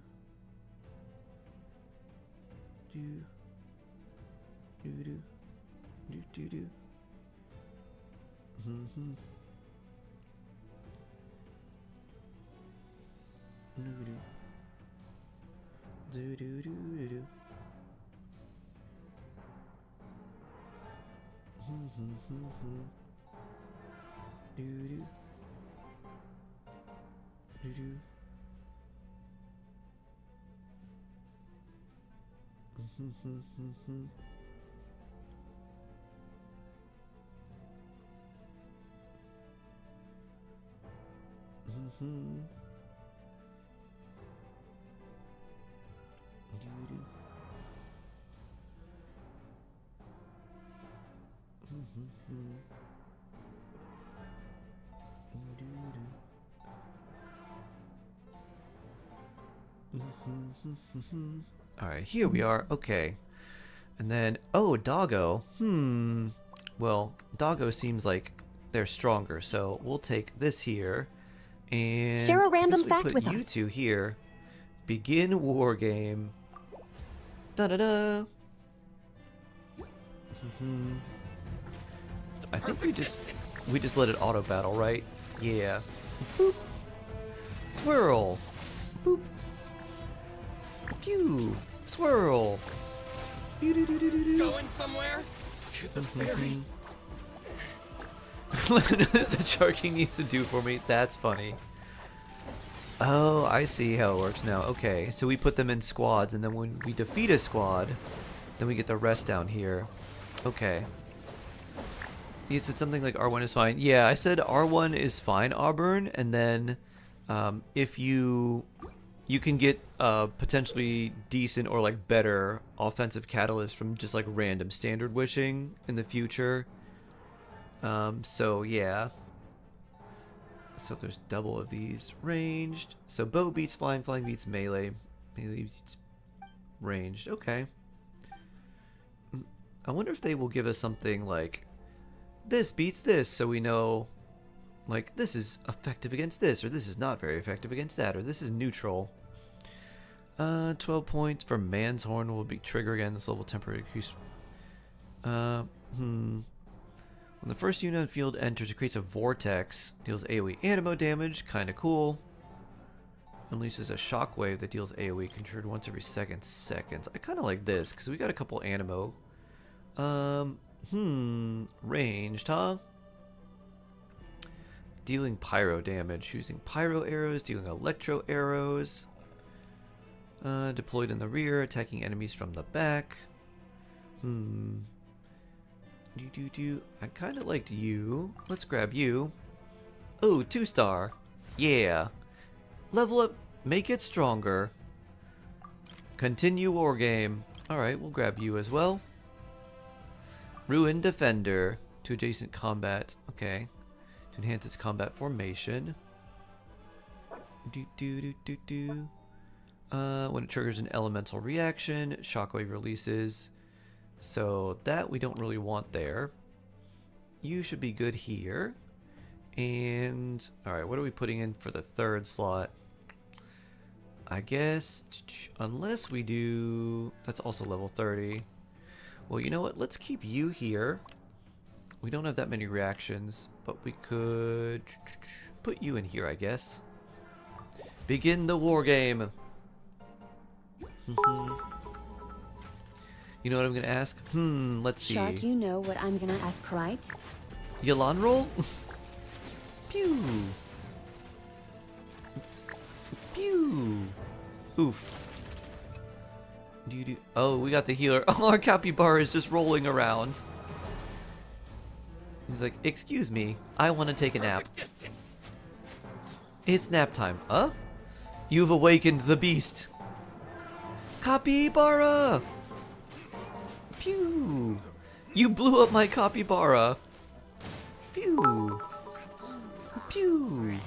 Alright, here we are. Okay. And then, oh, Doggo. Well, Doggo seems like they're stronger, so we'll take this here. And share a random we fact put with you us. two here. Begin war game. Da-da-da. I think we just let it auto battle, right? Yeah. Boop. Swirl. Boop. Pew. Swirl. Going somewhere? To the ferry. The Sharky needs to do for me. That's funny. Oh, I see how it works now. Okay, so we put them in squads, and then when we defeat a squad, then we get the rest down here. Okay. You said something like R1 is fine. Yeah, I said R1 is fine, Auburn, and then if you can get potentially decent or like better offensive catalyst from just like random standard wishing in the future. So yeah. So there's double of these ranged. So bow beats flying, flying beats melee, melee beats ranged. Okay. I wonder if they will give us something like this beats this, so we know like this is effective against this, or this is not very effective against that, or this is neutral. 12 points for Man's Horn will be trigger again. This level temporary increase. When the first unit on field enters, it creates a vortex, deals AoE animo damage, kinda cool. Unleashes a shockwave that deals AoE, conjured once every seconds. I kinda like this, because we got a couple animo. Ranged, huh? Dealing pyro damage, choosing pyro arrows, dealing electro arrows. Deployed in the rear, attacking enemies from the back. I kind of liked you. Let's grab you. Oh, 2-star. Yeah. Level up, make it stronger. Continue war game. Alright, we'll grab you as well. Ruin Defender. To adjacent combat. Okay. To enhance its combat formation. When it triggers an elemental reaction, shockwave releases. So that we don't really want there. You should be good here. And alright, what are we putting in for the third slot? I guess unless we do, that's also level 30. Well, you know what? Let's keep you here. We don't have that many reactions, but we could put you in here, I guess. Begin the war game. You know what I'm gonna ask? Let's see. Shark, you know what I'm gonna ask, right? Yalan roll? Pew. Pew. Oof. Oh, we got the healer. Oh, our capybara is just rolling around. He's like, excuse me, I want to take a nap. It's nap time. Huh? You've awakened the beast. Capybara! Pew! You blew up my capybara. Pew! Pew!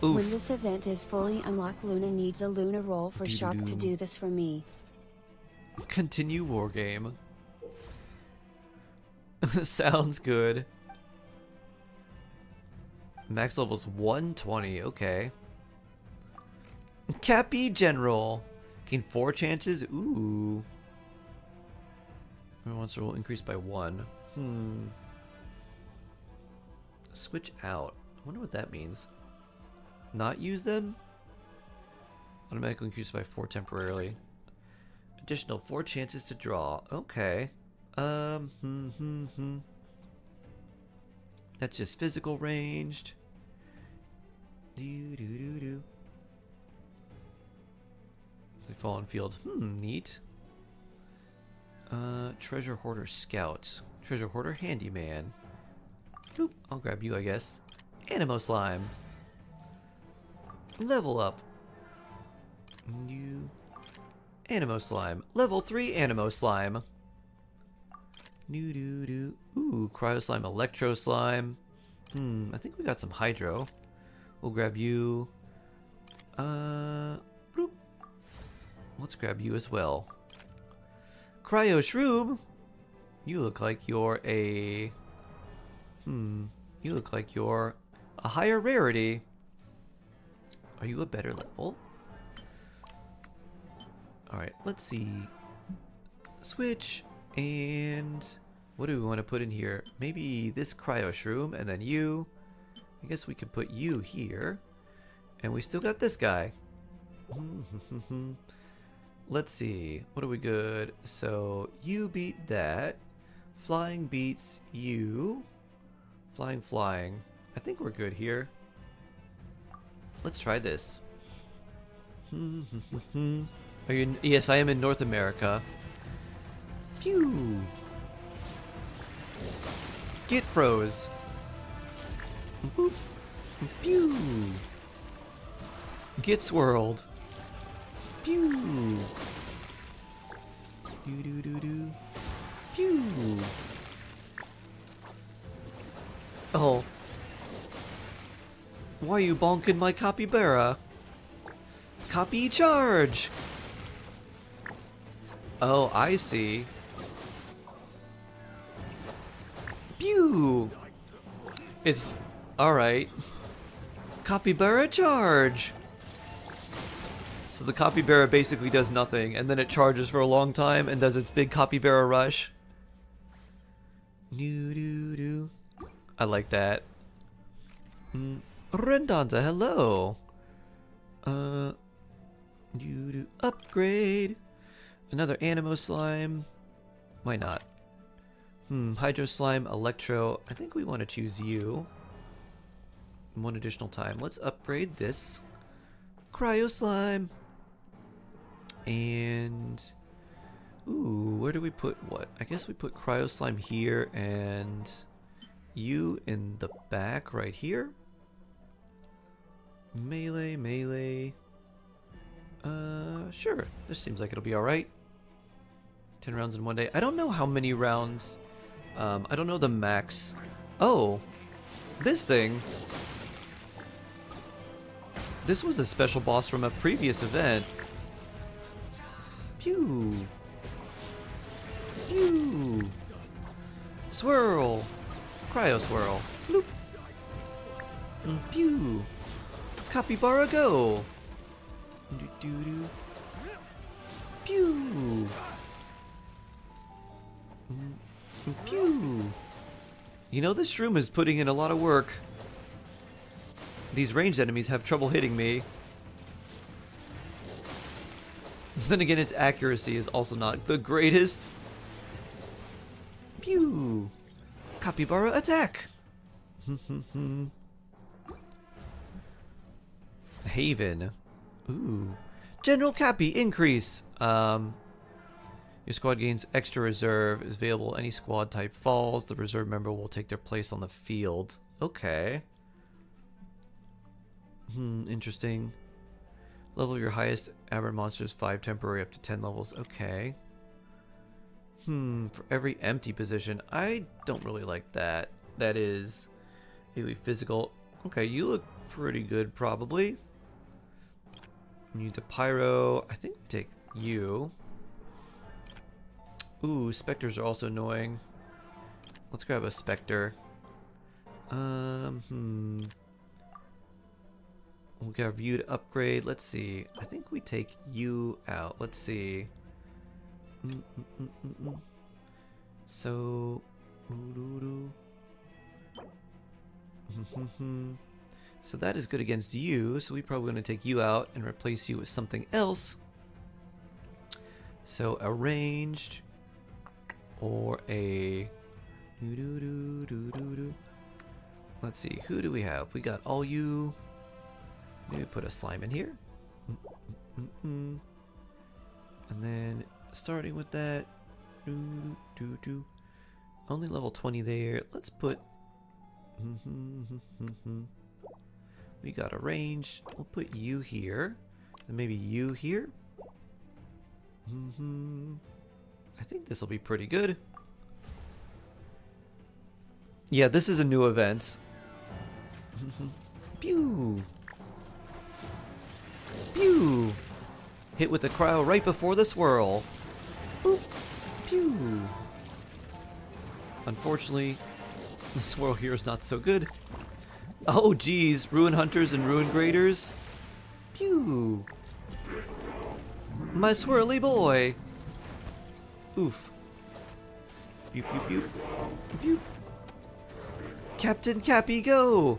Oof. When this event is fully unlocked, Luna needs a Luna roll for Shark to do this for me. Continue wargame. Sounds good. Max level's 120, okay. Cappy General. Gain 4 chances? Ooh. Monster will increase by 1. Switch out. I wonder what that means. Not use them? Automatically increase by 4 temporarily. Additional 4 chances to draw. Okay. That's just physical ranged. The Fallen Field. Neat. Treasure Hoarder Scout. Treasure Hoarder Handyman. Bloop. I'll grab you, I guess. Animo Slime. Level up. New. Animo Slime. Level 3 Animo Slime. Ooh, Cryo Slime, Electro Slime. I think we got some Hydro. We'll grab you. Bloop. Let's grab you as well. Cryo Shroom. You look like you're a... You look like you're a higher rarity. Are you a better level? Alright, let's see. Switch. And what do we want to put in here? Maybe this Cryo Shroom and then you. I guess we could put you here. And we still got this guy. Let's see. What are we good? So you beat that. Flying beats you. Flying. I think we're good here. Let's try this. Are you? Yes, I am in North America. Pew! Get froze. Boop. Pew! Get swirled. Pew! Do. Pew! Oh. Why are you bonking my capybara? Copy charge! Oh, I see. Pew! It's... alright. Capybara charge! So the capybara basically does nothing, and then it charges for a long time and does its big capybara rush. I like that. Rendonza, hello! Upgrade! Another Animo Slime. Why not? Hydro Slime, Electro. I think we want to choose you. One additional time. Let's upgrade this. Cryo Slime. And... ooh, where do we put what? I guess we put Cryo Slime here and... you in the back right here. Melee. Sure. This seems like it'll be alright. 10 rounds in one day. I don't know how many rounds. I don't know the max. Oh, this thing. This was a special boss from a previous event. Pew. Pew. Swirl. Cryo swirl. Bloop. Pew. Capybara go. Do. Pew. Pew. You know, this shroom is putting in a lot of work. These ranged enemies have trouble hitting me. Then again, its accuracy is also not the greatest. Pew. Capybara attack. Haven. Ooh. General Cappy increase. Your squad gains extra reserve. Is available. Any squad type falls. The reserve member will take their place on the field. Okay. Interesting. Level your highest aberrant monsters 5 temporary up to 10 levels. Okay. For every empty position. I don't really like that. That is a physical. Okay, you look pretty good, probably. Need to pyro. I think we take you. Ooh, specters are also annoying. Let's grab a specter. We got view to upgrade. Let's see. I think we take you out. Let's see. So, so that is good against you. So we probably going to take you out and replace you with something else. So a ranged or a. Let's see. Who do we have? We got all you. Maybe put a slime in here. And then starting with that. Only level 20 there. Let's put. We got a range. We'll put you here. And maybe you here. I think this will be pretty good. Yeah, this is a new event. Pew! Pew! Hit with the cryo right before the swirl. Boop! Pew! Unfortunately, the swirl here is not so good. Oh geez, Ruin Hunters and Ruin Graders. Pew! My swirly boy! Oof. Pew pew pew. Pew. Captain Cappy, go!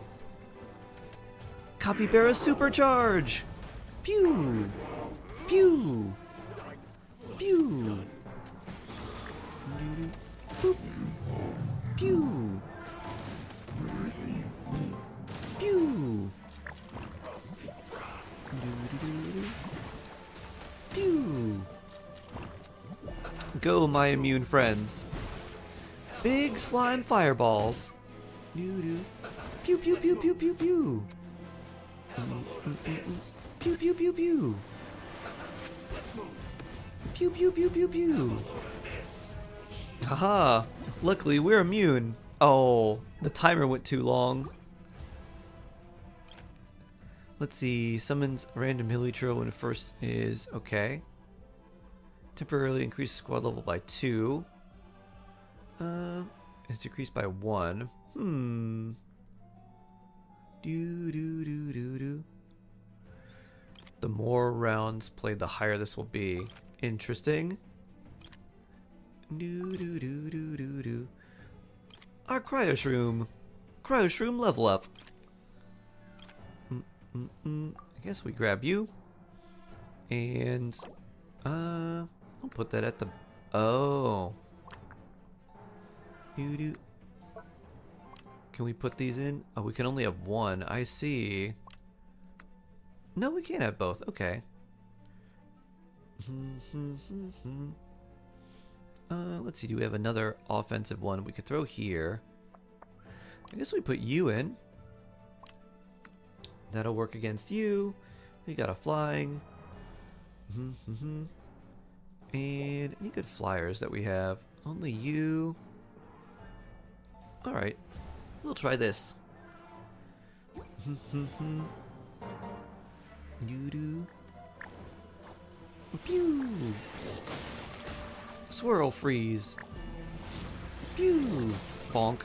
Capybara supercharge! Pew! Pew! Pew! Boop. Pew! Pew! Pew! Go, my immune friends! Big slime fireballs! Pew pew pew pew pew pew! Pew pew pew pew! Pew pew pew pew pew! Haha! Luckily we're immune. Oh, the timer went too long. Let's see. Summons random hilly when it first is okay. Temporarily increase squad level by 2. It's decreased by 1. The more rounds played, the higher this will be. Interesting. Our cryo shroom. Cryo shroom level up. I guess we grab you. And I'll put that at the. Oh. Can we put these in? Oh, we can only have one. I see. No, we can't have both. Okay. Let's see. Do we have another offensive one we could throw here? I guess we put you in. That'll work against you. We got a flying. And any good flyers that we have? Only you. Alright. We'll try this. You do. Pew! Swirl freeze. Pew! Bonk.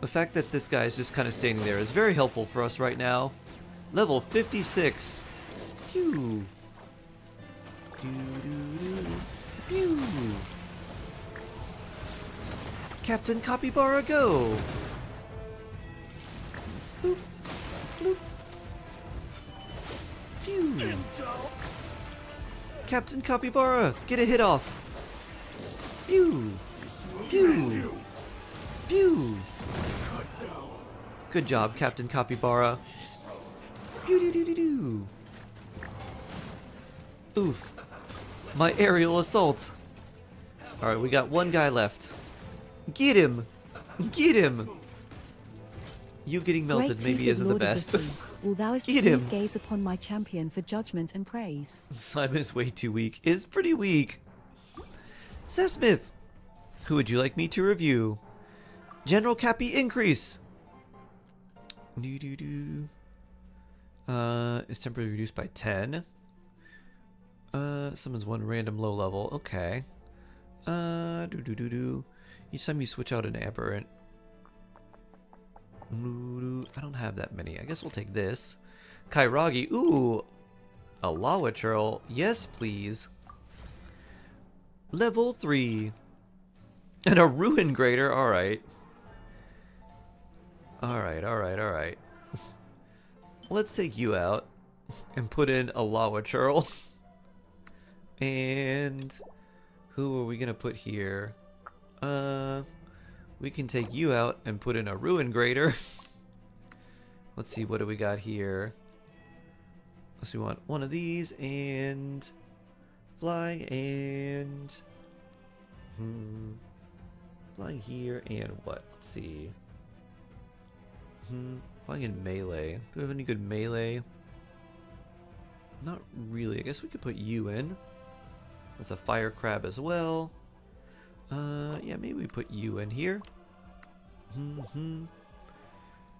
The fact that this guy is just kind of standing there is very helpful for us right now. Level 56. Pew! Pew! Captain Capybara, go! Boop, bloop. Pew! Captain Capybara, get a hit off! Pew! Pew! Pew! Good job, Captain Capybara. Pew-doo-doo-doo-doo. Oof. My aerial assault. Alright, we got one guy left. Get him! Get him! You getting melted maybe isn't the best. Will thou please gaze upon my champion for judgment and praise? Simon is way too weak. Is pretty weak. Sesmith! Who would you like me to review? General Cappy increase! Is temporarily reduced by 10. Summons one random low level. Okay. Each time you switch out an aberrant. I don't have that many. I guess we'll take this. Kairagi. Ooh. A Lawa Churl. Yes, please. Level 3. And a Ruin Grader. Alright. Alright. Let's take you out and put in a Lawa Churl. And who are we gonna put here? We can take you out and put in a Ruin Grader. Let's see, what do we got here? So we want one of these and fly and flying here and what? Let's see. Flying in melee. Do we have any good melee? Not really. I guess we could put you in. That's a fire crab as well. Yeah, maybe we put you in here.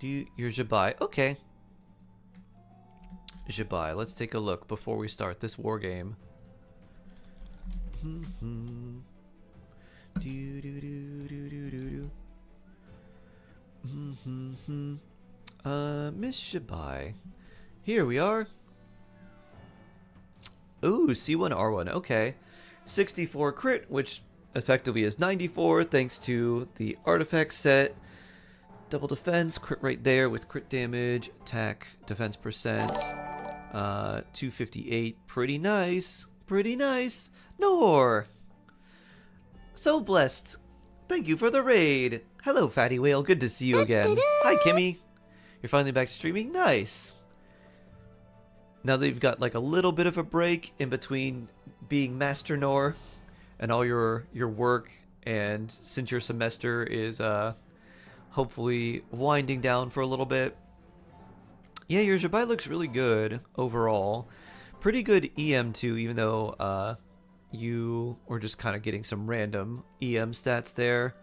You're Jabai. Okay. Jabai, let's take a look before we start this war game. Miss Jabai. Here we are. Ooh, C1R1. Okay. 64 crit, which effectively is 94 thanks to the artifact set. Double defense, crit right there with crit damage, attack, defense percent. 258. Pretty nice. Pretty nice. Nor. So blessed. Thank you for the raid. Hello, Fatty Whale. Good to see you again. Hi, Kimmy. You're finally back to streaming? Nice. Now that you've got like a little bit of a break in between being Master Nor and all your work, and since your semester is hopefully winding down for a little bit. Yeah, your Jabai looks really good overall. Pretty good EM too, even though you were just kind of getting some random EM stats there.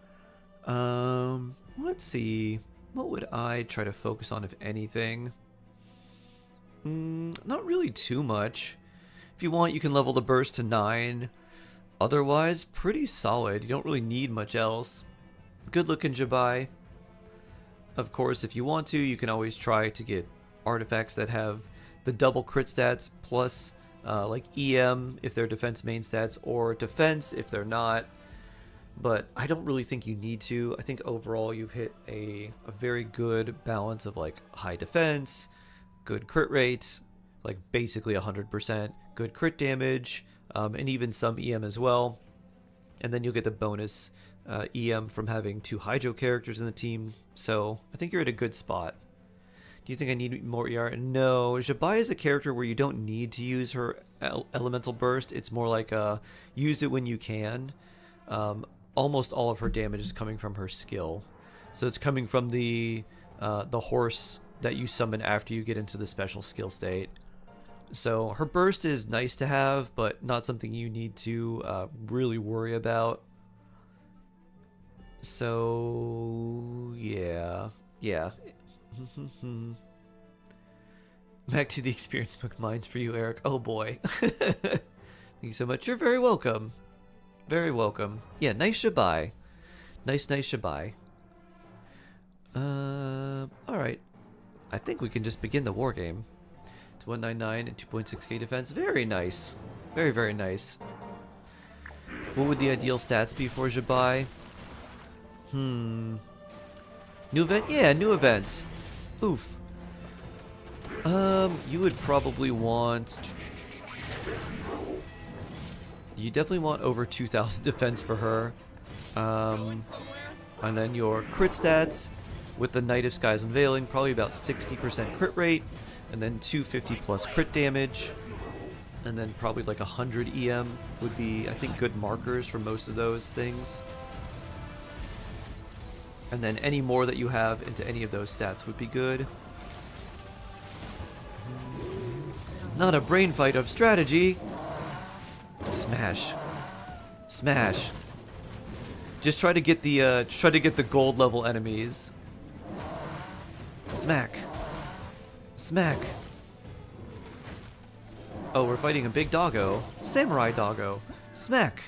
Let's see. What would I try to focus on, if anything? Not really too much. If you want, you can level the burst to 9. Otherwise, pretty solid. You don't really need much else. Good looking Jabai. Of course, if you want to, you can always try to get artifacts that have the double crit stats plus like EM if they're defense main stats, or defense if they're not. But I don't really think you need to. I think overall you've hit a very good balance of like high defense, good crit rate, like basically 100%, good crit damage, and even some EM as well. And then you'll get the bonus EM from having 2 Hydro characters in the team. So I think you're at a good spot. Do you think I need more ER? No, Jabai is a character where you don't need to use her elemental burst. It's more like use it when you can. Almost all of her damage is coming from her skill. So it's coming from the horse that you summon after you get into the special skill state. So her burst is nice to have, but not something you need to really worry about. So yeah. Back to the experience book mines for you, Eric. Oh boy. Thank you so much. You're very welcome. Very welcome. Yeah, nice Jabai. Nice Jabai. Alright. I think we can just begin the war game. It's 199 and 2.6k defense. Very nice. Very, very nice. What would the ideal stats be for Jabai? New event? Yeah, new event. Oof. You would probably want... You definitely want over 2,000 defense for her. And then your crit stats with the Night of Skies Unveiling, probably about 60% crit rate, and then 250 plus crit damage, and then probably like 100 EM would be, I think, good markers for most of those things. And then any more that you have into any of those stats would be good. Not a brain fight of strategy. Smash. Smash. Just try to get the gold level enemies. Smack. Smack. Oh, we're fighting a big doggo. Samurai doggo. Smack.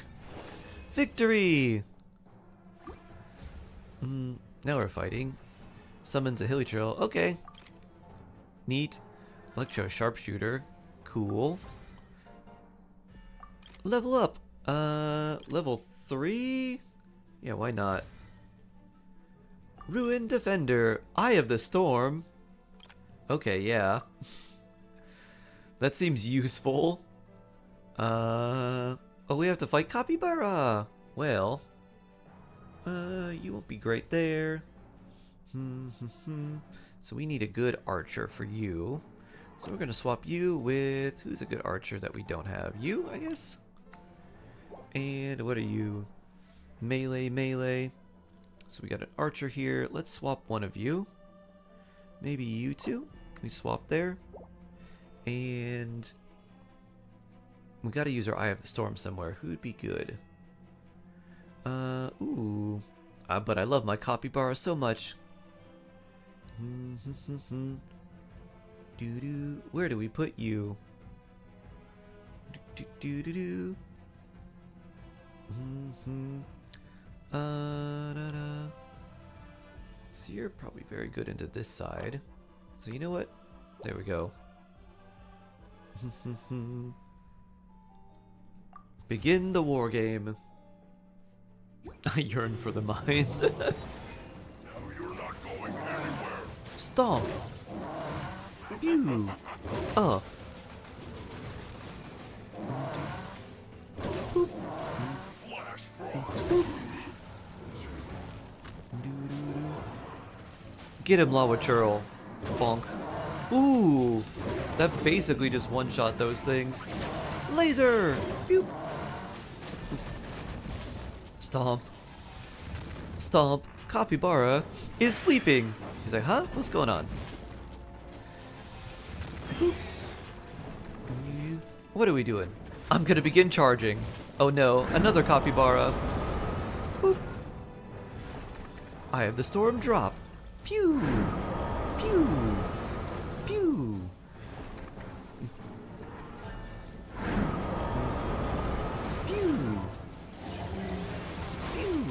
Victory! Now we're fighting. Summons a hilly trail. Okay. Neat. Electro sharpshooter. Cool. Level up. Level 3? Yeah, why not? Ruin Defender. Eye of the Storm. Okay, yeah. That seems useful. Oh, we have to fight Capybara. Well, you won't be great there. So we need a good archer for you. So we're gonna swap you with, who's a good archer that we don't have? You, I guess. And what are you? Melee, melee. So we got an archer here. Let's swap one of you. Maybe you two. We swap there. And we gotta use our Eye of the Storm somewhere. Who'd be good? Ooh. But I love my Capybara so much. Doo-doo. Where do we put you? Do-do-do-do. Da-da. So you're probably very good into this side. So you know what? There we go. Begin the war game. I yearn for the mines. Now you're not going anywhere. Stomp. Pew. Boop. Flash frost. Get him, Lava Churl. Bonk. Ooh. That basically just one-shot those things. Laser! Pew. Stomp. Stomp. Capybara is sleeping. He's like, huh? What's going on? What are we doing? I'm gonna begin charging. Oh no, another Capybara. Boop. Eye of the Storm drop. Pew! Pew! Pew! Pew! Pew!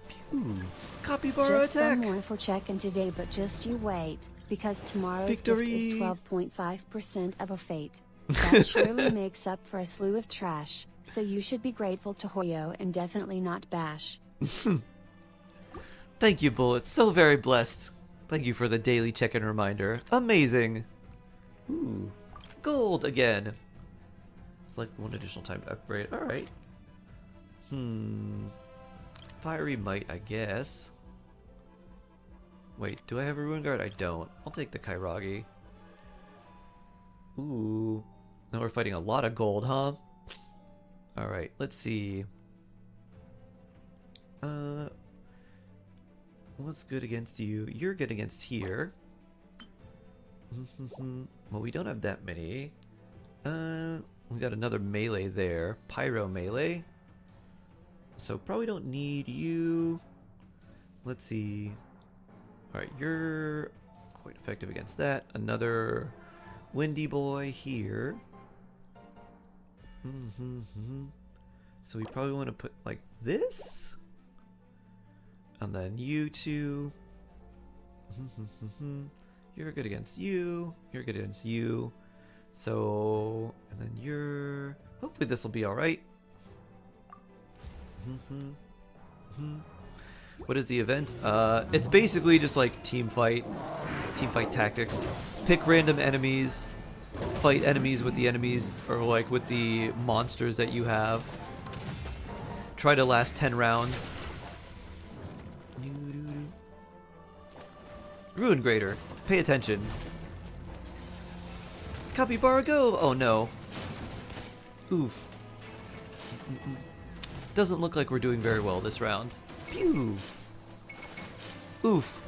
Pew! Capybara Just attack! some more for check-in today, but just you wait, because tomorrow's Victory! gift is 12.5% of a fate. That surely makes up for a slew of trash, so you should be grateful to Hoyo and definitely not bash. Thank you, Bullet. So very blessed. Thank you for the daily check-in reminder. Amazing. Ooh. Gold again. Select one additional time to upgrade. Alright. Fiery Might, I guess. Wait, do I have a Ruin Guard? I don't. I'll take the Kairagi. Ooh. Now we're fighting a lot of gold, huh? Alright, let's see. What's good against you? You're good against here. Well, we don't have that many. We got another melee there. Pyro melee. So probably don't need you. Let's see. Alright, you're quite effective against that. Another windy boy here. So we probably want to put like this. And then you two. You're good against you. You're good against you. So, and then you're... Hopefully this will be alright. What is the event? It's basically just like team fight tactics. Pick random enemies, fight enemies with the enemies, or like with the monsters that you have. Try to last 10 rounds. Ruin Grader, pay attention. Capybara go! Oh no. Oof. Doesn't look like we're doing very well this round. Pew! Oof.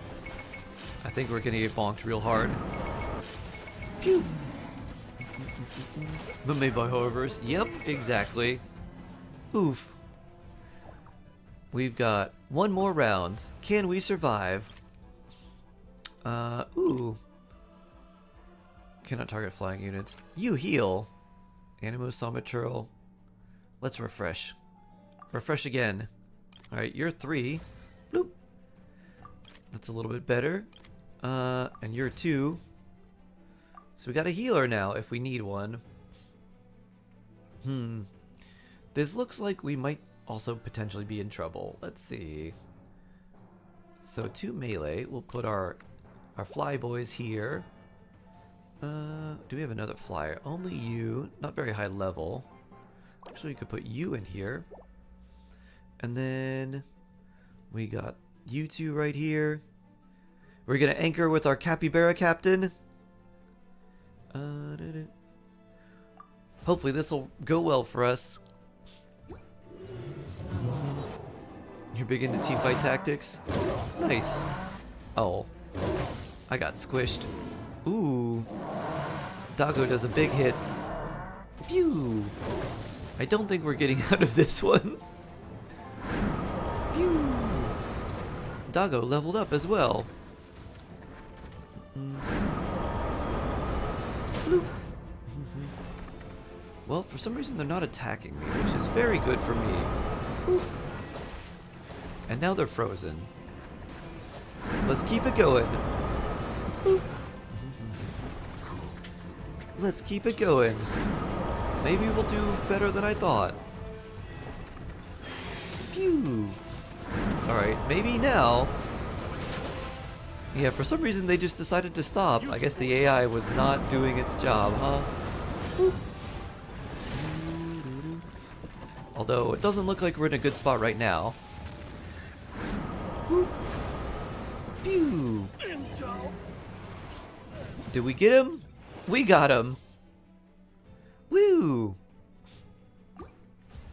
I think we're gonna get bonked real hard. Pew! But made by Horvers. Yep, exactly. Oof. We've got one more round. Can we survive? Ooh. Cannot target flying units. You heal. Animo Somaturl. Let's refresh. Refresh again. Alright, you're 3. Bloop. That's a little bit better. And you're 2. So we got a healer now if we need one. This looks like we might also potentially be in trouble. Let's see. So 2 melee. We'll put our fly boys here. Do we have another flyer? Only you. Not very high level. Actually, we could put you in here. And then we got you 2 right here. We're gonna anchor with our capybara captain. Hopefully this will go well for us. You're big into teamfight tactics? Nice. Oh. I got squished. Ooh. Doggo does a big hit. Phew. I don't think we're getting out of this one. Phew. Doggo leveled up as well. Bloop. Well, for some reason they're not attacking me, which is very good for me. Ooh. And now they're frozen. Let's keep it going. Ooh. Let's keep it going. Maybe we'll do better than I thought. Phew. Alright, maybe now. Yeah, for some reason they just decided to stop. I guess the AI was not doing its job, huh? Ooh. Although it doesn't look like we're in a good spot right now. Woo. Pew. Did we get him? We got him. Woo.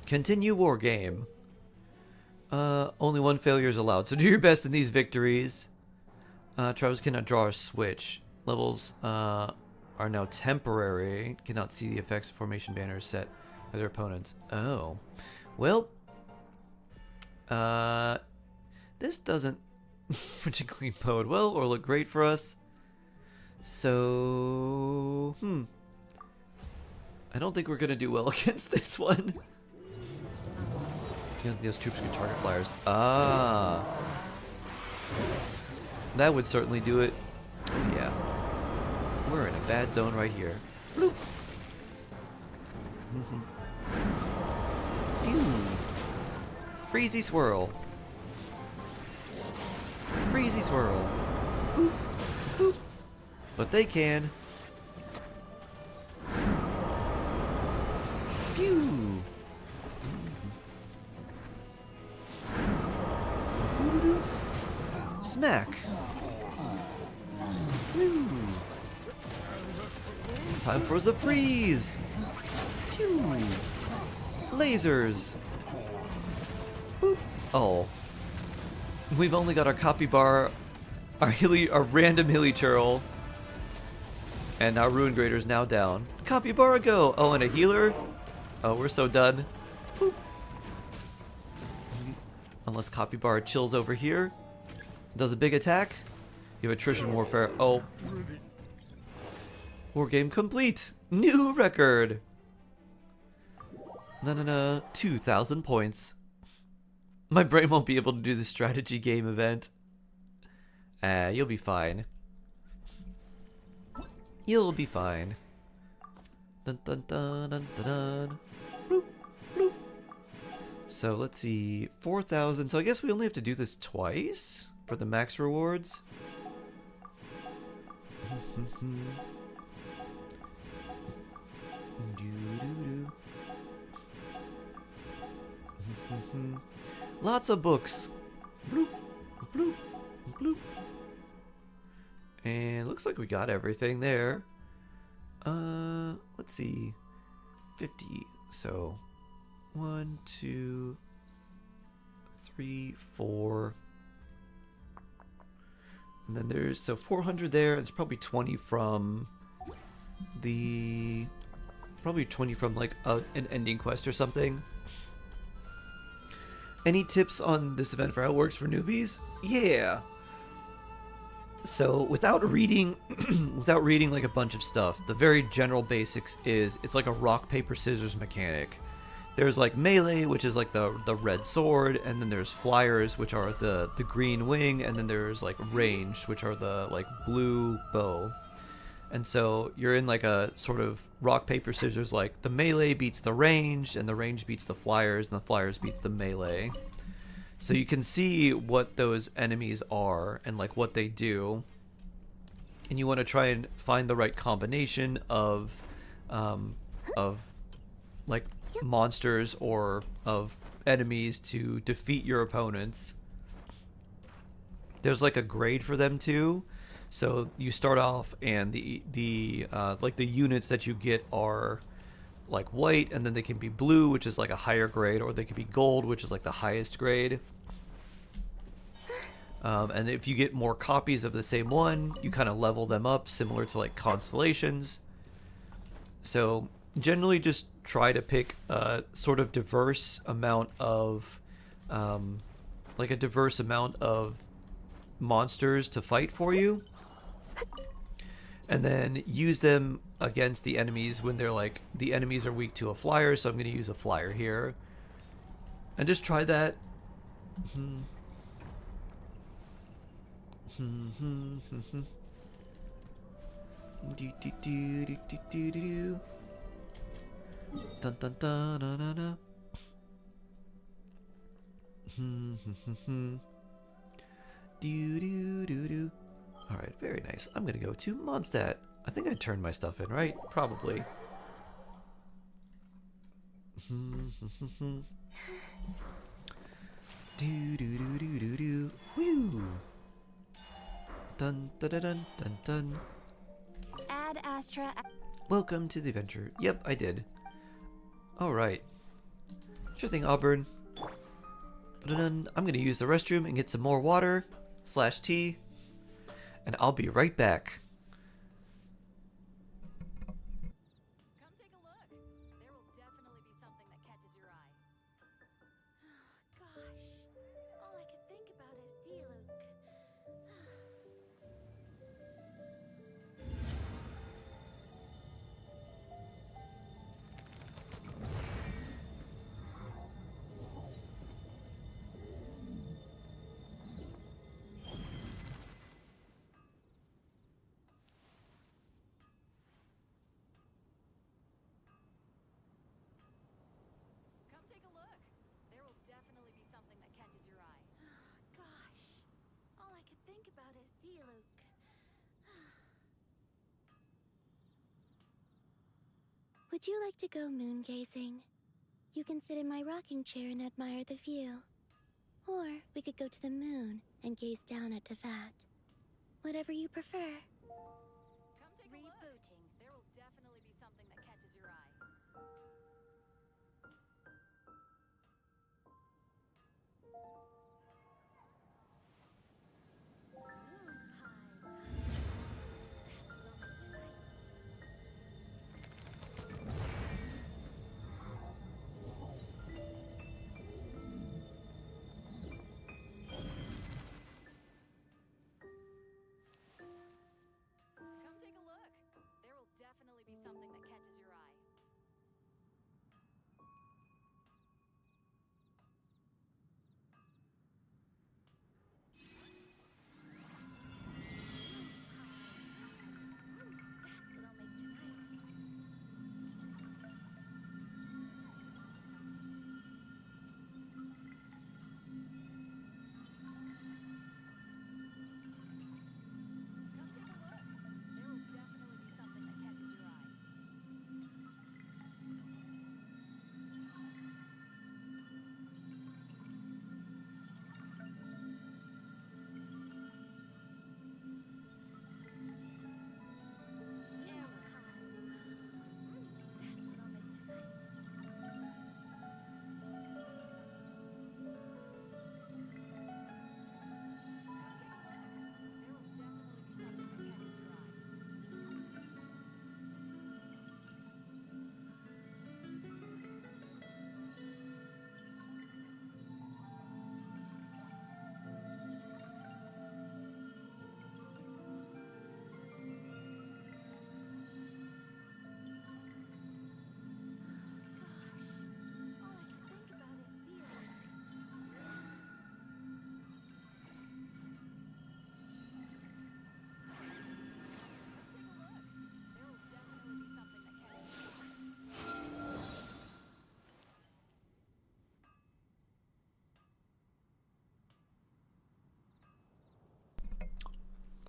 Continue war game. Only 1 failure is allowed, so do your best in these victories. Travelers cannot draw or switch. Levels are now temporary. Cannot see the effects of formation banners set by their opponents. Oh. Well, this doesn't particularly bode well or look great for us. So, I don't think we're gonna do well against this one. You know, those troops can target flyers. Ah. That would certainly do it. Yeah. We're in a bad zone right here. Bloop. Freezy swirl. Freezy swirl. Boop. Boop. But they can. Phew. Smack. Woo. Time for the freeze. Pew. Lasers. Boop. Oh. We've only got our capybara, our random hilly churl, and our ruin grader's now down. Capybara go. Oh, and a healer. Oh, we're so done. Boop. Unless capybara chills over here. Does a big attack. You have attrition warfare. Oh. War game complete. New record. 2,000 points. My brain won't be able to do the strategy game event. You'll be fine. You'll be fine. Dun dun dun dun dun dun. Bloop, bloop. So let's see, 4,000. So I guess we only have to do this twice for the max rewards. Lots of books. Bloop, bloop, bloop. And looks like we got everything there. Let's see. 50. So 1, 2, 3, 4. And then there's 400 there. It's probably 20 from the like an ending quest or something. Any tips on this event for how it works for newbies? Yeah. So without reading like a bunch of stuff, the very general basics is it's like a rock paper scissors mechanic. There's like melee, which is like the red sword, and then there's flyers, which are the green wing, and then there's like range, which are the like blue bow. And so you're in like a sort of rock paper scissors, like the melee beats the range, and the range beats the flyers, and the flyers beats the melee. So you can see what those enemies are and like what they do, and you want to try and find the right combination of like monsters or of enemies to defeat your opponents. There's like a grade for them too. So you start off, and the like the units that you get are like white, and then they can be blue, which is like a higher grade, or they can be gold, which is like the highest grade. And if you get more copies of the same one, you kind of level them up, similar to like constellations. So generally just try to pick a sort of diverse amount of like a diverse amount of monsters to fight for you, and then use them against the enemies when they're like, the enemies are weak to a flyer, so I'm going to use a flyer here. And just try that. Dun dun dun na na na. Do do do do. All right, very nice. I'm gonna go to Mondstadt. I think I turned my stuff in, right? Probably. Do do do do do do. Woo. Dun dun dun dun dun dun. Add Astra. Welcome to the adventure. Yep, I did. All right. Sure thing, Auburn. I'm gonna use the restroom and get some more water / tea, and I'll be right back. Come take a look. There will definitely be something that catches your eye. Gosh, all I could think about is Diluc. Come take a look. There will definitely be something that catches your eye. Gosh, all I could think about is Diluc. Would you like to go moon gazing? You can sit in my rocking chair and admire the view. Or we could go to the moon and gaze down at Tefat. Whatever you prefer. Come take a look. There will definitely be something that catches your eye.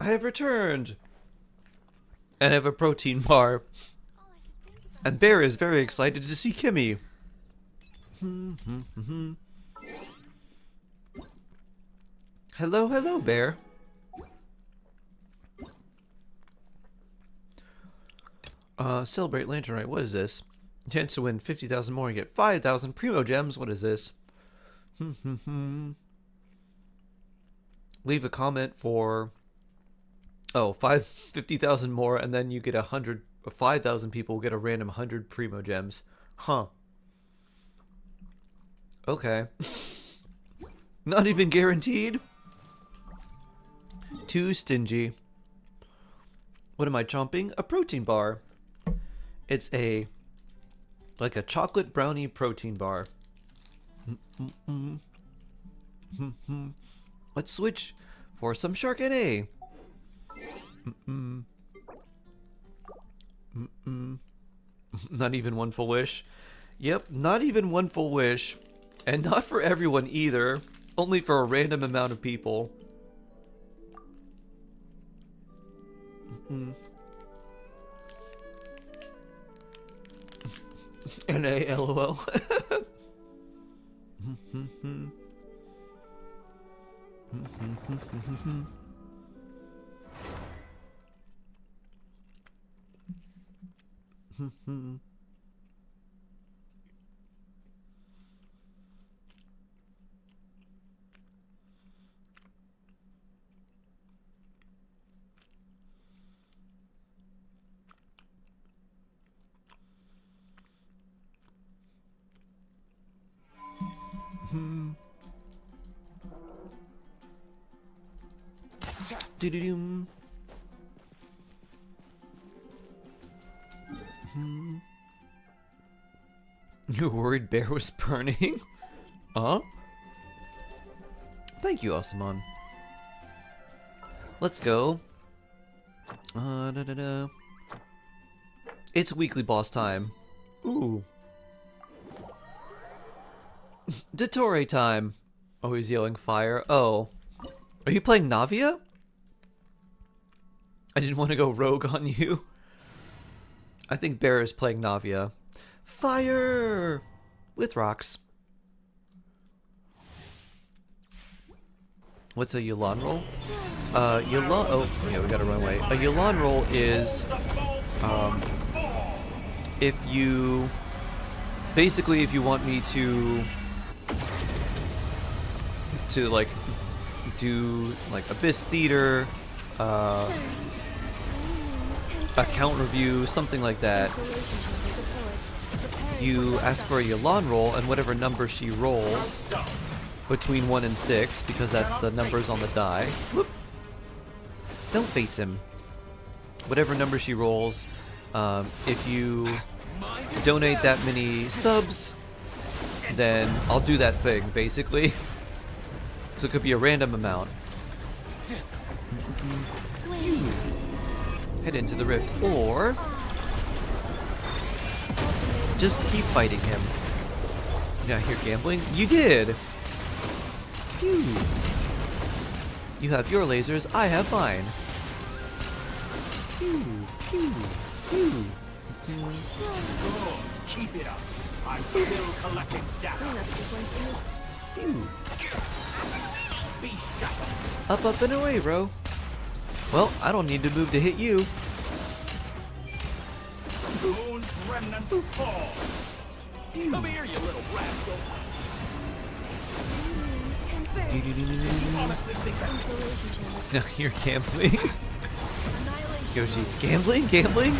have returned! And I have a protein bar. And Bear is very excited to see Kimmy. Hello, hello, Bear. Celebrate Lantern Rite. What is this? Chance to win 50,000 more and get 5,000 Primo Gems. What is this? Leave a comment for 50,000 more, and then you get 5,000 people will get a random 100 Primo Gems. Huh. Okay. Not even guaranteed. Too stingy. What am I chomping? A protein bar. It's like a chocolate brownie protein bar. Let's switch for some Shark NA. Not even one full wish. Yep, not even one full wish. And not for everyone either. Only for a random amount of people. NA LOL. Do-do-doom. You were worried Bear was burning? Huh? Thank you, Asaman. Let's go. It's weekly boss time. Ooh. Dottore time. Oh, he's yelling fire. Oh. Are you playing Navia? I didn't want to go rogue on you. I think Bear is playing Navia. Fire! With rocks. What's a Yulan roll? Yulan... Oh, yeah, we gotta run away. A Yulan roll is... if you... Basically, if you want me to like, do, like, Abyss Theater, account review, something like that, you ask for a Yulan roll, and whatever number she rolls, between 1 and 6, because that's the numbers on the die. Whoop. Don't face him. Whatever number she rolls, if you donate that many subs, then I'll do that thing, basically. So it could be a random amount. Head into the rift, or just keep fighting him. Did I hear gambling? You did! Phew. You have your lasers, I have mine. Phew, phew, phew. Good. Keep it up. I'm still collecting data. Phew. Be shut Up, up, and away, bro. Well, I don't need to move to hit you. Moon's remnants fall. Come here, you little rascal. Did you honestly think that? Now you're gambling. Yoshi, gambling? Gambling?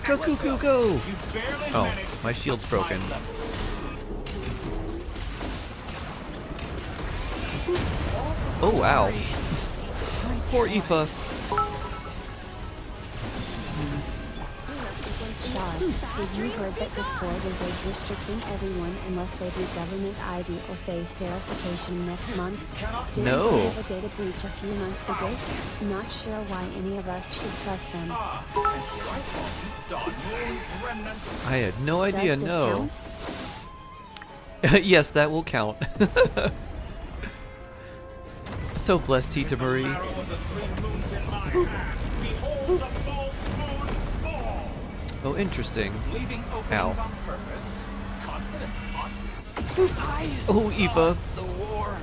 Go, go, go, go! Oh, my shield's broken. Oh, wow. Poor Aoife. Char, did you heard that Discord is age restricting everyone unless they do government ID or face verification next month? Did No. see of a data breach a few months ago? Not sure why any of us should trust them. I had no idea, Does this no. count? Yes, that will count. So blessed, Tita Marie. Arrow of the 3 moons in my hand. Behold the false moons fall. Oh, interesting. Leaving openings on purpose. Confident, aren't we? Oh, Eva. The war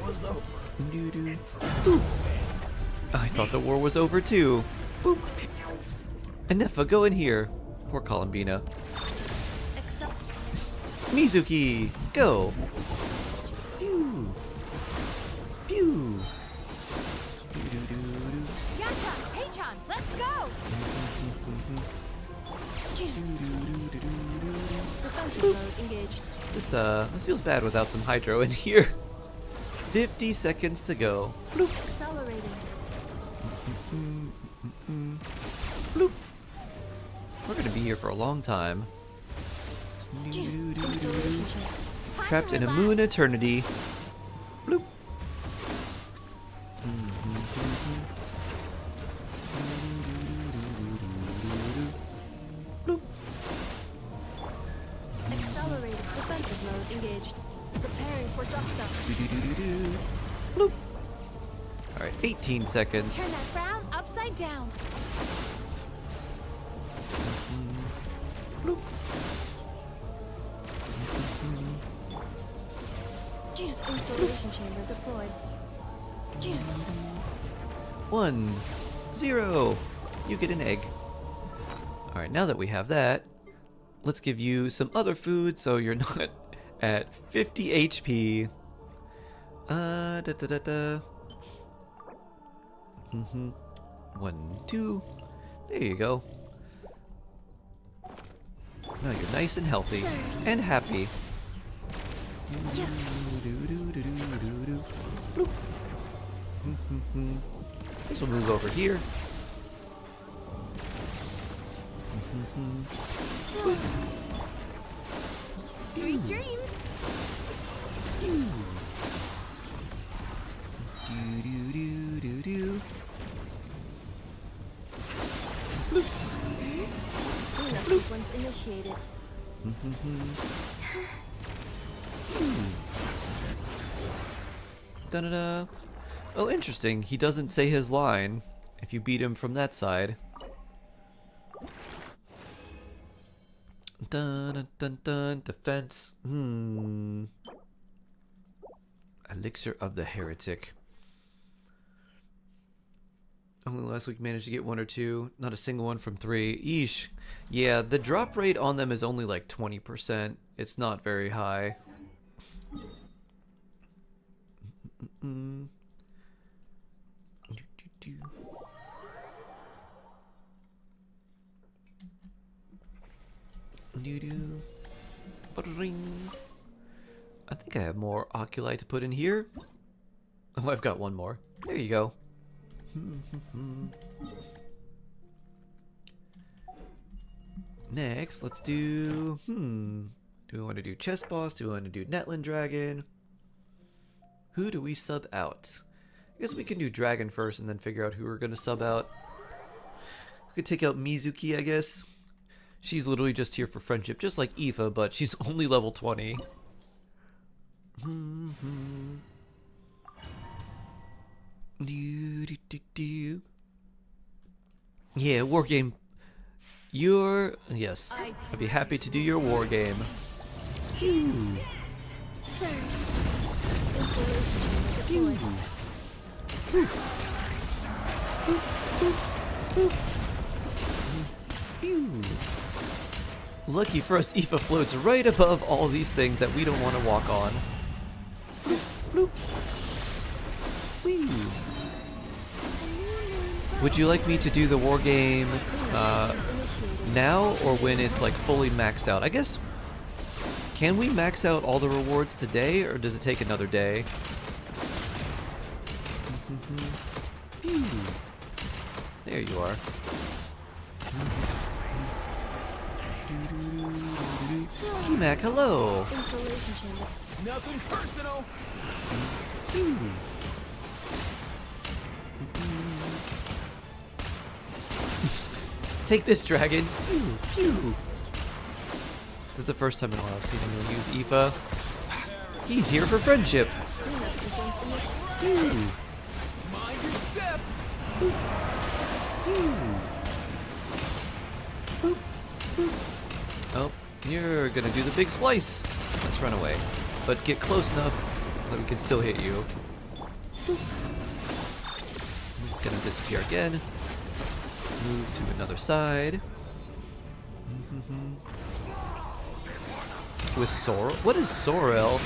was over. I thought the war was over too. Boop. Anefa, go in here. Poor Columbina. Mizuki, go. Pew. Pew. Yachan, Taechan, let's go! Defensive mode engaged. This feels bad without some hydro in here. 50 seconds to go. Bloop. Accelerating. Bloop. We're gonna be here for a long time. Trapped in a moon eternity. Bloop. Bloop. Accelerating. Defensive mode engaged. Preparing for dust up. Bloop. Alright, 18 seconds. Turn that frown upside down. Bloop. Installation chamber deployed. 1, 0. You get an egg. Alright, now that we have that, let's give you some other food so you're not at 50 HP. Da da da da. 1, 2. There you go. Now you're nice and healthy and happy. Bloop. This will move over here. Sweet dreams. Cleanup sequence initiated. Da-da-da. Oh, interesting. He doesn't say his line if you beat him from that side. Dun dun dun dun. Defense. Elixir of the Heretic. Only last week managed to get 1 or 2. Not a single one from 3. Eesh. Yeah, the drop rate on them is only like 20%. It's not very high. I think I have more oculi to put in here. Oh, I've got one more. There you go. Next, let's do... Do we want to do Chess Boss? Do we want to do Netland Dragon? Who do we sub out? I guess we can do Dragon first and then figure out who we're going to sub out. We could take out Mizuki, I guess. She's literally just here for friendship, just like Aoife, but she's only level 20. Yeah, war game. Yes, I'd be happy to do your war game. Lucky for us, Aoife floats right above all these things that we don't want to walk on. Would you like me to do the war game now or when it's like fully maxed out? I guess, can we max out all the rewards today or does it take another day? There you are. Mac, hello. Nothing personal. Take this, dragon. This is the first time in a while I've seen anyone use Aoife. He's here for friendship. Mind your step. Oh, you're gonna do the big slice. Let's run away. But get close enough that we can still hit you. This is gonna disappear again. Move to another side. With Sorrel? What is Sorrel?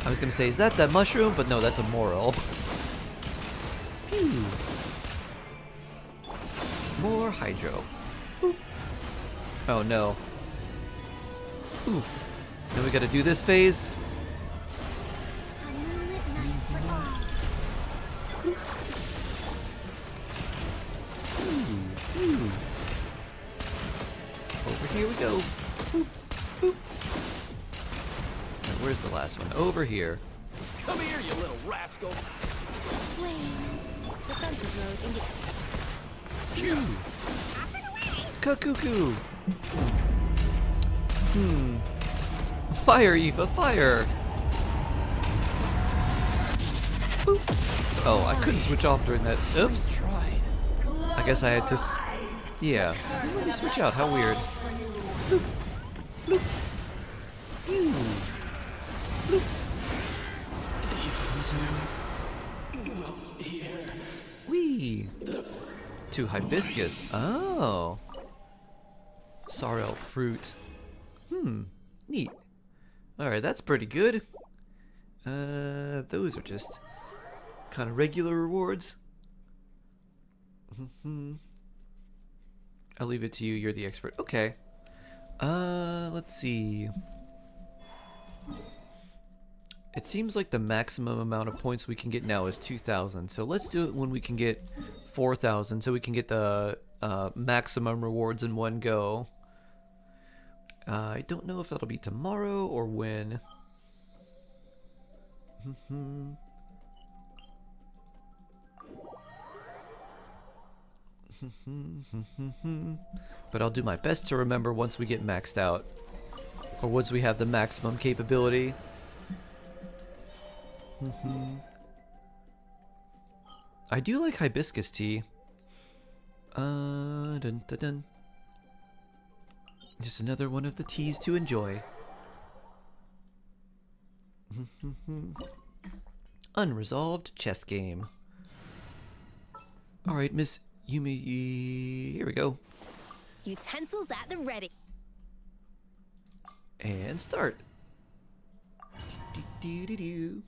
I was gonna say, is that mushroom? But no, that's a moral. Phew. More hydro. Boop. Oh no. Oof. Now we gotta do this phase. Over here we go. Boop, boop. Now, where's the last one? Over here. Come here, you little rascal. Defensive mode indicated. Cuckoo. Fire, Eva, fire. Boop. Oh, I couldn't switch off during that. Oops. I guess I had to. Yeah. Let me switch out. How weird. Bloop. Bloop. Pew. Bloop. Wee. To hibiscus. Oh. Sorrel fruit. Neat. Alright, that's pretty good. Those are just kind of regular rewards. I'll leave it to you, you're the expert. Okay. Let's see. It seems like the maximum amount of points we can get now is 2,000. So let's do it when we can get 4,000 so we can get the maximum rewards in one go. I don't know if that'll be tomorrow or when. But I'll do my best to remember once we get maxed out. Or once we have the maximum capability. I do like hibiscus tea. Dun, dun, dun. Just another one of the teas to enjoy. Unresolved chess game. Alright, Miss Yumi, here we go. Utensils at the ready. And start. Do-do-do-do.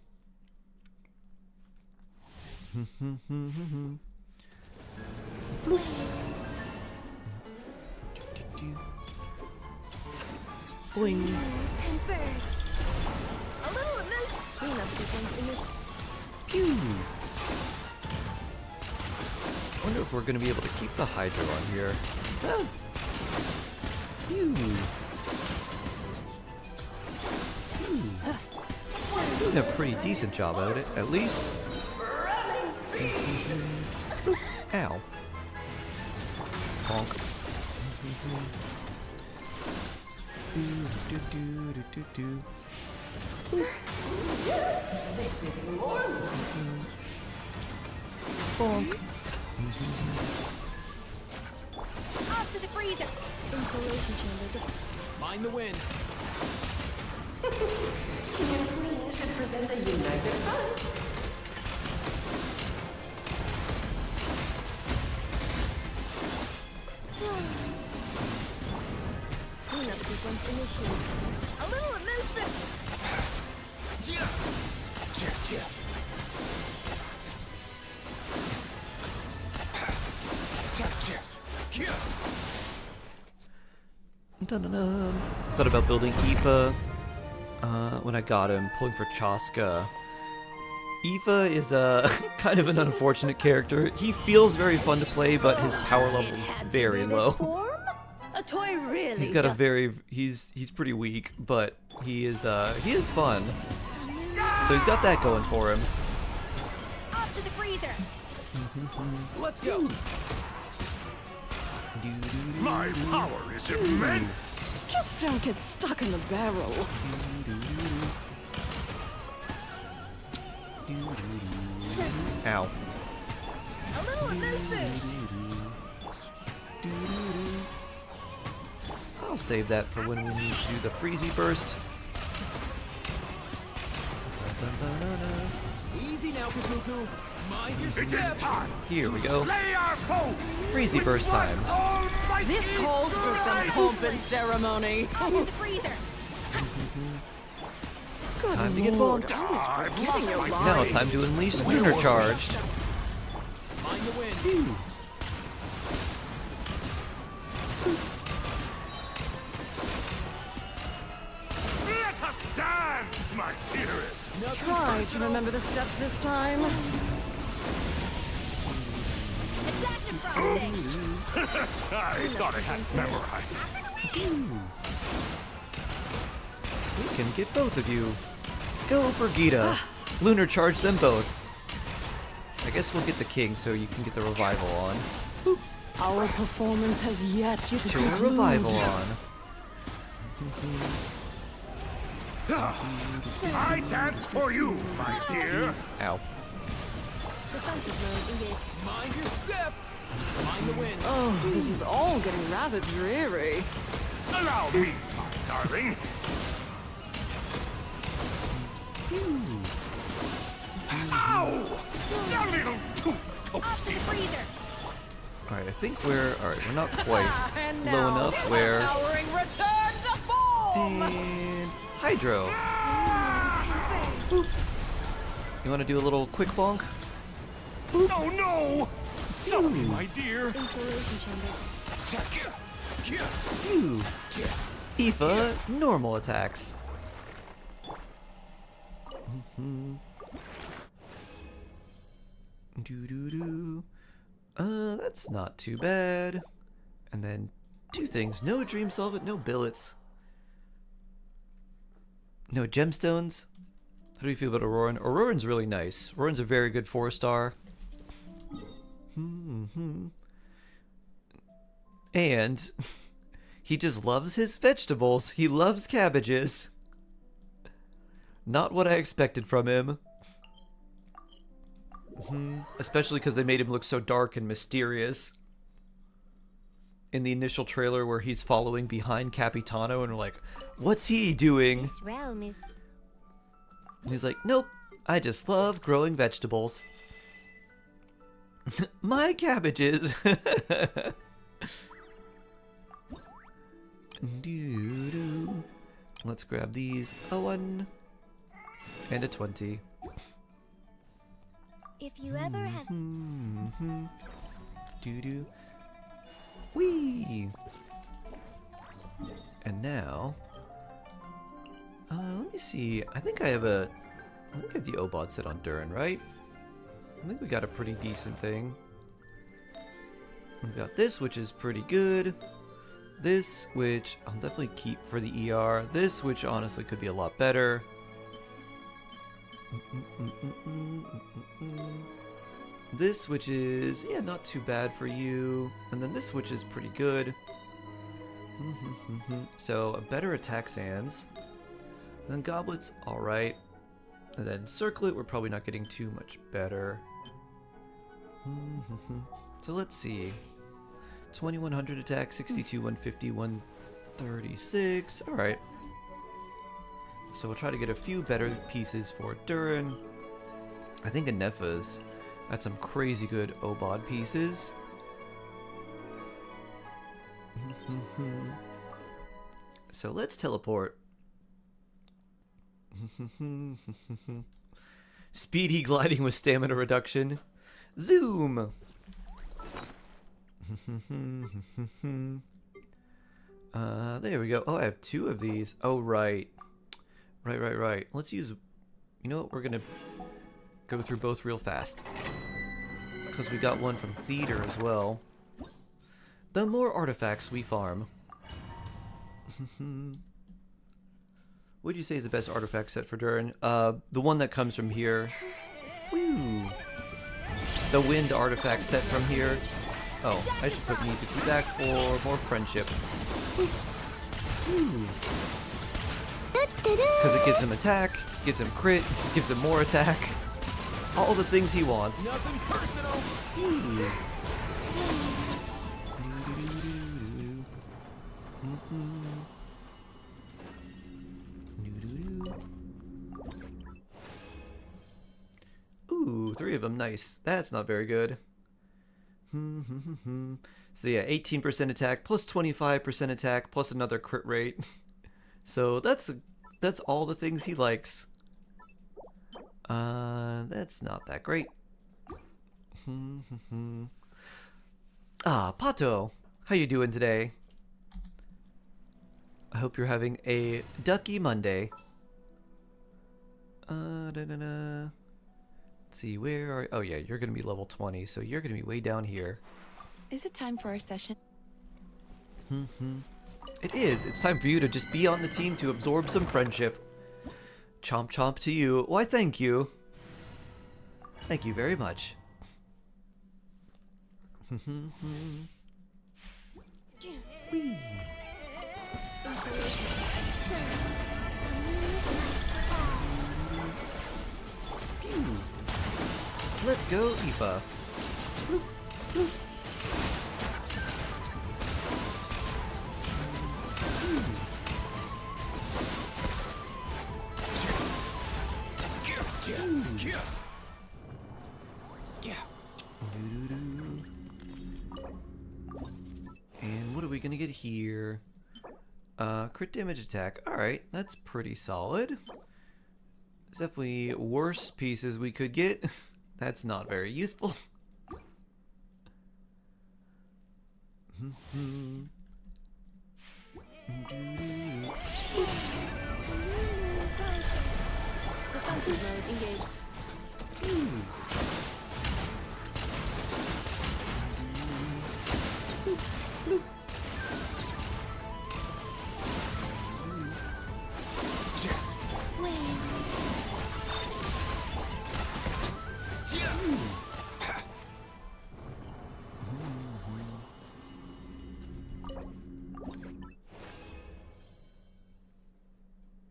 Boing. Converge. A little amazing. Cleanup sequence initial. Pew. Wonder if we're gonna be able to keep the hydro on here. Ah. Pew. Doing a pretty decent job at it, at least. Ow. Honk. This is more. Bonk. Off to the freezer. Insulation chamber. Mind the wind. Your queen should present a united front. Cleanup sequence initiated. A little elusive. Dun-dun-dun. I thought about building Aoife when I got him, pulling for Chaska. Aoife is a kind of an unfortunate character. He feels very fun to play, but his power level is very low. A toy really. He's got a very he's pretty weak, but he is fun. So he's got that going for him. Off to the freezer. Let's go. My power is immense. Just don't get stuck in the barrel. Ow. A little elusive. I'll save that for when we need to do the Freezy Burst. Easy now, Kazuku. Mind your It is time. Here we go. Slay our foes. Freezy Burst time. This calls for some pomp and ceremony. I'm in the freezer. Time to get bonked. Forgetting your Now lines. time to unleash Lunar Charged. mind the wind. Let us dance, my dearest. Try to remember the steps this time. Adaptive processing. I thought I had memorized. We can get both of you. Go for Gita. Lunar Charge them both. I guess we'll get the king so you can get the revival on. Our performance has yet to Get your conclude. revival on. I dance for you, my dear. Ow. Defensive mode engaged. Mind your step. Mind the wind. Oh, this is all getting rather dreary. Allow me, my darling. Ow! A little too Off to the toasty. freezer. Alright, I think we're... Alright, we're not quite And low now, enough where... towering return to form! And... Hydro. You want to do a little quick bonk? Oh no! Sorry, my dear. Insulation chamber. Phew. Aoife, normal attacks. Doo-doo-doo. That's not too bad. And then two things. No Dream Solvent, no billets. No gemstones. How do you feel about Auroran? Auroran's really nice. Auroran's a very good 4-star. And he just loves his vegetables. He loves cabbages. Not what I expected from him. Especially because they made him look so dark and mysterious. In the initial trailer where he's following behind Capitano and we're like, what's he doing? This realm is And he's like, nope, I just love growing vegetables. My cabbages. Doo-doo. Let's grab these. A 1 and a 20. If you ever have Doo-doo. Whee! And now... let me see. I think I have the Obot set on Durin, right? I think we got a pretty decent thing. We've got this, which is pretty good. This, which I'll definitely keep for the ER. This, which honestly could be a lot better. This, which is, yeah, not too bad for you. And then this, which is pretty good. So, a better attack sands. And then goblets, alright. And then circlet, we're probably not getting too much better. So let's see. 2100 attack, 62, 150, 136. Alright. So we'll try to get a few better pieces for Durin. I think Anefa's got some crazy good Obod pieces. So let's teleport. Speedy gliding with stamina reduction. Zoom! There we go. Oh, I have 2 of these. Oh, right. Right. Let's use... You know what? We're gonna go through both real fast. Because we got one from Theater as well. The more artifacts we farm. What would you say is the best artifact set for Durin? The one that comes from here. Woo! The wind artifact set from here. Oh, I should put Mizuki back for more friendship. Because it gives him attack, gives him crit, gives him more attack. All the things he wants. Nothing personal. Ooh, 3 of them. Nice. That's not very good. So yeah, 18% attack plus 25% attack plus another crit rate. So that's all the things he likes. That's not that great. Pato, how you doing today? I hope you're having a ducky Monday. Let's see, where are... Oh yeah, you're gonna be level 20, so you're gonna be way down here. Is it time for our session? It is. It's time for you to just be on the team to absorb some friendship. Chomp chomp to you. Why, thank you. Thank you very much. Whee. Let's go, Aoife. And what are we gonna get here? Crit damage attack. Alright, that's pretty solid. There's definitely worse pieces we could get. That's not very useful.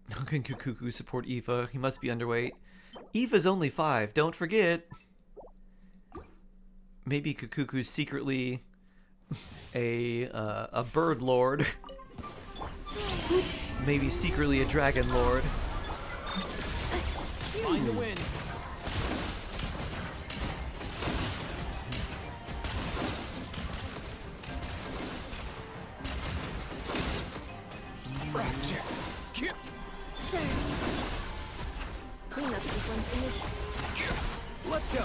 How can Kukuku support Aoife? He must be underweight. Aoife's only 5, don't forget. Maybe Kukuku's secretly a bird lord. Maybe secretly a dragon lord. Find the wind. Clean up this one's initiative. Let's go.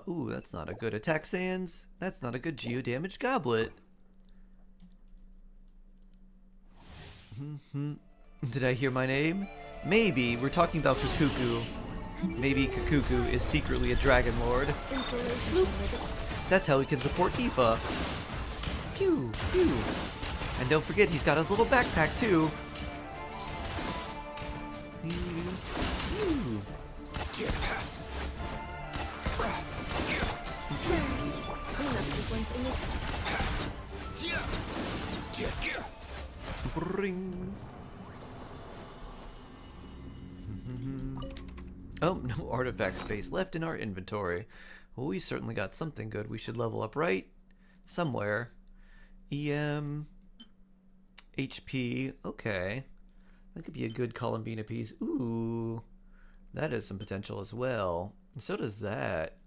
Ooh, that's not a good attack sands. That's not a good geo damage goblet. Did I hear my name? Maybe. We're talking about Kukuku. Maybe Kukuku is secretly a dragon lord. That's how he can support Aoife. Pew, pew. And don't forget, he's got his little backpack too. Bring. Oh, no artifact space left in our inventory. Well, we certainly got something good. We should level up right somewhere. EM, HP. Okay, that could be a good Columbina piece. Ooh, that has some potential as well. And so does that.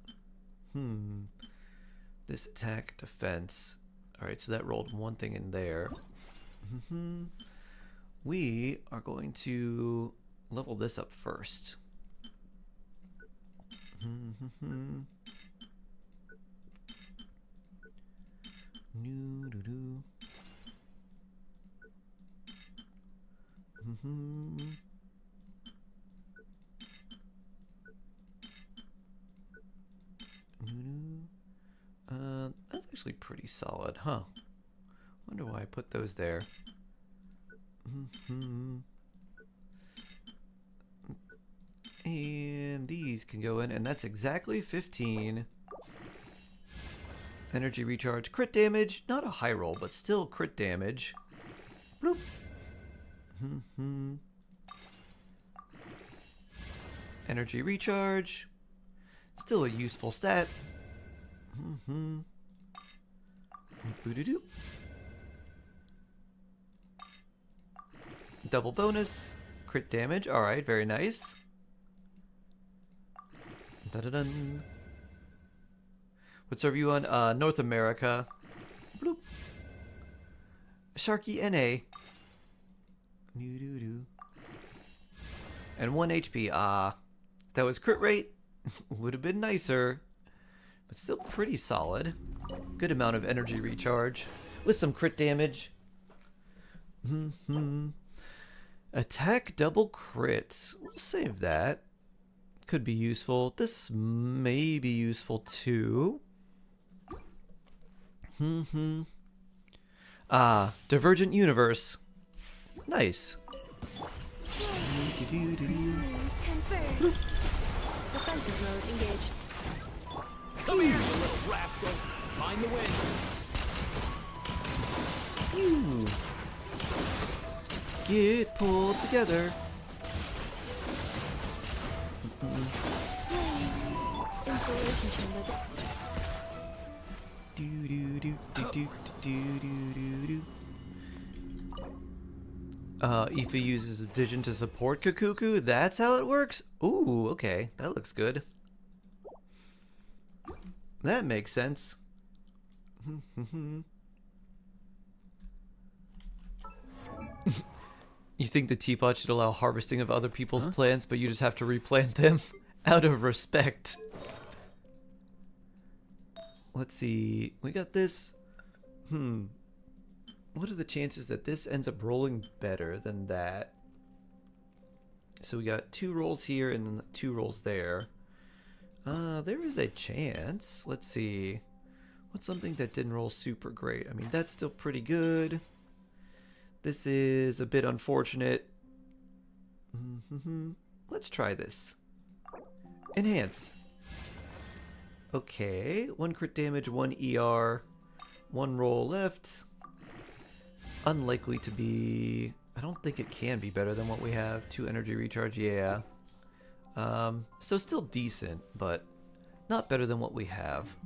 This attack, defense. All right, so that rolled one thing in there. We are going to level this up first. That's actually pretty solid, huh? Wonder why I put those there. And these can go in, and that's exactly 15. Energy recharge, crit damage. Not a high roll, but still crit damage. Bloop. Energy recharge. Still a useful stat. Boo-doo-doo. Double bonus. Crit damage. Alright, very nice. Da-da-dun. What's our view on North America? Bloop. Sharky NA. And 1 HP. That was crit rate. Would have been nicer. But still pretty solid. Good amount of energy recharge. With some crit damage. Attack double crit. We'll save that. Could be useful. This may be useful too. Divergent universe. Nice. Defensive mode engaged. Come here, you little rascal. Mind the wind. You get pulled together. Installation chamber. Aoife uses vision to support Kakuku. That's how it works? Ooh, okay. That looks good. That makes sense. You think the teapot should allow harvesting of other people's plants, but you just have to replant them out of respect. Let's see. We got this. What are the chances that this ends up rolling better than that? So we got 2 rolls here and then 2 rolls there. There is a chance. Let's see. What's something that didn't roll super great? I mean, that's still pretty good. This is a bit unfortunate. Let's try this. Enhance. Okay. 1 crit damage, 1 ER, 1 roll left. Unlikely to be... I don't think it can be better than what we have. 2 energy recharge, yeah. So still decent, but not better than what we have.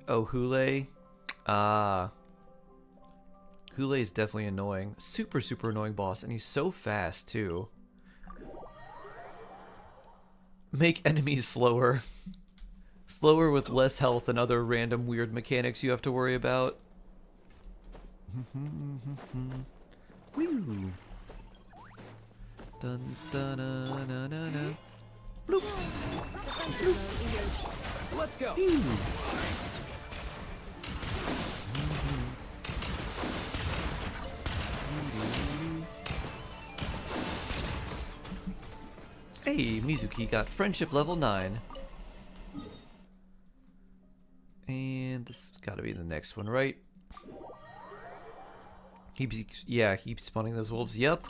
Oh, Hule. Hule is definitely annoying. Super annoying boss, and he's so fast too. Make enemies slower. Slower with less health and other random weird mechanics you have to worry about. Woo. Dun dun na na na na. Bloop. Let's go. Hey, Mizuki got friendship level 9. And this has got to be the next one, right? Yeah, he keeps spawning those wolves. Yep.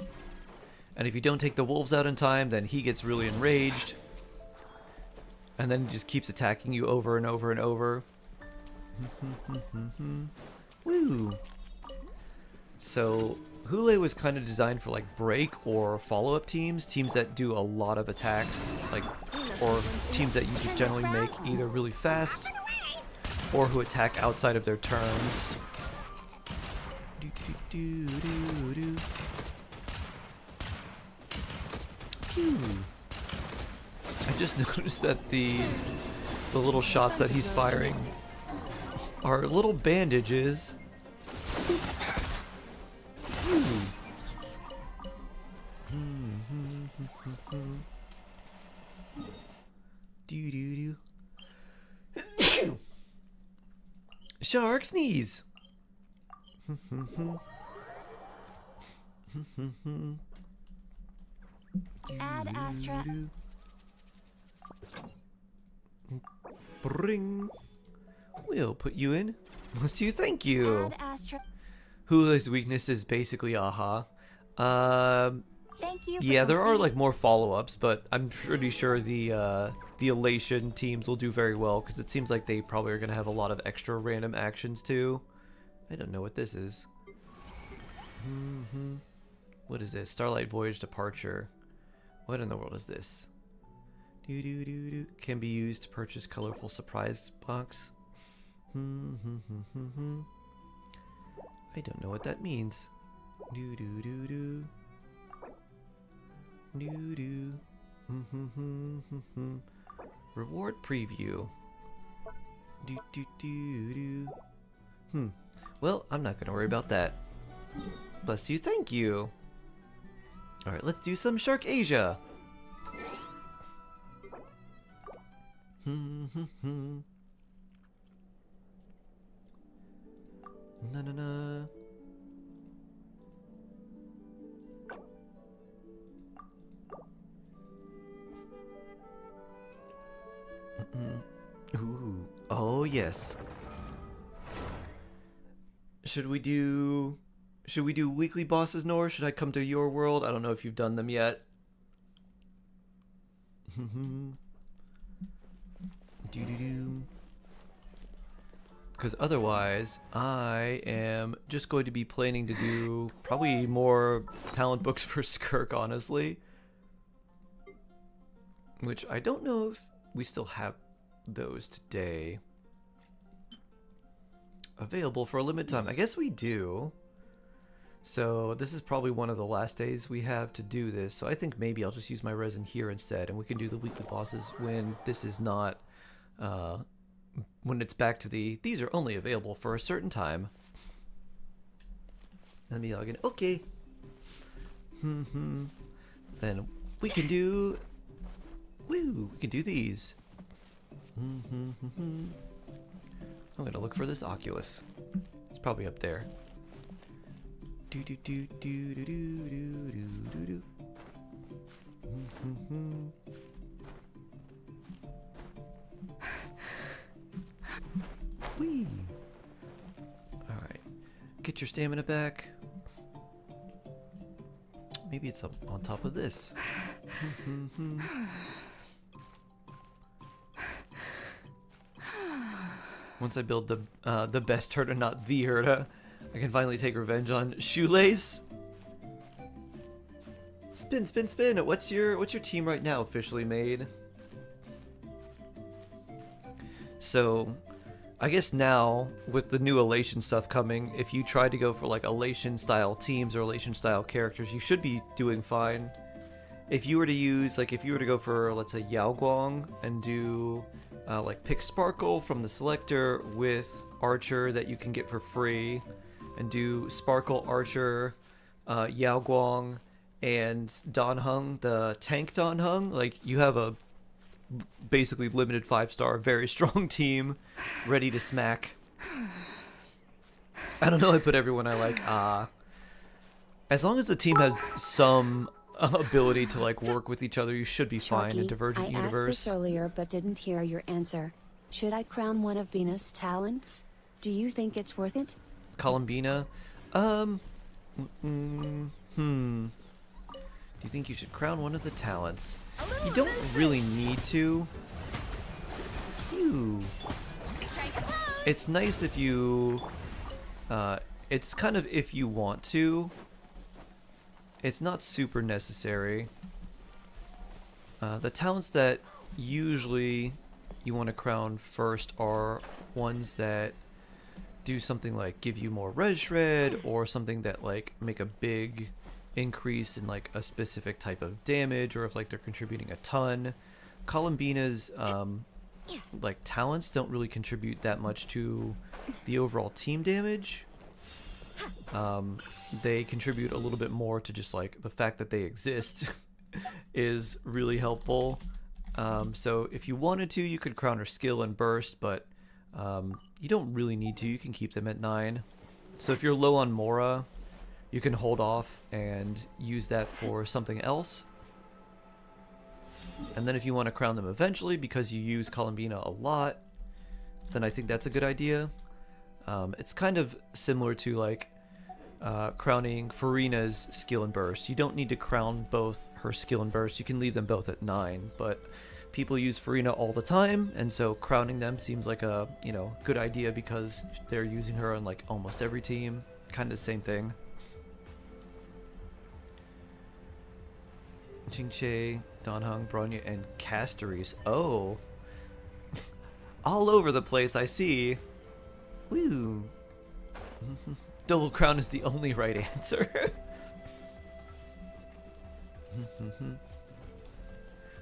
And if you don't take the wolves out in time, then he gets really enraged. And then he just keeps attacking you over and over and over. Woo! So, Hule was kind of designed for like break or follow-up teams. Teams that do a lot of attacks. Or teams that you could generally make either really fast or who attack outside of their turns. Pew. I just noticed that the little shots that he's firing are little bandages. Shark sneeze. Add Astra. Bring. We'll put you in. Must you thank you. Add Astra. Hula's weakness is basically aha. Thank you. For Yeah, there are completing- like more follow-ups, but I'm pretty sure the Elation teams will do very well because it seems like they probably are going to have a lot of extra random actions too. I don't know what this is. What is this? Starlight Voyage Departure. What in the world is this? Can be used to purchase colorful surprise box. I don't know what that means. Reward preview. Well, I'm not gonna worry about that. Bless you, thank you. Alright, let's do some Shark Asia. Na. Ooh. Oh yes. Should we do weekly bosses, Nor? Should I come to your world? I don't know if you've done them yet. Because otherwise, I am just going to be planning to do probably more talent books for Skirk, honestly. Which I don't know if we still have those today. Available for a limited time. I guess we do. So this is probably one of the last days we have to do this. So I think maybe I'll just use my resin here instead, and we can do the weekly bosses when this is not, when it's back to these are only available for a certain time. Let me log in. Okay. Then we can do, we can do these. I'm gonna look for this Oculus. It's probably up there. Whee! Alright. Get your stamina back. Maybe it's up on top of this. Once I build the best herder, not the herder, I can finally take revenge on Shoelace. Spin, spin, spin. What's your team right now officially made? So, I guess now with the new Elation stuff coming, if you try to go for like Elation style teams or Elation style characters, you should be doing fine. If you were to use, like, if you were to go for, let's say, Yao Guang and do like pick Sparkle from the selector with Archer that you can get for free, and do Sparkle, Archer, Yao Guang, and Dan Heng, the tank Dan Heng, like, you have a basically limited 5-star, very strong team ready to smack. I don't know, I put everyone I like, as long as the team has some ability to like work with each other, you should be fine in Divergent Universe. I asked this earlier but didn't hear your answer. Should I crown one of Venus' talents? Do you think it's worth it? Columbina? Do you think you should crown one of the talents? You don't really need to. It's nice if you... it's kind of if you want to. It's not super necessary. The talents that usually you want to crown first are ones that do something like give you more res shred, or something that like make a big increase in like a specific type of damage, or if like they're contributing a ton. Columbina's like talents don't really contribute that much to the overall team damage. They contribute a little bit more to just like the fact that they exist is really helpful. So if you wanted to, you could crown her skill and burst, but you don't really need to. You can keep them at 9. So if you're low on Mora, you can hold off and use that for something else. And then if you want to crown them eventually because you use Columbina a lot, then I think that's a good idea. It's kind of similar to like crowning Farina's skill and burst. You don't need to crown both her skill and burst. You can leave them both at 9, but people use Farina all the time, and so crowning them seems like a, good idea because they're using her on like almost every team. Kind of the same thing. Qingche, Danheng, Bronya, and Castories. Oh. All over the place, I see. Woo. Double crown is the only right answer.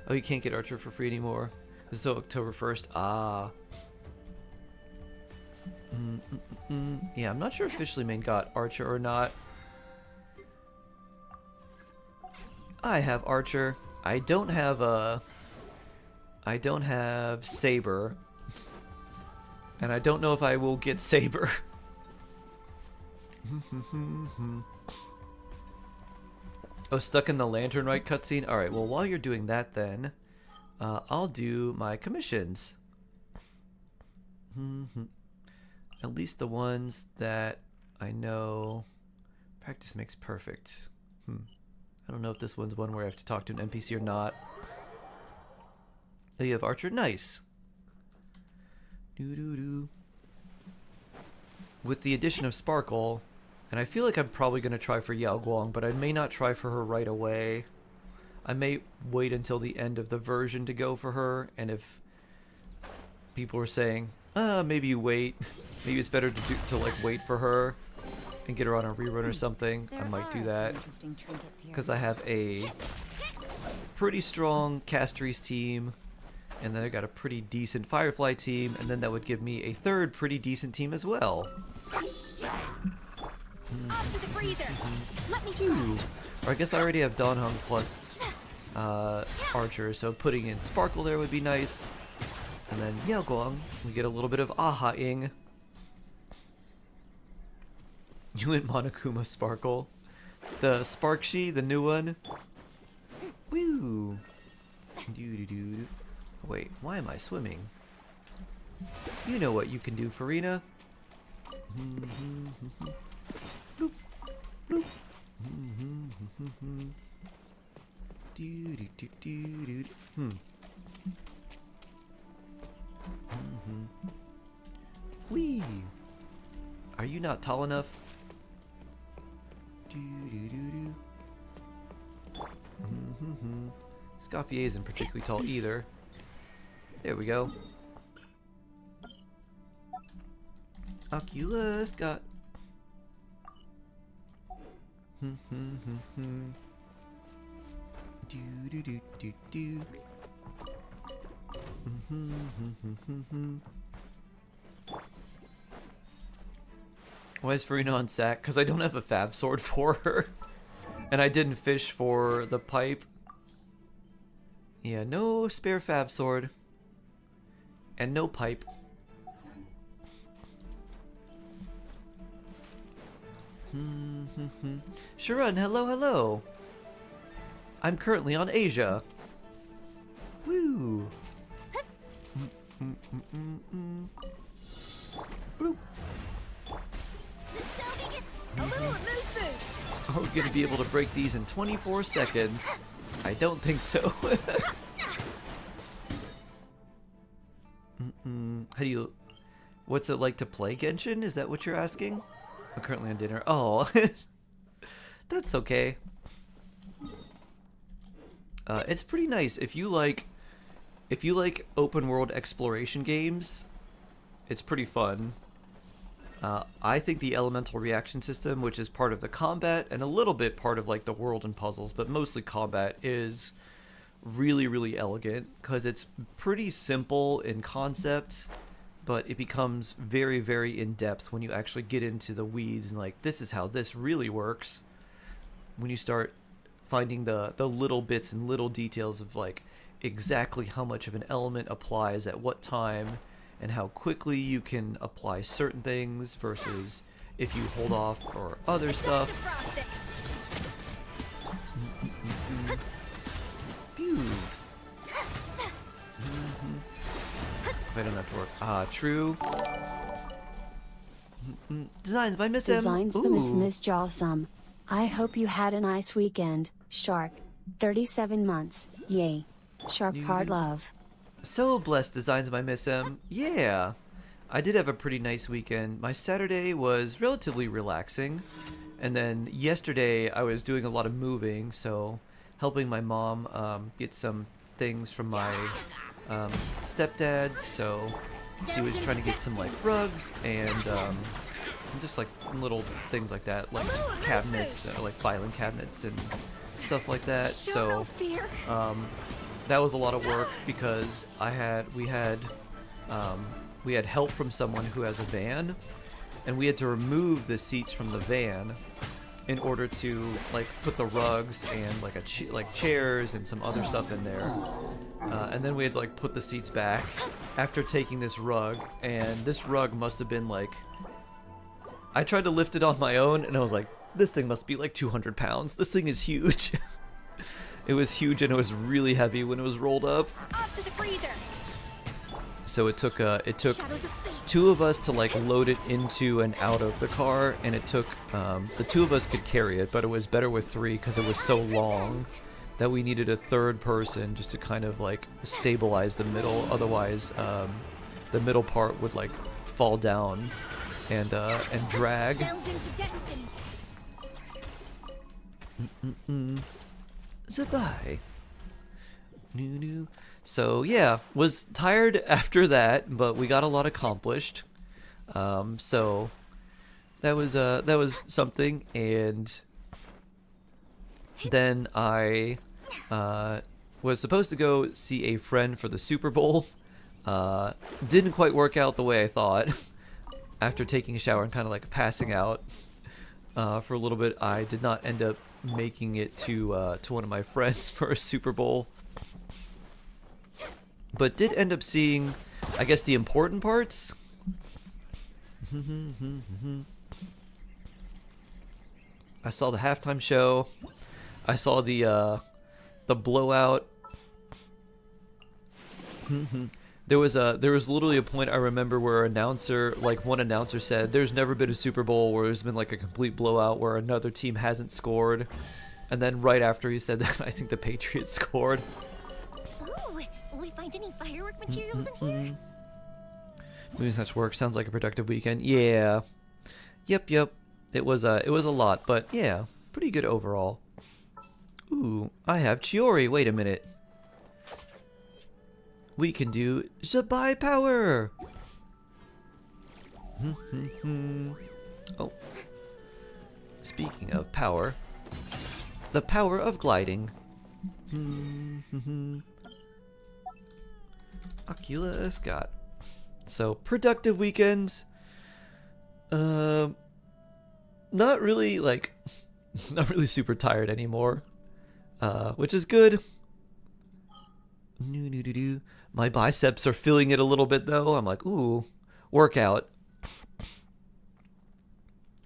Oh, you can't get Archer for free anymore. This is October 1st. Ah. Yeah, I'm not sure officially main got Archer or not. I have Archer. I don't have Saber. And I don't know if I will get Saber. Oh, stuck in the lantern right cutscene? Alright, well while you're doing that then, I'll do my commissions. At least the ones that I know. Practice makes perfect. I don't know if this one's one where I have to talk to an NPC or not. Oh, you have Archer? Nice. With the addition of Sparkle, and I feel like I'm probably going to try for Yao Guang, but I may not try for her right away. I may wait until the end of the version to go for her, and if people are saying, maybe you wait, maybe it's better to like wait for her and get her on a rerun or something, I might do that. Because I have a pretty strong Castories team, and then I got a pretty decent Firefly team, and then that would give me a third pretty decent team as well. Off to the freezer. Let me Ooh. Or I guess I already have Danheng plus Archer, so putting in Sparkle there would be nice. And then Yao Guang, we get a little bit of Aha-ing. You and Monokuma Sparkle. The Sparkshi, the new one. Woo! Doo-doo-doo. Wait, why am I swimming? You know what you can do, Farina. Bloop, bloop. Wee! Are you not tall enough? Scoffier isn't particularly tall either. There we go. Oculus got. Why is Farina on sack? Because I don't have a fab sword for her. And I didn't fish for the pipe. Yeah, no spare fab sword. And no pipe. Sharon, hello, hello. I'm currently on Asia. Woo. Bloop. Are we going to be able to break these in 24 seconds? I don't think so. How do you... What's it like to play Genshin? Is that what you're asking? I'm currently on dinner. Oh. That's okay. It's pretty nice. If you like open world exploration games, it's pretty fun. I think the elemental reaction system, which is part of the combat and a little bit part of like the world and puzzles, but mostly combat, is really, really elegant because it's pretty simple in concept, but it becomes very, very in-depth when you actually get into the weeds and like, this is how this really works. When you start finding the little bits and little details of like exactly how much of an element applies at what time and how quickly you can apply certain things versus if you hold off or other stuff. I don't have to work. Ah, true. Designs by Miss M. Designs by Miss Jawsome. I hope you had a nice weekend, Shark. 37 months. Yay. Shark hard love. So blessed, Designs by Miss M. Yeah. I did have a pretty nice weekend. My Saturday was relatively relaxing. And then yesterday I was doing a lot of moving, so helping my mom get some things from my stepdad. So she was trying to get some like rugs and just like little things like that, like cabinets, like filing cabinets and stuff like that. So that was a lot of work because we had help from someone who has a van, and we had to remove the seats from the van in order to like put the rugs and like chairs and some other stuff in there, and then we had to like put the seats back after taking this rug. And this rug must have been like, I tried to lift it on my own and I was like, this thing must be like 200 pounds. This thing is huge. It was huge and it was really heavy when it was rolled up. Off to the freezer. So it took two of us to like load it into and out of the car, and it took the two of us could carry it, but it was better with three because it was so long that we needed a third person just to kind of like stabilize the middle. Otherwise, the middle part would like fall down and drag. Zabai. New. So yeah, was tired after that, but we got a lot accomplished. So that was something. And then I was supposed to go see a friend for the Super Bowl. Didn't quite work out the way I thought. After taking a shower and kind of like passing out for a little bit, I did not end up making it to one of my friends for a Super Bowl. But did end up seeing, I guess, the important parts. I saw the halftime show. I saw the blowout. There was literally a point I remember where one announcer said, "There's never been a Super Bowl where there's been like a complete blowout where another team hasn't scored." And then right after he said that, I think the Patriots scored. Will we find any firework materials in here? Doing such work sounds like a productive weekend. Yeah. Yep. It was a lot, but yeah, pretty good overall. Ooh, I have Chiori. Wait a minute. We can do Zabai power. Oh. Speaking of power, the power of gliding. Oculus got. So productive weekends. Not really super tired anymore. Which is good. My biceps are feeling it a little bit though. I'm like, ooh, workout.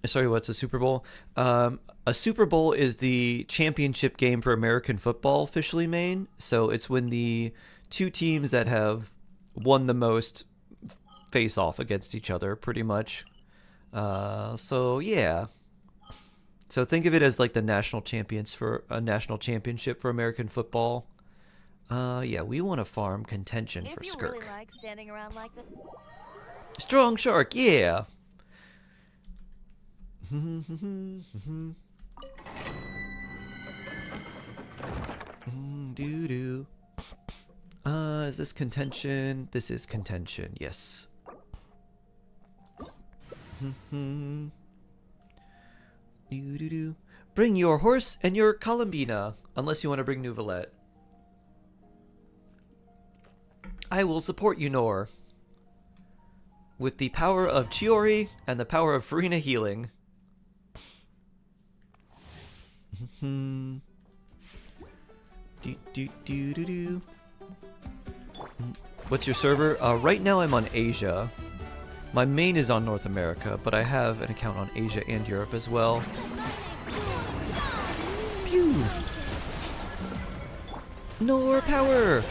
Sorry, what's a Super Bowl? A Super Bowl is the championship game for American football, officially, Maine. So it's when the two teams that have won the most face off against each other, pretty much. So yeah. So think of it as like the national championship for American football. Yeah, we want to farm contention for Skirk. Really like standing around like that. Strong shark, yeah. Doo-doo. Is this contention? This is contention, yes. Doo-doo-doo. Bring your horse and your Columbina, unless you want to bring Nuvolette. I will support you, Nor. With the power of Chiori and the power of Farina healing. What's your server? Right now I'm on Asia. My main is on North America, but I have an account on Asia and Europe as well. Pew! Nor power!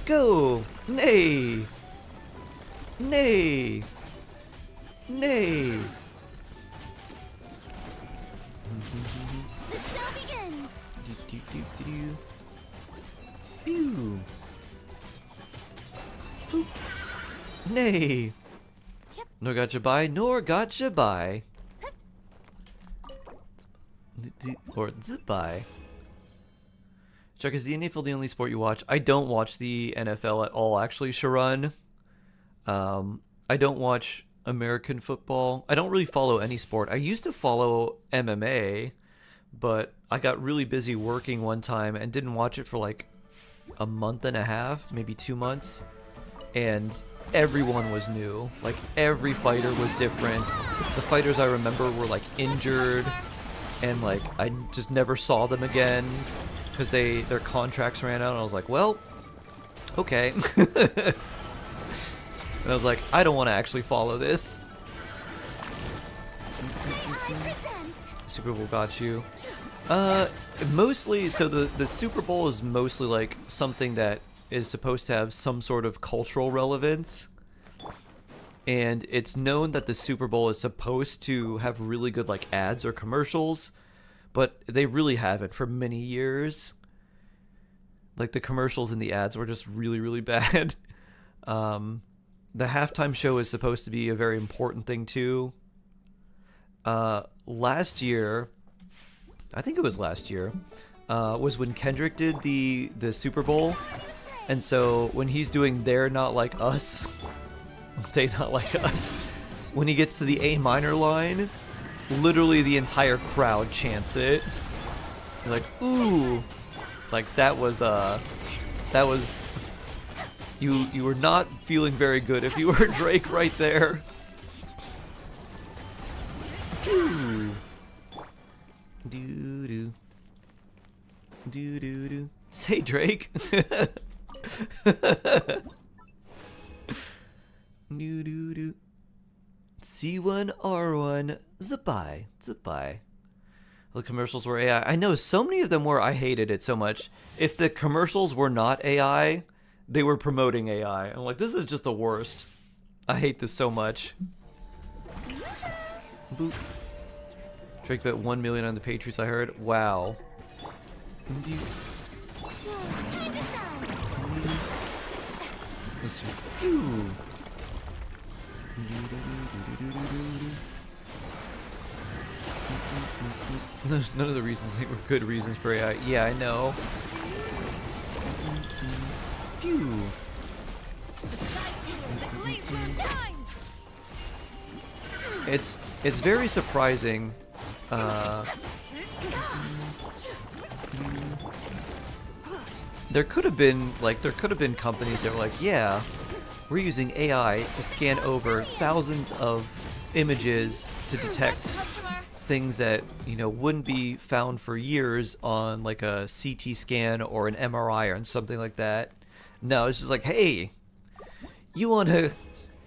Go! Nay! Nay! Nay! The show begins. Pew! Boop. Nay! Nor gotcha by, nor gotcha by. Or zip by. Chuck, is the NFL the only sport you watch? I don't watch the NFL at all, actually, Sharon. I don't watch American football. I don't really follow any sport. I used to follow MMA, but I got really busy working one time and didn't watch it for like a month and a half, maybe 2 months. And everyone was new. Like, every fighter was different. The fighters I remember were like injured, and like I just never saw them again because their contracts ran out. And I was like, well, okay. And I was like, I don't want to actually follow this. Super Bowl got you. Mostly, so the Super Bowl is mostly like something that is supposed to have some sort of cultural relevance. And it's known that the Super Bowl is supposed to have really good like ads or commercials, but they really haven't for many years. Like, the commercials and the ads were just really, really bad. The halftime show is supposed to be a very important thing too. Last year, I think it was last year, was when Kendrick did the Super Bowl. And so when he's doing They're Not Like Us, They Not Like Us, when he gets to the A minor line, literally the entire crowd chants it. You're like, ooh. Like, that was you were not feeling very good if you were Drake right there. Ooh. Doo doo. Doo doo doo. Say Drake. Doo doo doo. C1R1. Zip-bye. Zip-bye. The commercials were AI. I know so many of them were. I hated it so much. If the commercials were not AI, they were promoting AI. I'm like, this is just the worst. I hate this so much. Boop. Drake bet 1 million on the Patriots, I heard. Wow. Let's see. Ooh. None of the reasons were good reasons for AI. Yeah, I know. Phew. It's very surprising. There could have been companies that were like, yeah, we're using AI to scan over thousands of images to detect things that, you know, wouldn't be found for years on like a CT scan or an MRI or something like that. No, it's just like, hey, you want to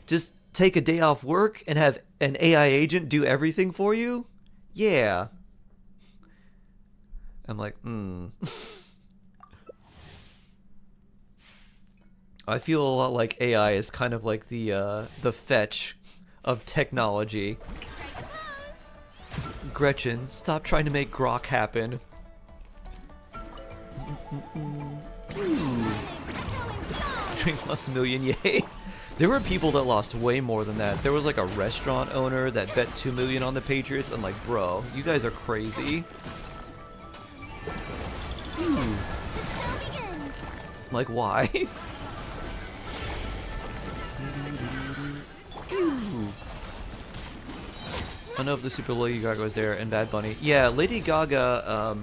just take a day off work and have an AI agent do everything for you? Yeah. I'm like, I feel a lot like AI is kind of like the fetch of technology. Gretchen, stop trying to make grok happen. Drake lost 1 million, yay. There were people that lost way more than that. There was like a restaurant owner that bet 2 million on the Patriots. I'm like, bro, you guys are crazy. Like, why? I know if the Super Lady Gaga was there and Bad Bunny. Yeah, Lady Gaga,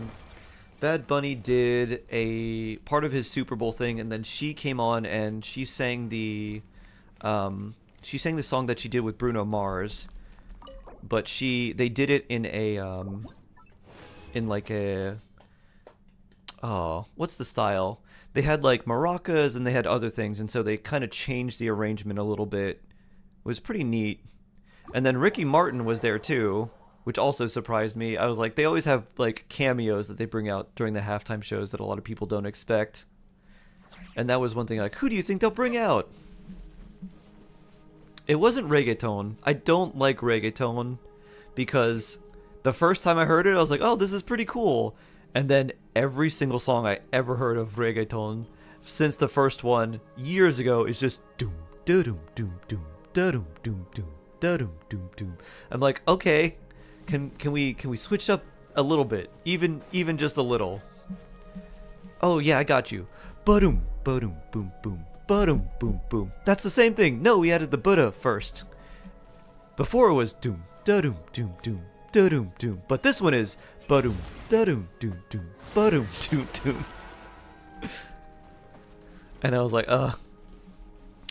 Bad Bunny did a part of his Super Bowl thing, and then she came on and she sang the song that she did with Bruno Mars, but they did it in a what's the style? They had like maracas and they had other things, and so they kind of changed the arrangement a little bit. It was pretty neat. And then Ricky Martin was there too, which also surprised me. I was like, they always have like cameos that they bring out during the halftime shows that a lot of people don't expect. And that was one thing, like, who do you think they'll bring out? It wasn't reggaeton. I don't like reggaeton because the first time I heard it, I was like, oh, this is pretty cool. And then every single song I ever heard of reggaeton since the first one years ago is just doom, da doom, doom, doom, da doom, doom, doom, da doom, doom, doom. I'm like, okay, can we switch up a little bit, even just a little? Oh yeah, I got you. Ba-doom, ba-doom, boom, boom, ba-doom, boom, boom. That's the same thing. No, we added the Buddha first. Before it was doom, da-doom, doom, doom, da-doom, doom. But this one is ba-doom, da-doom, doom, doom, ba-doom, doom, doom. And I was like,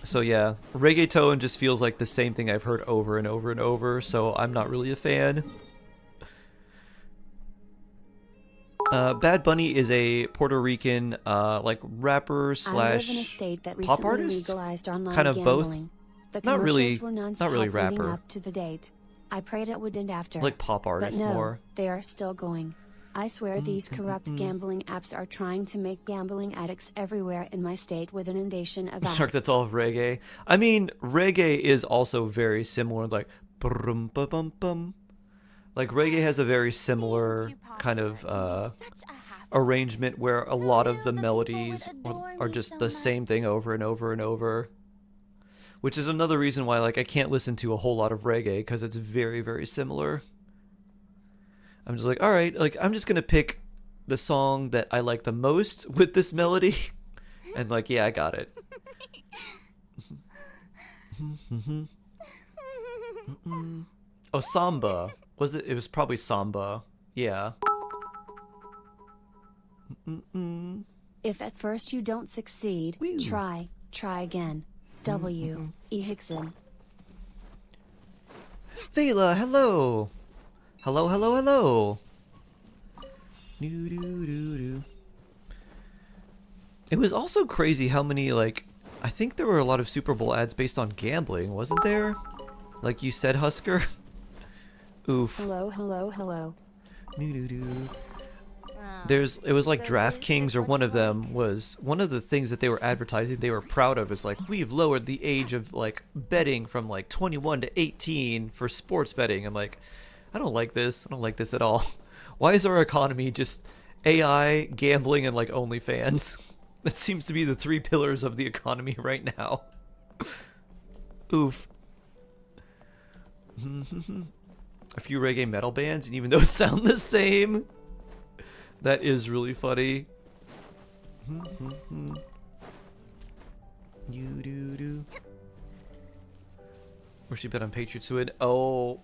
So yeah, reggaeton just feels like the same thing I've heard over and over and over, so I'm not really a fan. Bad Bunny is a Puerto Rican like rapper slash I live in a state that pop recently artist, legalized online kind of both. gambling. The Not really, commercials were nonstop not really leading rapper. up to the date. I prayed it would end after. Like pop artist but no, more. they are still going. I swear these corrupt gambling apps are trying to make gambling addicts everywhere in my state with inundation of Shark, that's all of reggae. I mean, reggae is also very similar, like brum bum bum bum. Like reggae has a very similar kind of arrangement where a lot of the melodies are just the same thing over and over and over. Which is another reason why like I can't listen to a whole lot of reggae, because it's very, very similar. I'm just like, all right, like I'm just gonna pick the song that I like the most with this melody, and like, yeah, I got it. Oh, samba. Was it? It was probably samba. Yeah. If at first you don't succeed, try again. W. E. Hickson. Vela, hello. Hello. It was also crazy how many, like, I think there were a lot of Super Bowl ads based on gambling, wasn't there? Like you said, Husker. Oof. Hello. It was like DraftKings, or one of them was one of the things that they were advertising they were proud of is like, we've lowered the age of like betting from like 21 to 18 for sports betting. I'm like, I don't like this at all. Why is our economy just AI, gambling, and like OnlyFans? That seems to be the three pillars of the economy right now. Oof. A few reggae metal bands, and even those sound the same. That is really funny. Where's she bet on Patriots to win? Oh.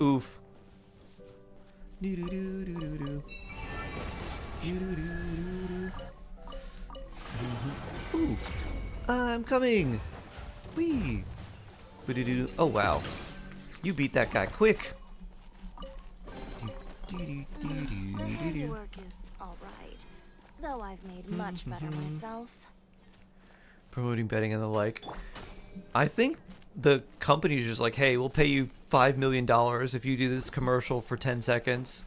Oof. Ooh. I'm coming. Wee. Oh wow. You beat that guy quick. My work is alright, though I've made much better myself. Promoting betting and the like. I think the company's just like, hey, we'll pay you $5 million if you do this commercial for 10 seconds.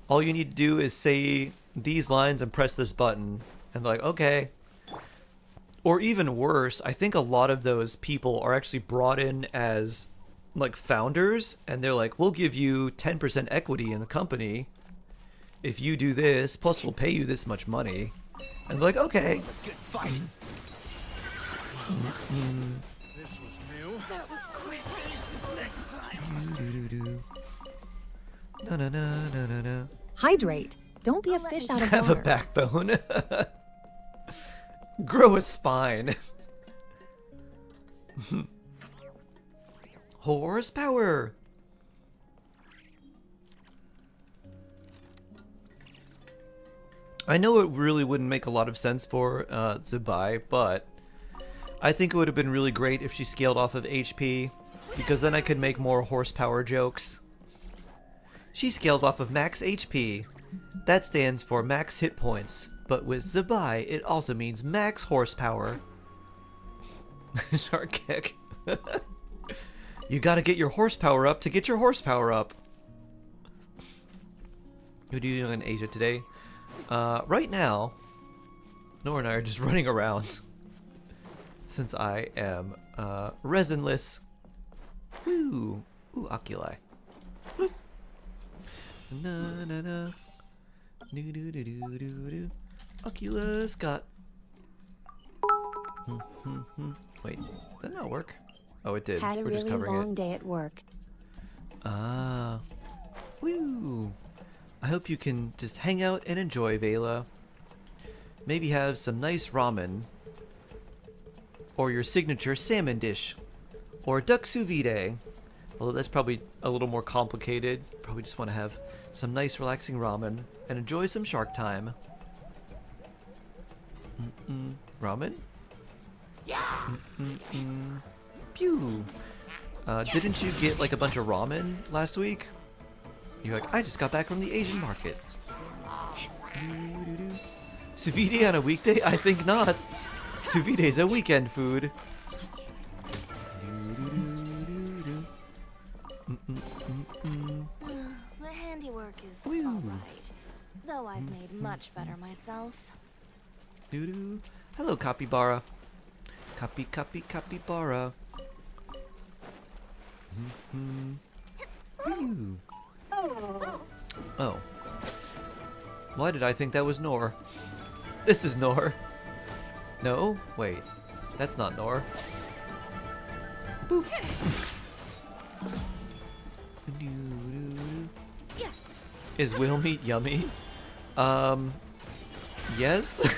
All you need to do is say these lines and press this button. And they're like, okay. Or even worse, I think a lot of those people are actually brought in as like founders, and they're like, we'll give you 10% equity in the company if you do this, plus we'll pay you this much money. And they're like, okay. Good fight. This was new. That was quick. Finish this next time. No. Hydrate. Don't be a fish out of Have water. a backbone. Grow a spine. Horsepower. I know it really wouldn't make a lot of sense for Zubai, but I think it would have been really great if she scaled off of HP, because then I could make more horsepower jokes. She scales off of max HP. That stands for max hit points, but with Zubai, it also means max horsepower. Shark kick. You gotta get your horsepower up to get your horsepower up. What are you doing in Asia today? Right now, Nora and I are just running around. Since I am resinless. Ooh, oculi. Na na na. Do do do do do do. Oculus got. Wait, did that not work? Oh, it did. Had a We're just really covering long it. day at work. Ah. Woo. I hope you can just hang out and enjoy, Vela. Maybe have some nice ramen. Or your signature salmon dish. Or duck sous vide. Although that's probably a little more complicated. Probably just want to have some nice relaxing ramen and enjoy some shark time. Ramen? Yeah. Pew. Didn't you get like a bunch of ramen last week? You're like, I just got back from the Asian market. Sous vide on a weekday? I think not. Sous vide is a weekend food. The handiwork is alright, though I've made much better myself. Hello, capybara. Capybara. Oh. Why did I think that was Nor? This is Nor. No? Wait. That's not Nor. Boop. Is whale meat yummy? Yes.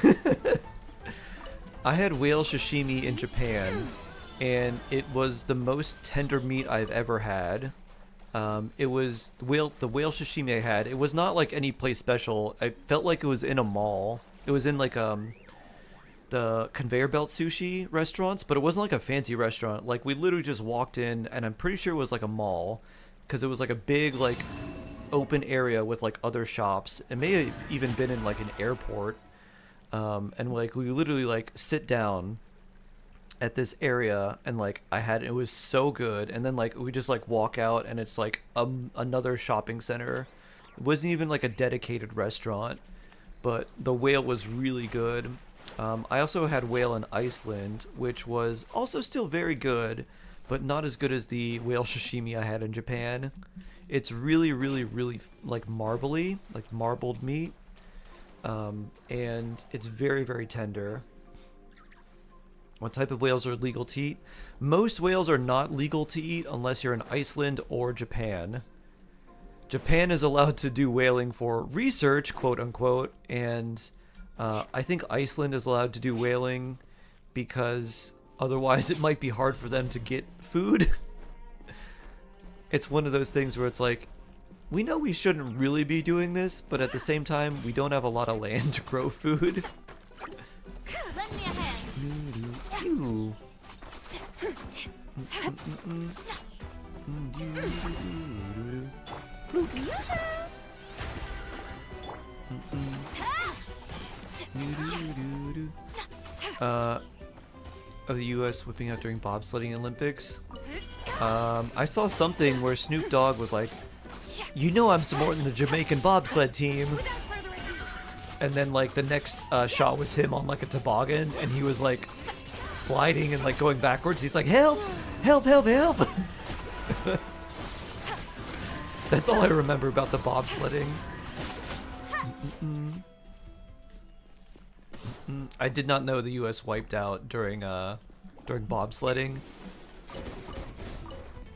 I had whale sashimi in Japan, and it was the most tender meat I've ever had. It was the whale sashimi I had. It was not like any place special. I felt like it was in a mall. It was in like the conveyor belt sushi restaurants, but it wasn't like a fancy restaurant. Like we literally just walked in, and I'm pretty sure it was like a mall, because it was like a big like open area with like other shops. It may have even been in like an airport. And like we literally like sit down at this area, and like it was so good, and then like we just like walk out, and it's like another shopping center. It wasn't even like a dedicated restaurant, but the whale was really good. I also had whale in Iceland, which was also still very good, but not as good as the whale sashimi I had in Japan. It's really like marbly, like marbled meat. And it's very, very tender. What type of whales are legal to eat? Most whales are not legal to eat unless you're in Iceland or Japan. Japan is allowed to do whaling for research, quote unquote, and I think Iceland is allowed to do whaling because otherwise it might be hard for them to get food. It's one of those things where it's like, we know we shouldn't really be doing this, but at the same time, we don't have a lot of land to grow food. Lend me a hand. Ooh. Of the U.S. whipping out during bobsledding Olympics. I saw something where Snoop Dogg was like, you know I'm supporting the Jamaican bobsled team. And then like the next shot was him on like a toboggan, and he was like sliding and like going backwards. He's like, help, help, help, help. That's all I remember about the bobsledding. I did not know the U.S. wiped out during bobsledding.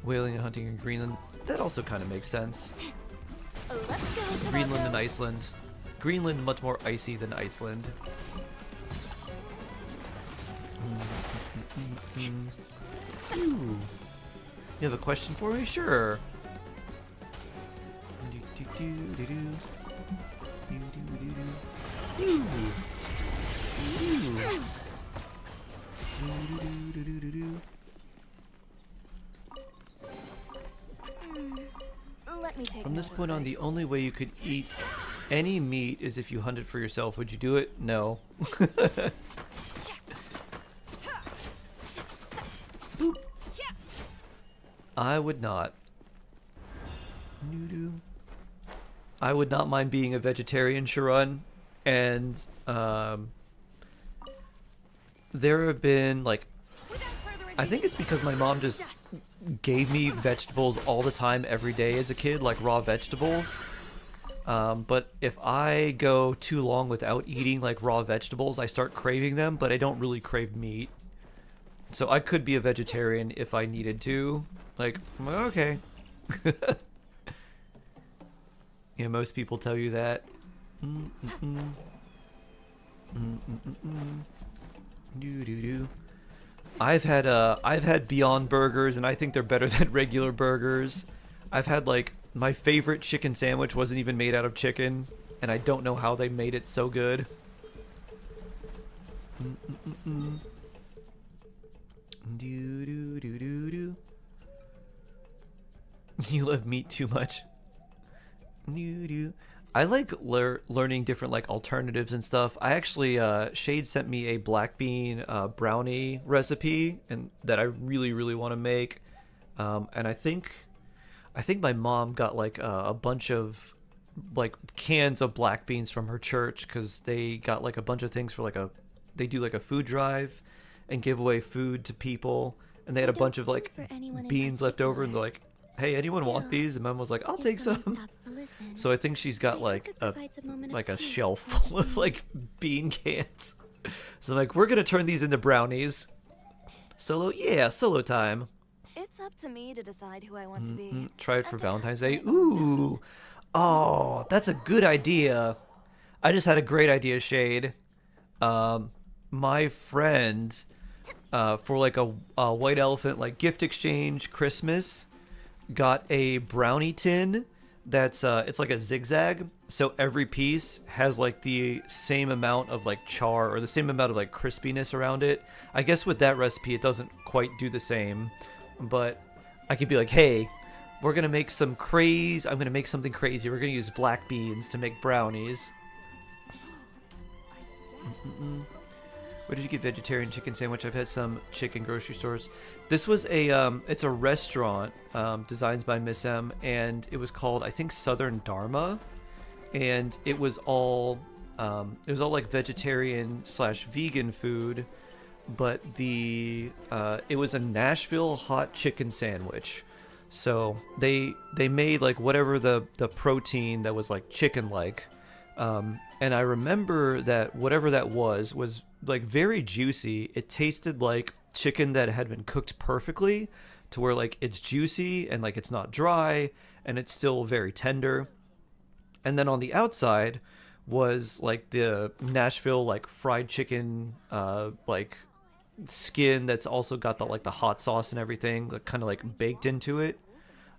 Whaling and hunting in Greenland. That also kind of makes sense. Greenland and Iceland. Greenland much more icy than Iceland. Ooh. You have a question for me? Sure. Let me take From this note of point on, the only way you could eat any meat is if you hunted for yourself. Would you do it? No. I would not. I would not mind being a vegetarian, Sharon. And there have been like I think it's because my mom just gave me vegetables all the time, every day as a kid, like raw vegetables. But if I go too long without eating like raw vegetables, I start craving them, but I don't really crave meat. So I could be a vegetarian if I needed to. Like, okay. Yeah, most people tell you that. I've had Beyond Burgers, and I think they're better than regular burgers. I've had like my favorite chicken sandwich wasn't even made out of chicken, and I don't know how they made it so good. You love meat too much. I like learning different like alternatives and stuff. I actually Shade sent me a black bean brownie recipe, and that I really want to make. And I think my mom got like a bunch of like cans of black beans from her church, because they got like a bunch of things for like they do like a food drive and give away food to people, and they had a bunch of like beans left over, and they're like, hey, anyone want these? And Mom was like, I'll take some. So I think she's got like a shelf full of like bean cans. So I'm like, we're gonna turn these into brownies. Solo, yeah, solo time. It's up to me to decide who I want to be. Try it for Valentine's Day. Ooh, oh, that's a good idea. I just had a great idea, Shade. My friend, for like a white elephant like gift exchange Christmas, got a brownie tin that's it's like a zigzag, so every piece has like the same amount of like char, or the same amount of like crispiness around it. I guess with that recipe it doesn't quite do the same, but I could be like, hey, we're gonna make some craze. I'm gonna make something crazy. We're gonna use black beans to make brownies. Where did you get vegetarian chicken sandwich? I've had some chicken grocery stores. This was it's a restaurant designed by Miss M, and it was called, I think, Southern Dharma, and it was all like vegetarian / vegan food, but it was a Nashville hot chicken sandwich. So they made like whatever the protein that was like chicken like, and I remember that whatever that was like very juicy. It tasted like chicken that had been cooked perfectly, to where like it's juicy and like it's not dry and it's still very tender. And then on the outside was like the Nashville like fried chicken like skin that's also got the like the hot sauce and everything like kind of like baked into it.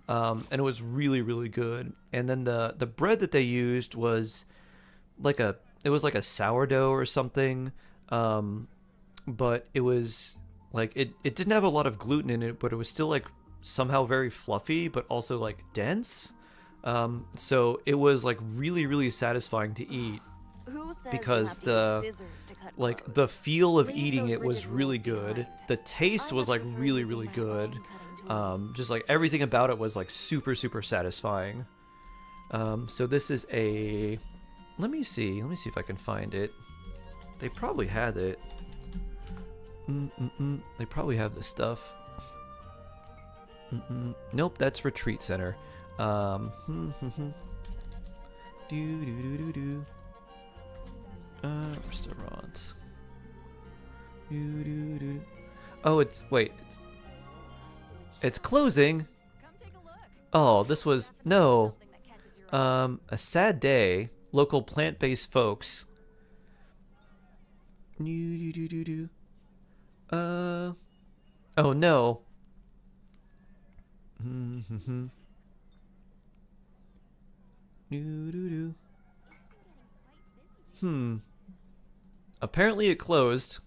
And it was really good. And then the bread that they used was like a sourdough or something. But it was like it didn't have a lot of gluten in it, but it was still like somehow very fluffy, but also like dense. So it was like really satisfying to eat, because the feel of eating it was really good. The taste was like really good. Just like everything about it was like super satisfying. So this is a, let me see if I can find it. They probably had it. They probably have this stuff. Nope, that's Retreat Center. Restaurants. Oh, it's closing. Oh, this was no. A sad day. Local plant-based folks. Oh no. Apparently it closed.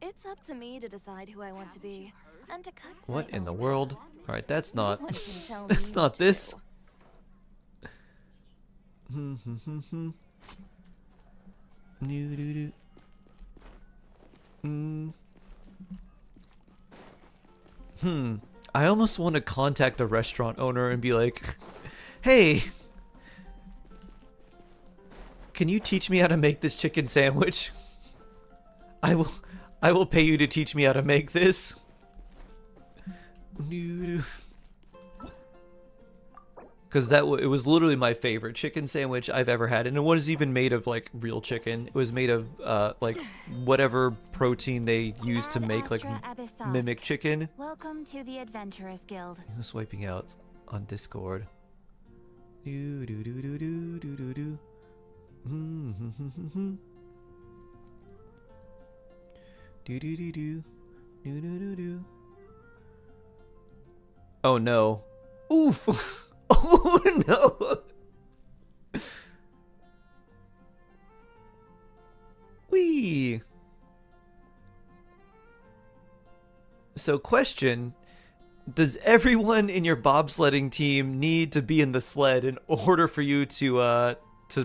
It's up to me to decide who I want to be and to cut. What in the world? All right, that's not. No one can tell That's me not what this. I almost want to contact the restaurant owner and be like, hey, can you teach me how to make this chicken sandwich? I will pay you to teach me how to make this. Because it was literally my favorite chicken sandwich I've ever had, and it wasn't even made of like real chicken. It was made of like whatever protein they use to make like mimic chicken. Welcome to the Adventurers Guild. Swiping out on Discord. Do do do do do do do do. Do do do do do do do do. Oh no! Oof! Oh no! Wee. So, question: does everyone in your bobsledding team need to be in the sled in order for you to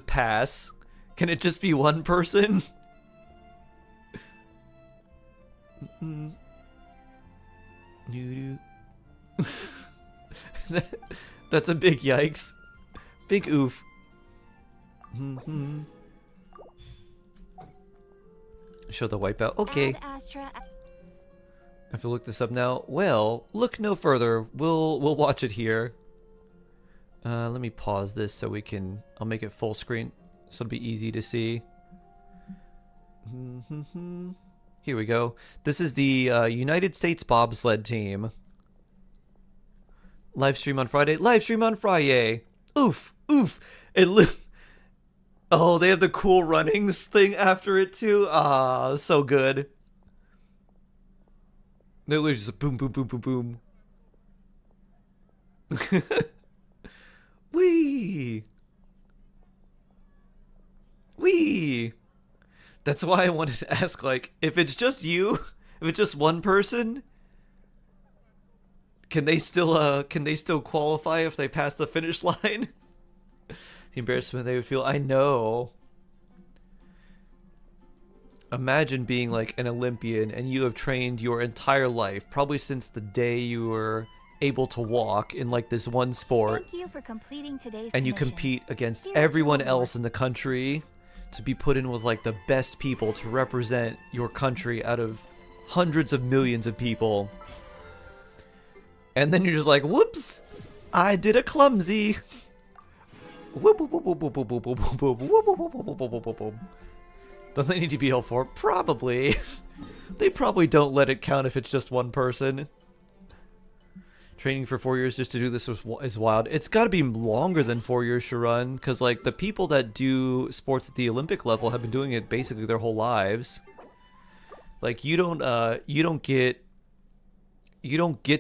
pass? Can it just be one person? That's a big yikes. Big oof. Show the wipeout. Okay. I have to look this up now. Well, look no further. We'll watch it here. Let me pause this so we can. I'll make it full screen so it'll be easy to see. Here we go. This is the United States bobsled team. Live stream on Friday. Live stream on Friday. Oof, oof. Oh, they have the cool runnings thing after it too. Ah, so good. They're literally just boom, boom, boom, boom, boom. Wee. Wee. That's why I wanted to ask, like, if it's just you, if it's just one person, can they still qualify if they pass the finish line? The embarrassment they would feel. I know. Imagine being like an Olympian and you have trained your entire life, probably since the day you were able to walk in like this one sport. Thank you for completing today's and you compete against everyone else in the country to be put in with like the best people to represent your country out of hundreds of millions of people. And then you're just like, whoops, I did a clumsy. Don't they need to be held for? Probably. They probably don't let it count if it's just one person. Training for 4 years just to do this is wild. It's got to be longer than 4 years to run, because like the people that do sports at the Olympic level have been doing it basically their whole lives. Like you don't get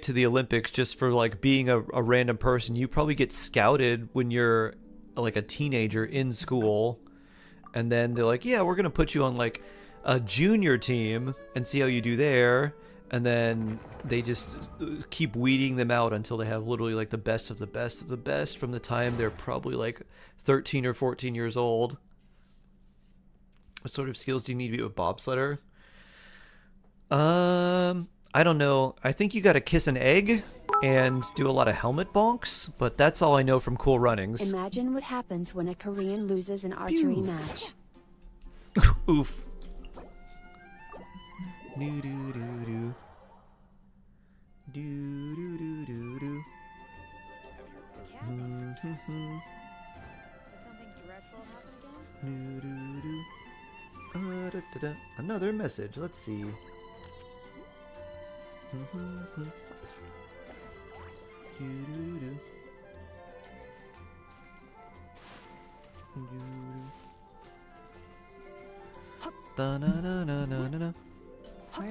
to the Olympics just for like being a random person. You probably get scouted when you're like a teenager in school, and then they're like, yeah, we're gonna put you on like a junior team and see how you do there, and then they just keep weeding them out until they have literally like the best of the best of the best from the time they're probably like 13 or 14 years old. What sort of skills do you need to be a bobsledder? I don't know. I think you gotta kiss an egg and do a lot of helmet bonks, but that's all I know from Cool Runnings. Imagine what happens when a Korean loses an archery match. Oof. Do do do do. Do do do do do. Did something dreadful happen again? Do do do. Another message. Let's see.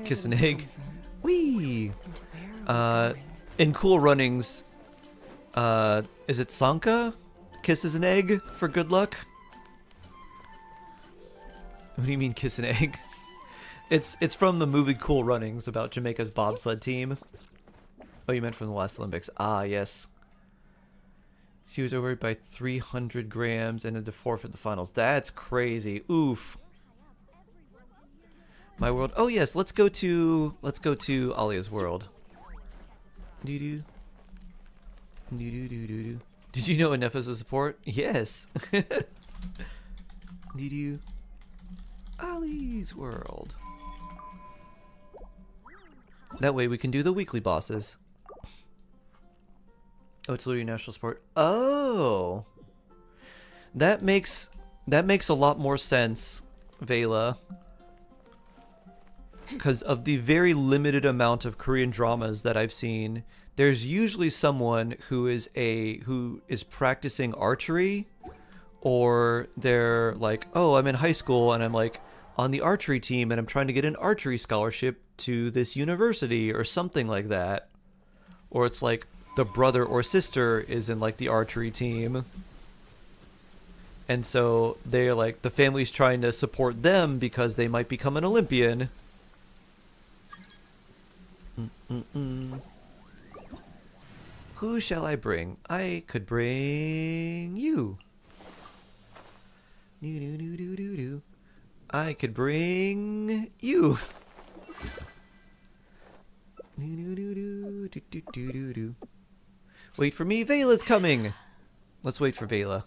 Kiss an egg. Wee. In Cool Runnings, is it Sanka kisses an egg for good luck? What do you mean kiss an egg? It's from the movie Cool Runnings about Jamaica's bobsled team. Oh, you meant from the last Olympics. Ah, yes. She was overweight by 300 grams and had to forfeit the finals. That's crazy. Oof. My world. Oh yes, let's go to Alia's world. Doo doo. Doo doo doo doo doo. Did you know enough as a support? Yes. Doo doo. Ali's world. That way we can do the weekly bosses. Oh, it's literally a national sport. Oh, that makes a lot more sense, Vela. Because of the very limited amount of Korean dramas that I've seen, there's usually someone who is practicing archery, or they're like, oh, I'm in high school and I'm like on the archery team and I'm trying to get an archery scholarship to this university or something like that. Or it's like the brother or sister is in like the archery team. And so they're like, the family's trying to support them because they might become an Olympian. Who shall I bring? I could bring you. I could bring you. Wait for me, Vela's coming. Let's wait for Vela.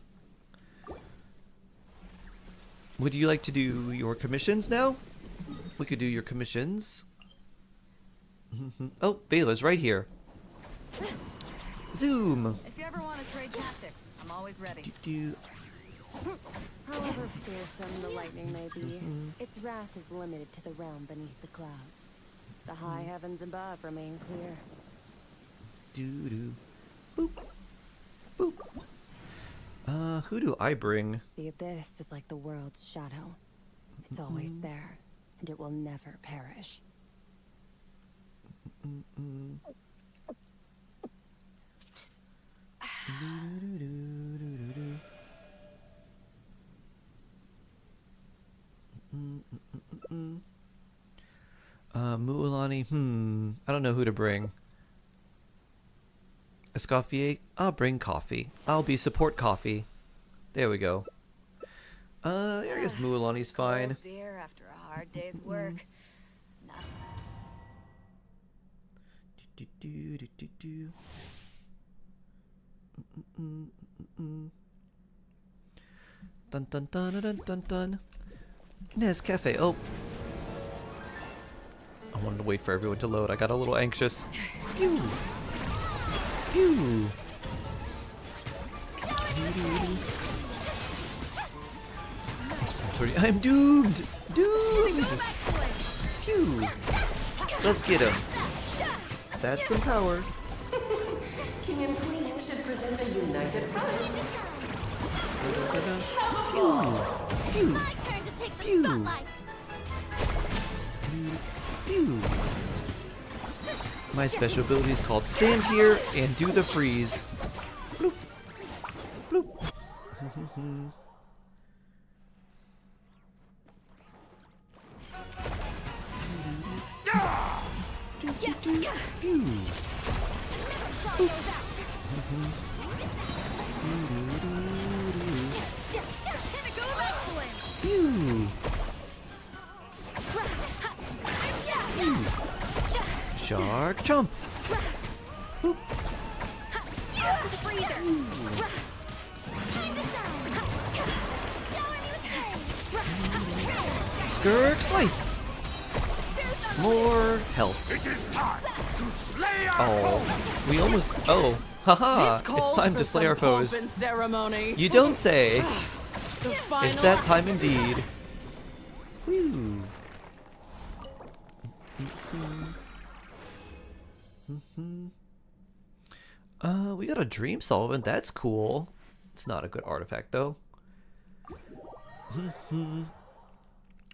Would you like to do your commissions now? We could do your commissions. Oh, Vela's right here. Zoom. If you ever want to trade tactics, I'm always ready. However fearsome the lightning may be, its wrath is limited to the realm beneath the clouds. The high heavens above remain clear. Boop. Boop. Who do I bring? The abyss is like the world's shadow. It's always there, and it will never perish. Mualani, I don't know who to bring. Escoffier, I'll bring coffee. I'll be support coffee. There we go. I guess Mualani's fine. Cold beer after a hard day's work. Dun dun dun dun dun dun. Nescafe. Oh. I wanted to wait for everyone to load. I got a little anxious. Pew. Pew. I'm doomed. Doomed. Pew. Let's get him. That's some power. King and Queen should present a united front. Pew. My turn to take the Pew. spotlight. Pew. My special ability is called Stand Here and Do the Freeze. Bloop. Bloop. Pew. Pew. Shark jump. Skirk slice. More health. It is time to slay our Oh, we almost. Oh, haha! It's time to slay our foes. Ceremony. You don't say. The It's that time indeed. Woo. We got a dream solvent. That's cool. It's not a good artifact though.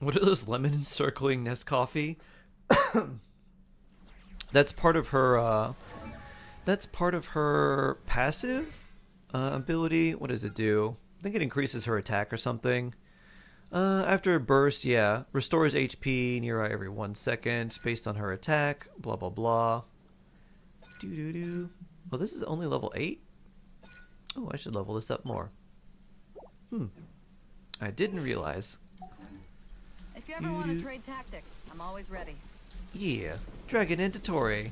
What are those lemon encircling Nescoffee? That's part of her. That's part of her passive ability. What does it do? I think it increases her attack or something. After a burst, yeah, restores HP near every 1 second based on her attack. Blah blah blah. Well, this is only level 8. Oh, I should level this up more. I didn't realize. If you ever want to trade tactics, I'm always ready. Yeah, Dragon into Torre.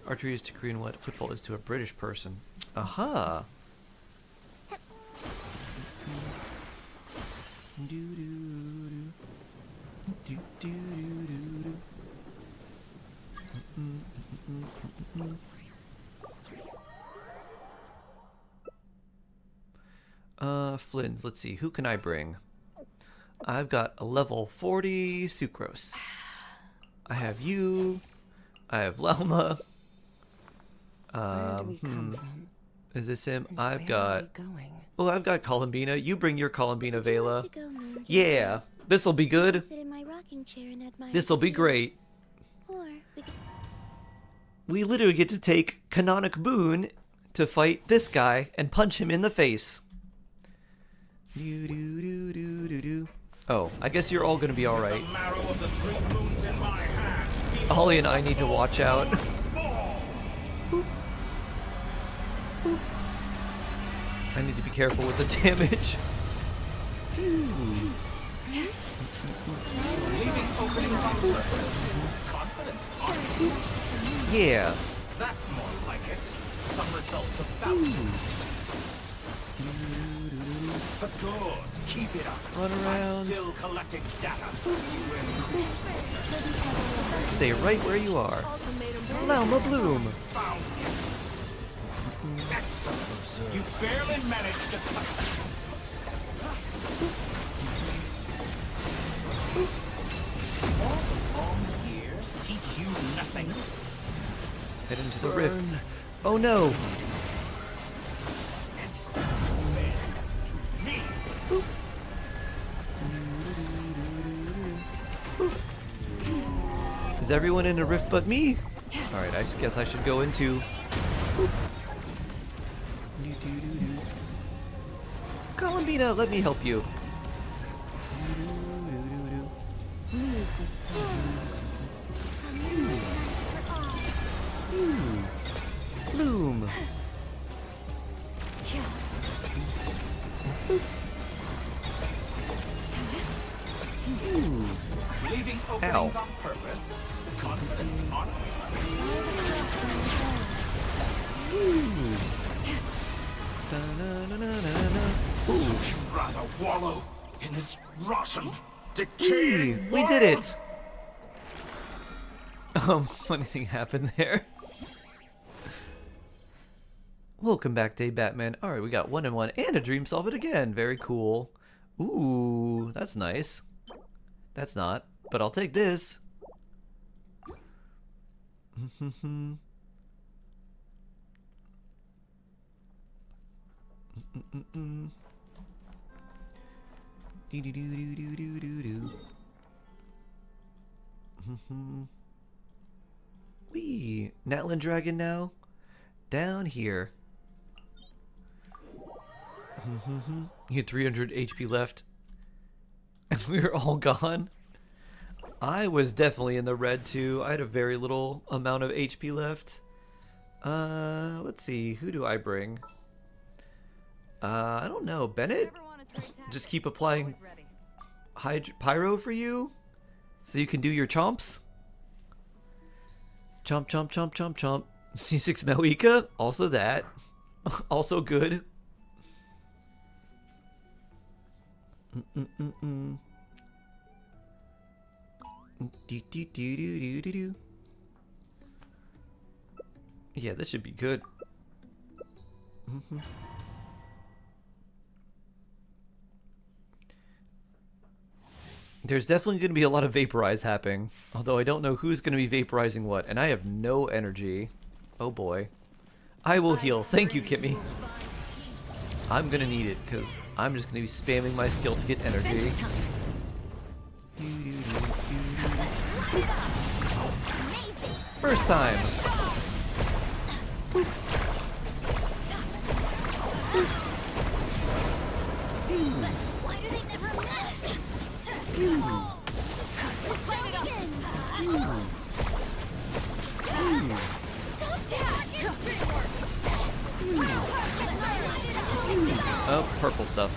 Archery is to Korean what football is to a British person. Aha. Flynn's. Let's see. Who can I bring? I've got a level 40 sucrose. I have you. I have Lelma. Where do we come from? Is this him? And I've where got. are we going? Oh, I've got Columbina. You bring your Columbina, Vela. To go, Moon? Yeah, this'll be good. Sit in my rocking chair and admire This'll be the view. great. Or we could We literally get to take Canonic Boon to fight this guy and punch him in the face. Do, do, do, do, do, do. Oh, I guess you're all gonna be alright. Holly and I need to watch out. I need to be careful with the damage. Yeah. That's more like it. Some results of value. For good. Keep it up. Run around. I'm still collecting data. Stay right where you are. Lelma Bloom. Found you. Excellent. You barely managed to touch. All the long years teach you nothing. Head into the rift. Oh no! Is everyone in a rift but me? Alright, I guess I should go into... Columbina, let me help you. Bloom. Leaving openings on purpose. Confident on Would you rather wallow in this rotten, decaying We did it! Funny thing happened there. Welcome back, Day Batman. Alright, we got 1 and 1 and a Dream Solve It again. Very cool. Ooh, that's nice. That's not, but I'll take this. Wee, Natlan Dragon now. Down here. You had 300 HP left. And we were all gone. I was definitely in the red too. I had a very little amount of HP left. Let's see. Who do I bring? I don't know. Bennett? Just keep applying pyro for you? So you can do your chomps? Chomp, chomp, chomp, chomp, chomp. C6 Malika? Also that. Also good. Yeah, this should be good. There's definitely going to be a lot of vaporize happening, although I don't know who's going to be vaporizing what, and I have no energy. Oh boy. I will heal. Thank you, Kimmy. I'm going to need it, because I'm just going to be spamming my skill to get energy. First time! Oh, purple stuff.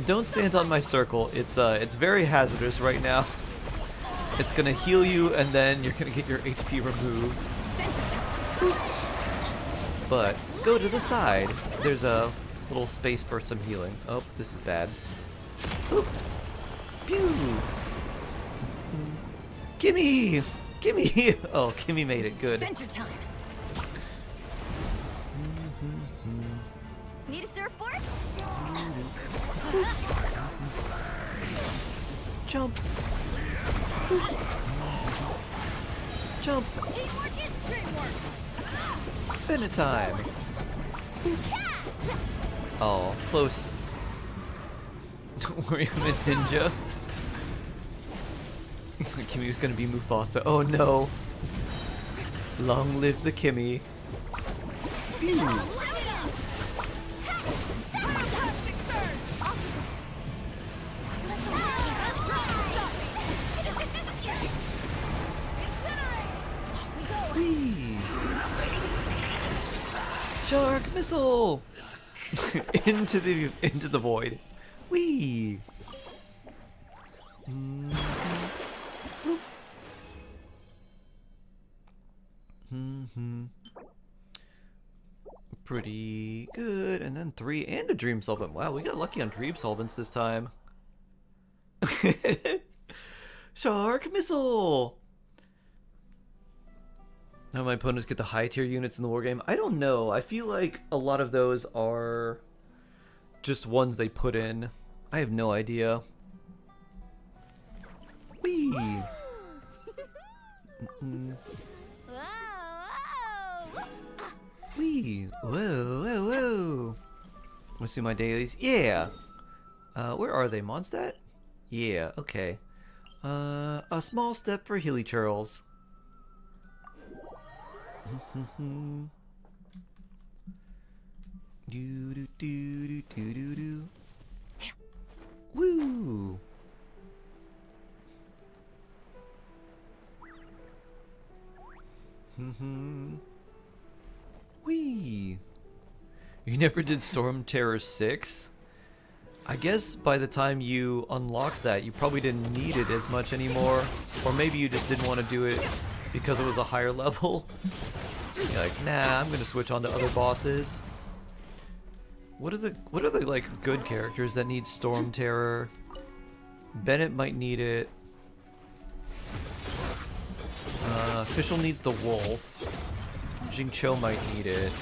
Don't stand on my circle. It's very hazardous right now. It's gonna heal you, and then you're gonna get your HP removed. But go to the side. There's a little space for some healing. Oh, this is bad. Oop. Pew! Gimme! Gimme! Oh, Kimmy made it. Good. Adventure time. Need a surfboard? Jump! Jump! Teamwork is dreamwork. Spin it time! Oh, close. Don't worry, I'm a ninja. Kimmy's gonna be Mufasa. Oh no! Long live the Kimmy. Pew. Whee. Shark missile! into the void. Whee! Pretty good. And then 3 and a dream solvent. Wow, we got lucky on dream solvents this time. Shark missile! How my opponents get the high tier units in the wargame? I don't know. I feel like a lot of those are just ones they put in. I have no idea. Whee! Whee! Whoa, whoa, whoa! Let's do my dailies. Yeah! Where are they? Mondstadt? Yeah, okay. A small step for Hilly Churls. Do do do do do do do. Woo! Wee! You never did Storm Terror 6? I guess by the time you unlocked that, you probably didn't need it as much anymore. Or maybe you just didn't want to do it because it was a higher level. You're like, nah, I'm gonna switch on to other bosses. What are the like good characters that need Storm Terror? Bennett might need it. Fischl needs the wolf. Jingcho might need it.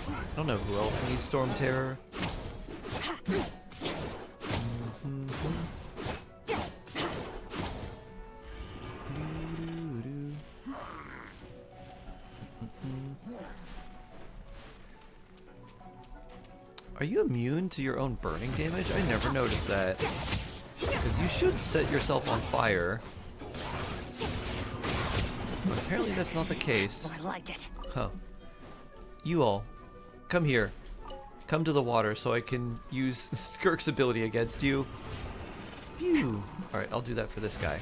I don't know who else needs Storm Terror. Are you immune to your own burning damage? I never noticed that. Because you should set yourself on fire. But apparently that's not the case. I like it. Huh. You all, come here. Come to the water so I can use Skirk's ability against you. Phew. Alright, I'll do that for this guy.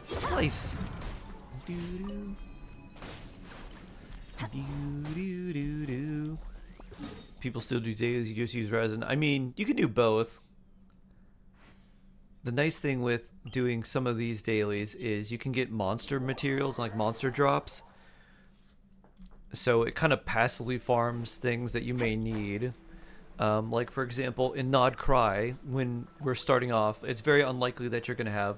Slice. People still do dailies, you just use resin. I mean, you can do both. The nice thing with doing some of these dailies is you can get monster materials, like monster drops. So it kind of passively farms things that you may need. Like, for example, in Nod Cry, when we're starting off, it's very unlikely that you're going to have,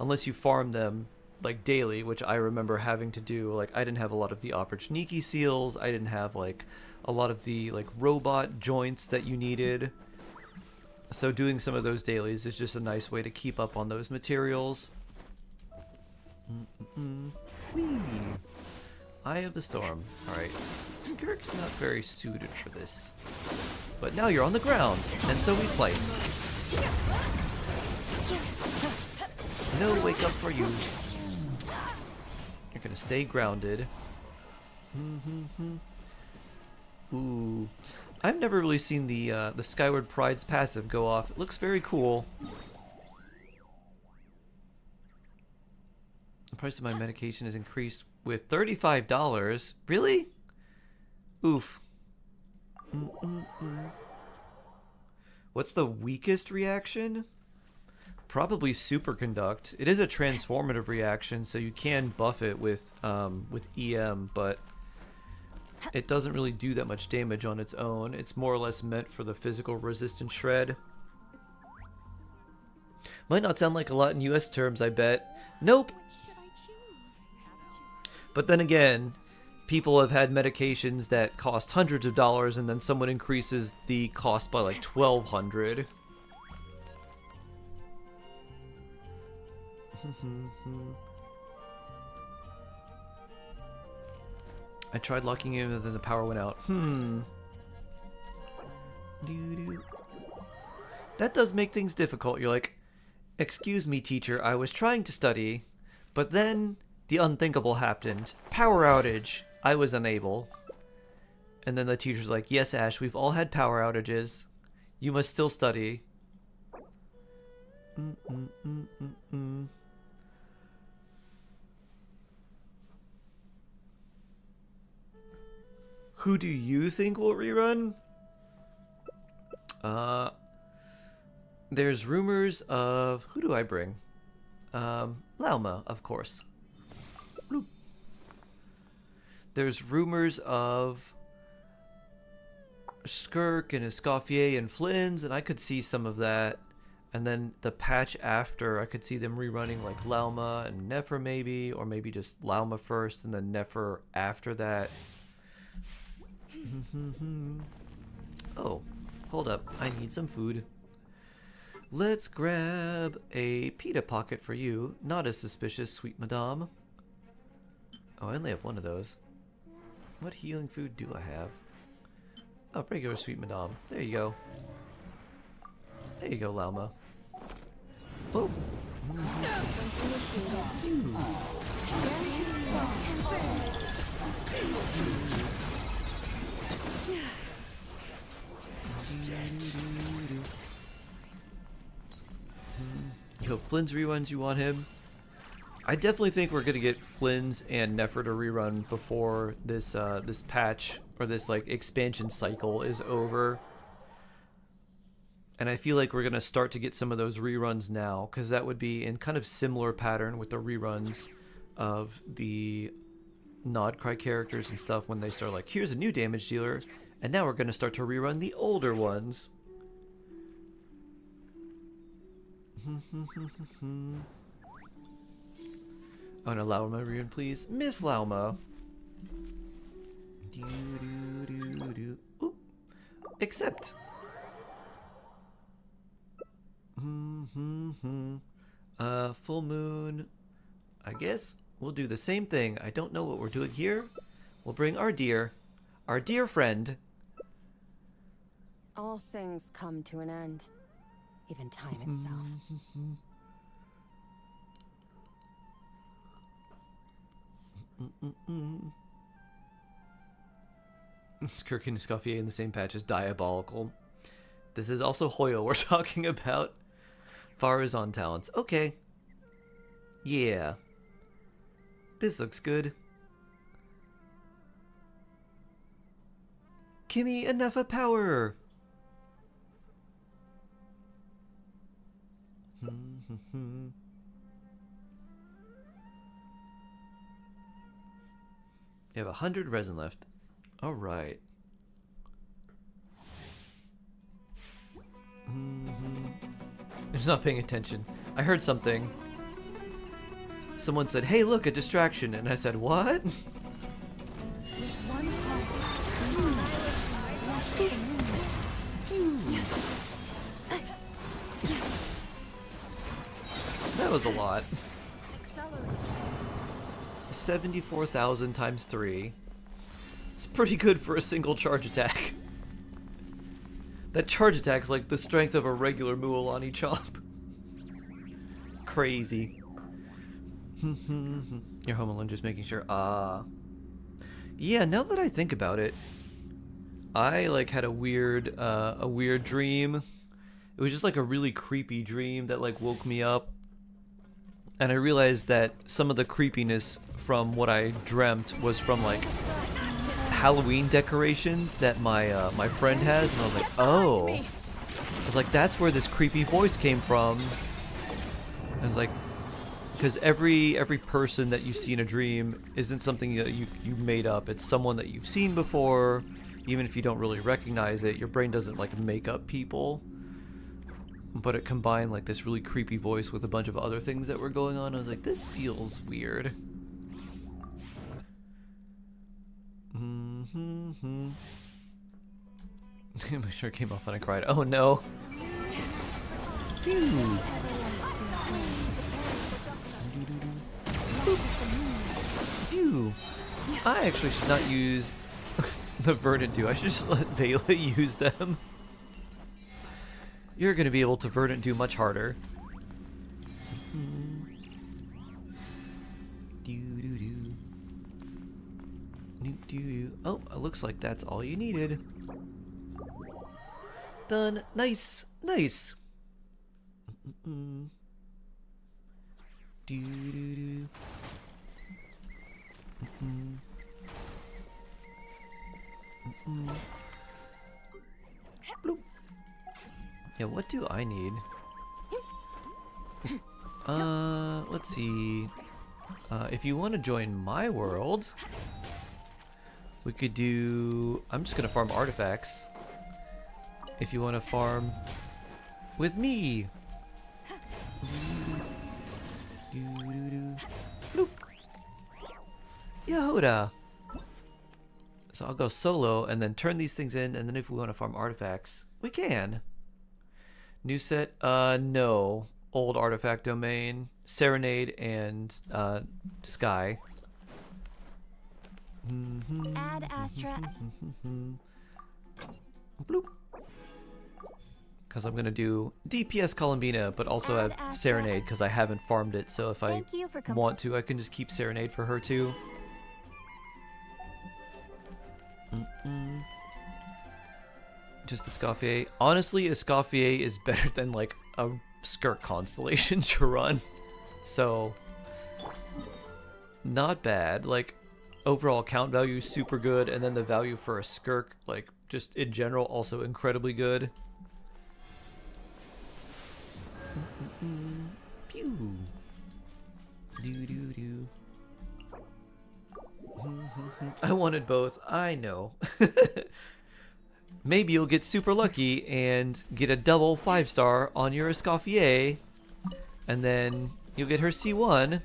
unless you farm them, like, daily, which I remember having to do. Like, I didn't have a lot of the Opportunity seals. I didn't have, like, a lot of the, like, robot joints that you needed. So doing some of those dailies is just a nice way to keep up on those materials. Whee! Eye of the Storm. Alright. Skirk's not very suited for this. But now you're on the ground, and so we slice. No wake up for you. You're gonna stay grounded. Ooh. I've never really seen the Skyward Pride's passive go off. It looks very cool. The price of my medication is increased with $35. Really? Oof. What's the weakest reaction? Probably superconduct. It is a transformative reaction, so you can buff it with EM, but it doesn't really do that much damage on its own. It's more or less meant for the physical resistance shred. Might not sound like a lot in US terms, I bet. Nope. But then again, people have had medications that cost hundreds of dollars and then someone increases the cost by like $1,200. I tried locking in and then the power went out. That does make things difficult. You're like, excuse me, teacher, I was trying to study, but then the unthinkable happened. Power outage. I was unable. And then the teacher's like, yes, Ash, we've all had power outages. You must still study. Who do you think will rerun? There's rumors of... Who do I bring? Lauma, of course. Bloop. There's rumors of Skirk and Escoffier and Flynn's, and I could see some of that. And then the patch after, I could see them rerunning like Lauma and Nefer maybe, or maybe just Lauma first and then Nefer after that. Oh, hold up. I need some food. Let's grab a pita pocket for you. Not as suspicious, sweet madame. Oh, I only have one of those. What healing food do I have? Oh, regular sweet madame. There you go. There you go, Lauma. Oh. Yo, Flynn's reruns, you want him? I definitely think we're gonna get Flynn's and Nefer to rerun before this this patch or this like expansion cycle is over. And I feel like we're gonna start to get some of those reruns now, because that would be in kind of similar pattern with the reruns of the Nodcry characters and stuff when they start like, here's a new damage dealer, and now we're gonna start to rerun the older ones. Oh no, Lauma rerun, please. Miss Lauma. Oop. Accept. Full moon. I guess we'll do the same thing. I don't know what we're doing here. We'll bring our dear friend. All things come to an end. Even time itself. Skirk and Escoffier in the same patch is diabolical. This is also Hoyo we're talking about. Farazan talents. Okay. Yeah. This looks good. Gimme enough of power! You have 100 resin left. Alright. I was not paying attention. I heard something. Someone said, hey look, a distraction, and I said, what? That was a lot. 74,000 times 3. It's pretty good for a single charge attack. That charge attack's like the strength of a regular Mualani chop. Crazy. You're home alone, just making sure. Yeah, now that I think about it, I like had a weird dream. It was just like a really creepy dream that like woke me up. and I realized that some of the creepiness from what I dreamt was from like Halloween decorations that my my friend has, and I was like, oh, I was like, that's where this creepy voice came from. I was like, because every person that you see in a dream isn't something that you made up. It's someone that you've seen before. Even if you don't really recognize it, your brain doesn't like make up people. But it combined like this really creepy voice with a bunch of other things that were going on. I was like, this feels weird. My shirt came off and I cried. Oh no. Phew. Phew. I actually should not use the Verdant Dew. I should just let Vela use them. You're going to be able to Verdant Dew much harder. Oh, it looks like that's all you needed. Done. Nice. Nice. Bloop. Yeah, what do I need? Let's see. If you want to join my world, we could do... I'm just gonna farm artifacts. If you want to farm with me. Bloop. Yehoda. So I'll go solo and then turn these things in, and then if we want to farm artifacts, we can. New set? No. Old artifact domain, Serenade, and Sky. Add Astra. Bloop. Because I'm gonna do DPS Columbina, but also have Serenade because I haven't farmed it. So if I want to, I can just keep Serenade for her too. Just Escoffier. Honestly, Escoffier is better than like a Skirk constellation to run. So not bad. Like overall count value super good, and then the value for a Skirk, like just in general, also incredibly good. Pew. Do do do. I wanted both. I know. Maybe you'll get super lucky and get a double 5-star on your Escoffier, and then you'll get her C1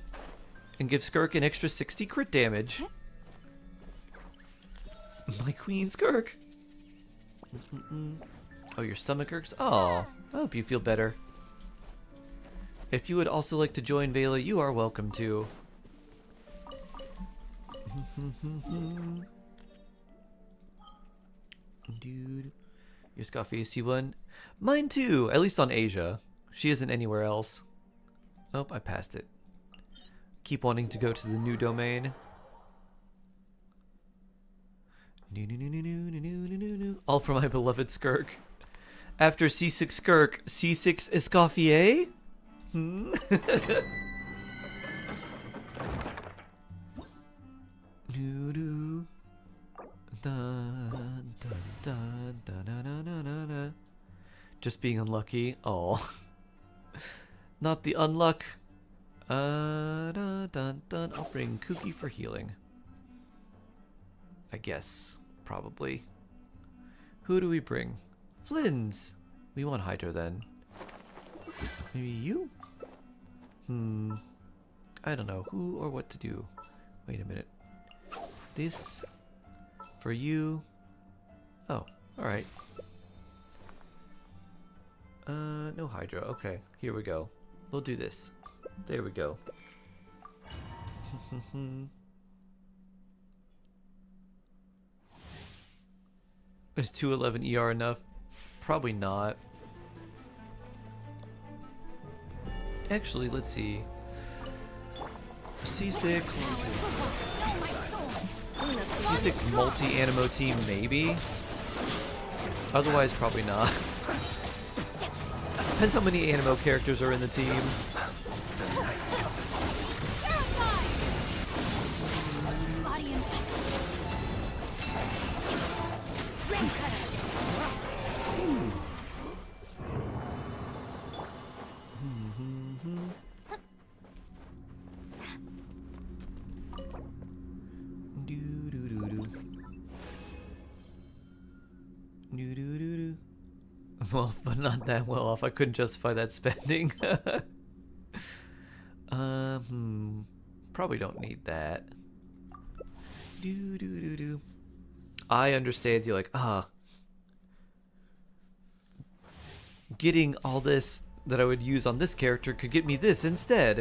and give Skirk an extra 60 crit damage. My queen Skirk. Oh, your stomach irks? Oh, I hope you feel better. If you would also like to join Vela, you are welcome to. Dude, your Scoffier C1. Mine too, at least on Asia. She isn't anywhere else. Oh, I passed it. Keep wanting to go to the new domain. All for my beloved Skirk. After C6 Skirk, C6 Escoffier? Just being unlucky. Oh. Not the unluck. I'll bring Kooky for healing. I guess. Probably. Who do we bring? Flynn's. We want Hydra then. Maybe you? I don't know who or what to do. Wait a minute. This for you. Oh, alright. No Hydra. Okay, here we go. We'll do this. There we go. Is 211 ER enough? Probably not. Actually, let's see. C6. C6 multi-animo team, maybe? Otherwise, probably not. Depends how many animo characters are in the team. Well, but not that well off. I couldn't justify that spending. Probably don't need that. I understand you're like, getting all this that I would use on this character could get me this instead.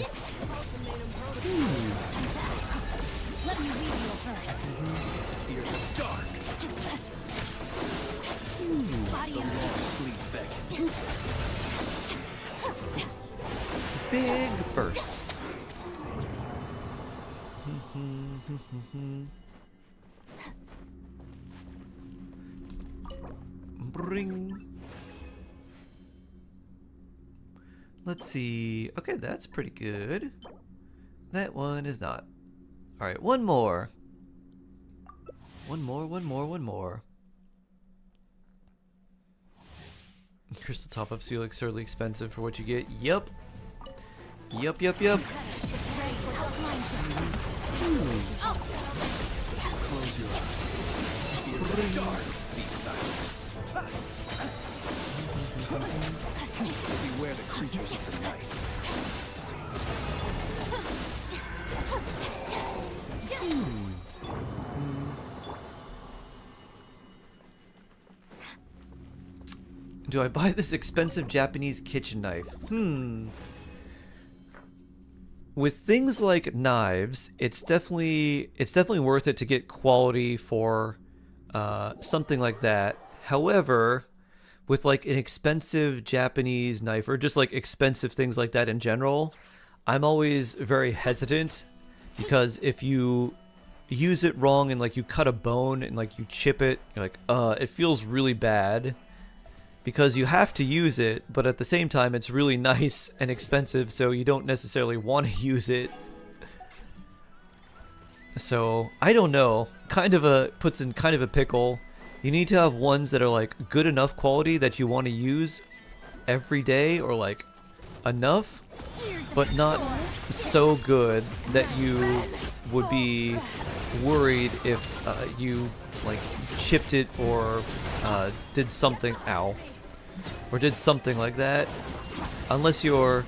Let me read you first. Fear the dark. Body The long sleep beckons. Big burst. Bring. Let's see. Okay, that's pretty good. That one is not. Alright, one more. One more. Crystal top-ups feel absurdly expensive for what you get. Yup. Yup. Close your eyes. Fear the dark. Be silent. Beware the creatures of the night. Do I buy this expensive Japanese kitchen knife? With things like knives, it's definitely worth it to get quality for something like that. However, with like an expensive Japanese knife or just like expensive things like that in general, I'm always very hesitant because if you use it wrong and like you cut a bone and like you chip it, you're like, it feels really bad because you have to use it, but at the same time it's really nice and expensive, so you don't necessarily want to use it. So I don't know, puts in kind of a pickle. You need to have ones that are like good enough quality that you want to use every day, or like enough, but not so good that you would be worried if you like chipped it or did something, or did something like that. Unless you're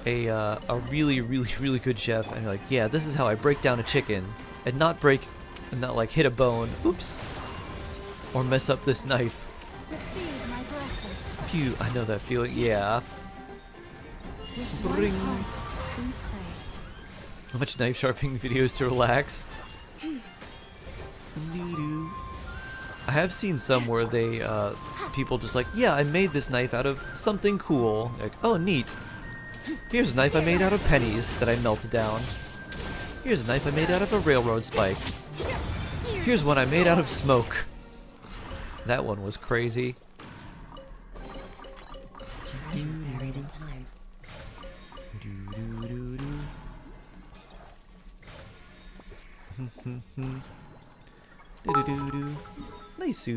a really good chef and you're like, yeah, this is how I break down a chicken, and not like hit a bone, oops, or mess up this knife. Phew, I know that feeling, yeah. Bring. How much knife sharpening videos to relax? I have seen some where they, people just like, yeah, I made this knife out of something cool. Like, oh, neat. Here's a knife I made out of pennies that I melted down. Here's a knife I made out of a railroad spike. Here's one I made out of smoke. That one was crazy. Nice.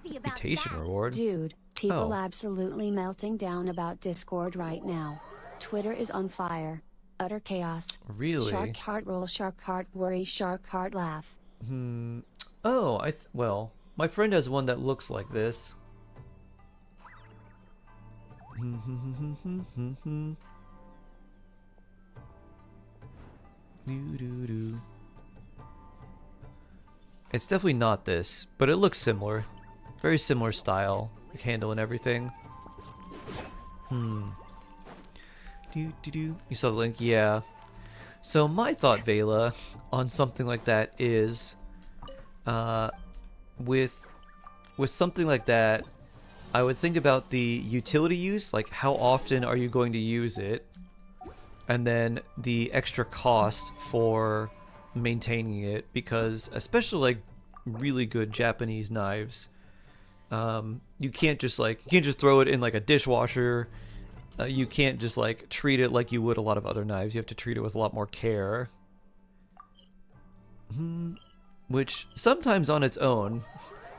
Mutation reward. Dude, people absolutely melting down about Discord right now. Twitter is on fire. Utter chaos. Really? Shark heart roll, shark heart worry, shark heart laugh. Oh, well, my friend has one that looks like this. It's definitely not this, but it looks similar. Very similar style, like handle and everything. You saw the link? Yeah. So my thought, Vela, on something like that is, with something like that, I would think about the utility use, like how often are you going to use it, and then the extra cost for maintaining it, because especially like really good Japanese knives, you can't just throw it in like a dishwasher. You can't just like treat it like you would a lot of other knives. You have to treat it with a lot more care, which sometimes on its own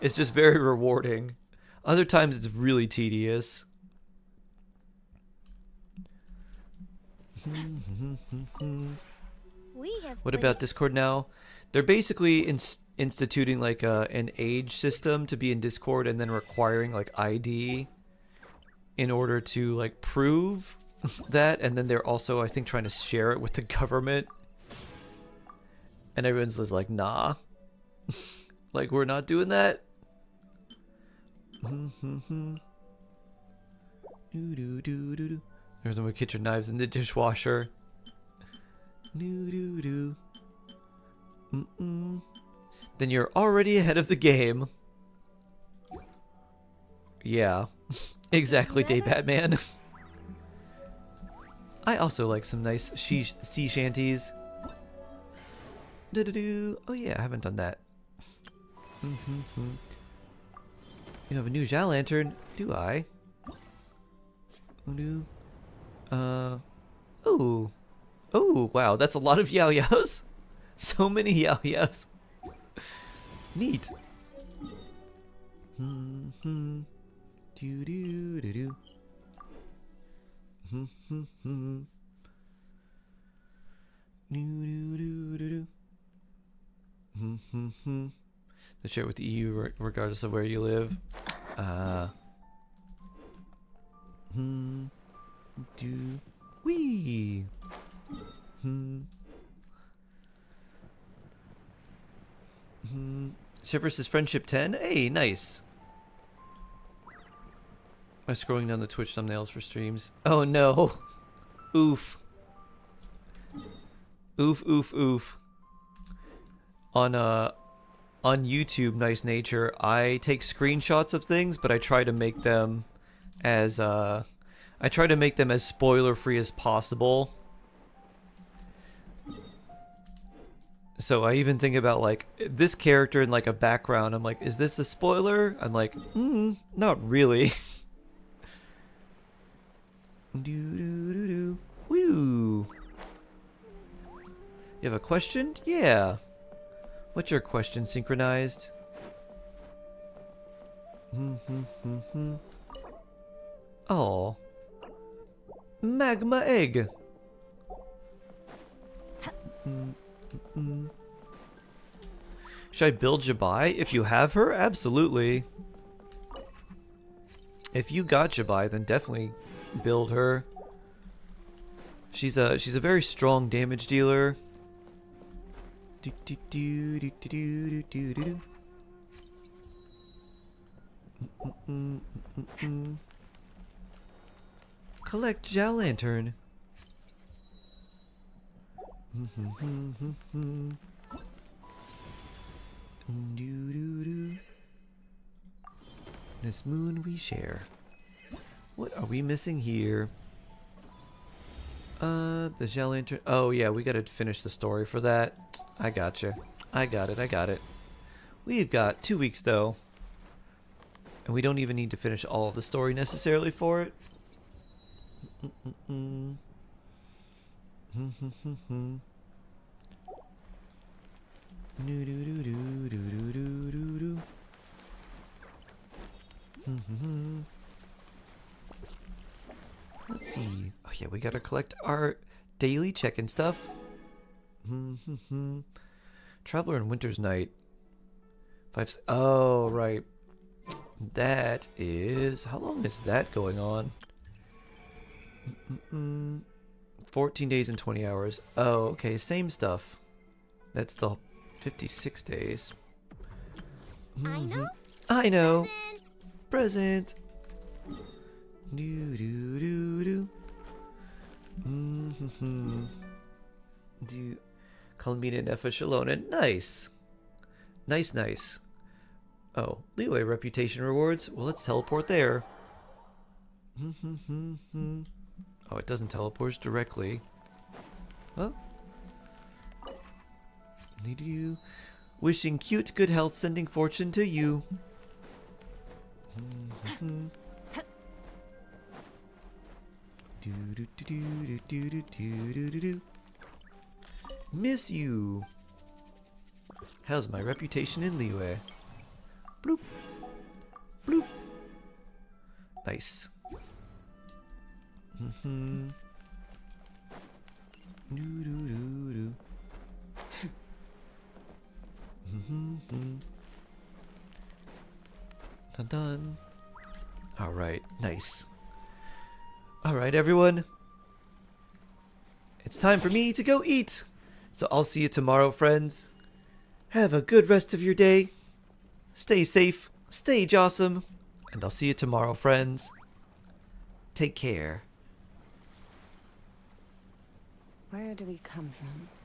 is just very rewarding. Other times it's really tedious. We have What about Discord now? They're basically instituting like an age system to be in Discord, and then requiring like ID in order to like prove that, and then they're also, I think, trying to share it with the government. And everyone's just like, nah. Like, we're not doing that. There's the kitchen knives in the dishwasher. Then you're already ahead of the game. Yeah, exactly, Day Batman. I also like some nice sea shanties. Oh yeah, I haven't done that. You have a new Zhao Lantern, do I? Oh. Oh, wow, that's a lot of Yao-Yaos. So many Yao-Yaos. Neat. They share it with the EU regardless of where you live. Wee. Shivers is Friendship 10? Hey, nice. I'm scrolling down the Twitch thumbnails for streams. Oh no. Oof. Oof, oof, oof. On YouTube, Nice Nature, I take screenshots of things, but I try to make them as spoiler free as possible. So I even think about like this character in like a background. I'm like, is this a spoiler? I'm like, not really. Woo. You have a question? Yeah. What's your question, Synchronized? Oh. Magma egg. Should I build Jabai? If you have her, absolutely. If you got Jabai, then definitely build her. She's a very strong damage dealer. Collect Zhao Lantern. This moon we share. What are we missing here? The Zhao Lantern. Oh yeah, we gotta finish the story for that. I gotcha. I got it. We've got 2 weeks though. And we don't even need to finish all of the story necessarily for it. Let's see. Oh yeah, we gotta collect our daily check-in stuff. Traveler in Winter's Night. Oh, right. That is... How long is that going on? 14 days and 20 hours. Oh, okay. Same stuff. That's the 56 days. I know. I know. Present. Do. Colombian and Effa Shalonen. Nice. Nice. Oh, Leeway reputation rewards. Well, let's teleport there. Oh, it doesn't teleport directly. Oh. Need you. Wishing cute good health, sending fortune to you. Miss you. How's my reputation in Leeway? Bloop. Bloop. Nice. Dun dun. Alright, nice. Alright, everyone. It's time for me to go eat. So I'll see you tomorrow, friends. Have a good rest of your day. Stay safe, stay jawsome, and I'll see you tomorrow, friends. Take care. Where do we come from?